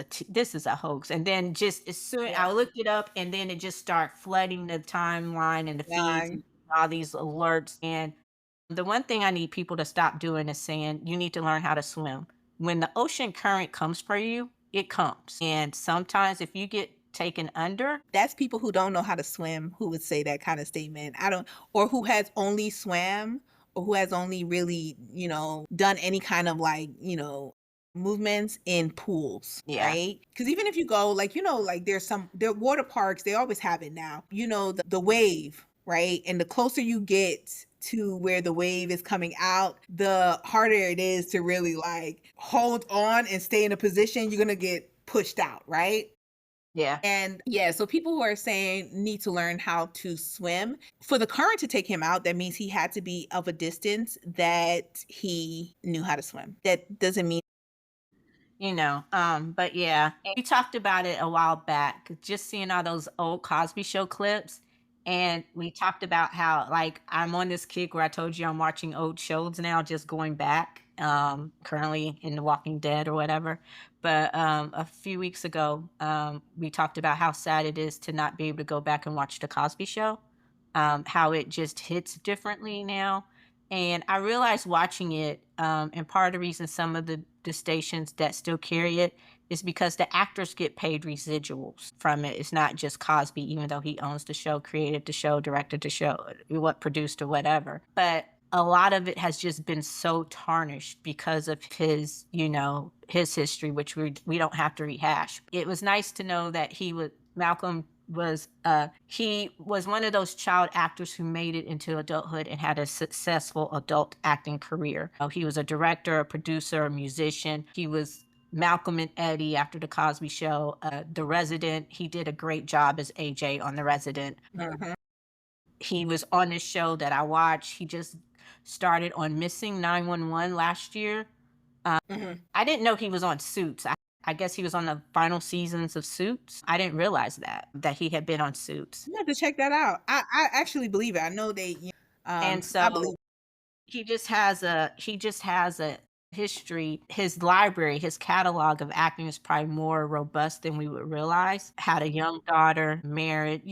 a hoax. And then just as soon Yeah. I looked it up, and then it just started flooding the timeline and the feeds Nine. and all these alerts. And the one thing I need people to stop doing is saying you need to learn how to swim. When the ocean current comes for you, it comes, and sometimes if you get taken under. That's people who don't know how to swim who would say that kind of statement. I don't, or who has only swam, or who has only really, done any kind of, like, movements in pools, Yeah, right? Because even if you go, like, like, there are water parks, they always have it now. The wave, right? And the closer you get to where the wave is coming out, the harder it is to really, like, hold on and stay in a position. You're gonna get pushed out, right? yeah. And yeah, so people who are saying need to learn how to swim. For the current to take him out, that means he had to be of a distance that he knew how to swim. That doesn't mean But yeah, we talked about it a while back, just seeing all those old Cosby Show clips. And we talked about how, like, I'm on this kick where I told you I'm watching old shows now, just going back, currently in The Walking Dead or whatever. But a few weeks ago, we talked about how sad it is to not be able to go back and watch The Cosby Show, how it just hits differently now. And I realized watching it, and part of the reason some of the stations that still carry it is because the actors get paid residuals from it. It's not just Cosby, even though he owns the show, created the show, directed the show, what produced or whatever. But a lot of it has just been so tarnished because of his, his history, which we don't have to rehash. It was nice to know that Malcolm he was one of those child actors who made it into adulthood and had a successful adult acting career. He was a director, a producer, a musician. He was Malcolm and Eddie after the Cosby Show. The Resident, he did a great job as AJ on The Resident. Mhm. He was on this show that I watched. He just started on Missing 911 last year. Mhm. I didn't know he was on Suits. I guess he was on the final seasons of Suits. I didn't realize that he had been on Suits. You have to check that out. I actually believe it. I know And I so believe he just has a history. His library, his catalog of acting is probably more robust than we would realize. Had a young daughter, married,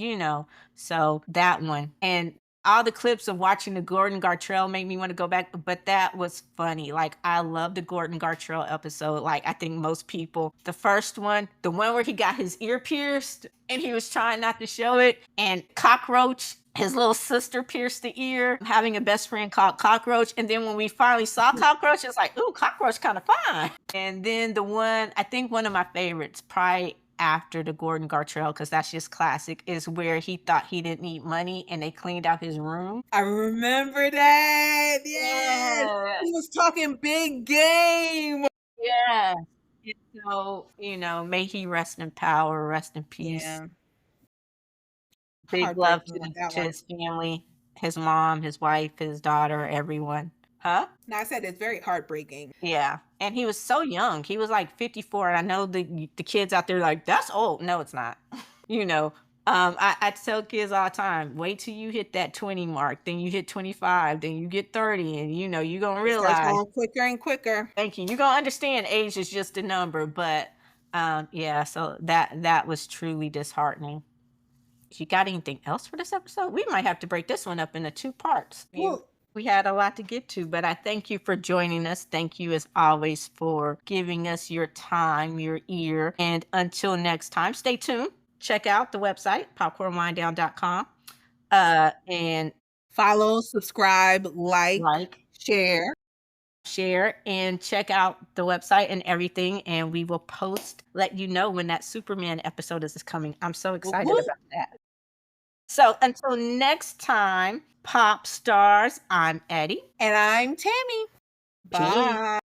so that one. And all the clips of watching the Gordon Gartrell made me want to go back, but that was funny. Like, I love the Gordon Gartrell episode. Like, I think most people, the first one, the one where he got his ear pierced and he was trying not to show it, and Cockroach, his little sister, pierced the ear, having a best friend called Cockroach. And then when we finally saw Cockroach, it's like, ooh, Cockroach kind of fine. And then the one, I think one of my favorites, probably after the Gordon Gartrell, because that's just classic, is where he thought he didn't need money and they cleaned out his room. I remember that. Yes. Yeah. He was talking big game. Yeah. And so, may he rest in power, rest in peace. Yeah. Big love Heartbreaking with that to one. his family, his mom, his wife, his daughter, everyone. Huh? No, I said it's very heartbreaking. Yeah. And he was so young. He was like 54. And I know the kids out there like, that's old. No, it's not. you know. I tell kids all the time, wait till you hit that 20 mark, then you hit 25, then you get 30, and you're gonna It starts realize, going quicker and quicker. thank you. You're gonna understand age is just a number, but yeah, so that was truly disheartening. You got anything else for this episode? We might have to break this one up into two parts. Well, We had a lot to get to, but I thank you for joining us. Thank you, as always, for giving us your time, your ear. And until next time, stay tuned. Check out the website, popcornwinedown.com. And follow, subscribe, like, like, share, and check out the website and everything. And we will let you know when that Superman episode is coming. I'm so excited Woo-hoo. about that. So until next time, pop stars, I'm Eddie. And I'm Tammy. Peace. Bye.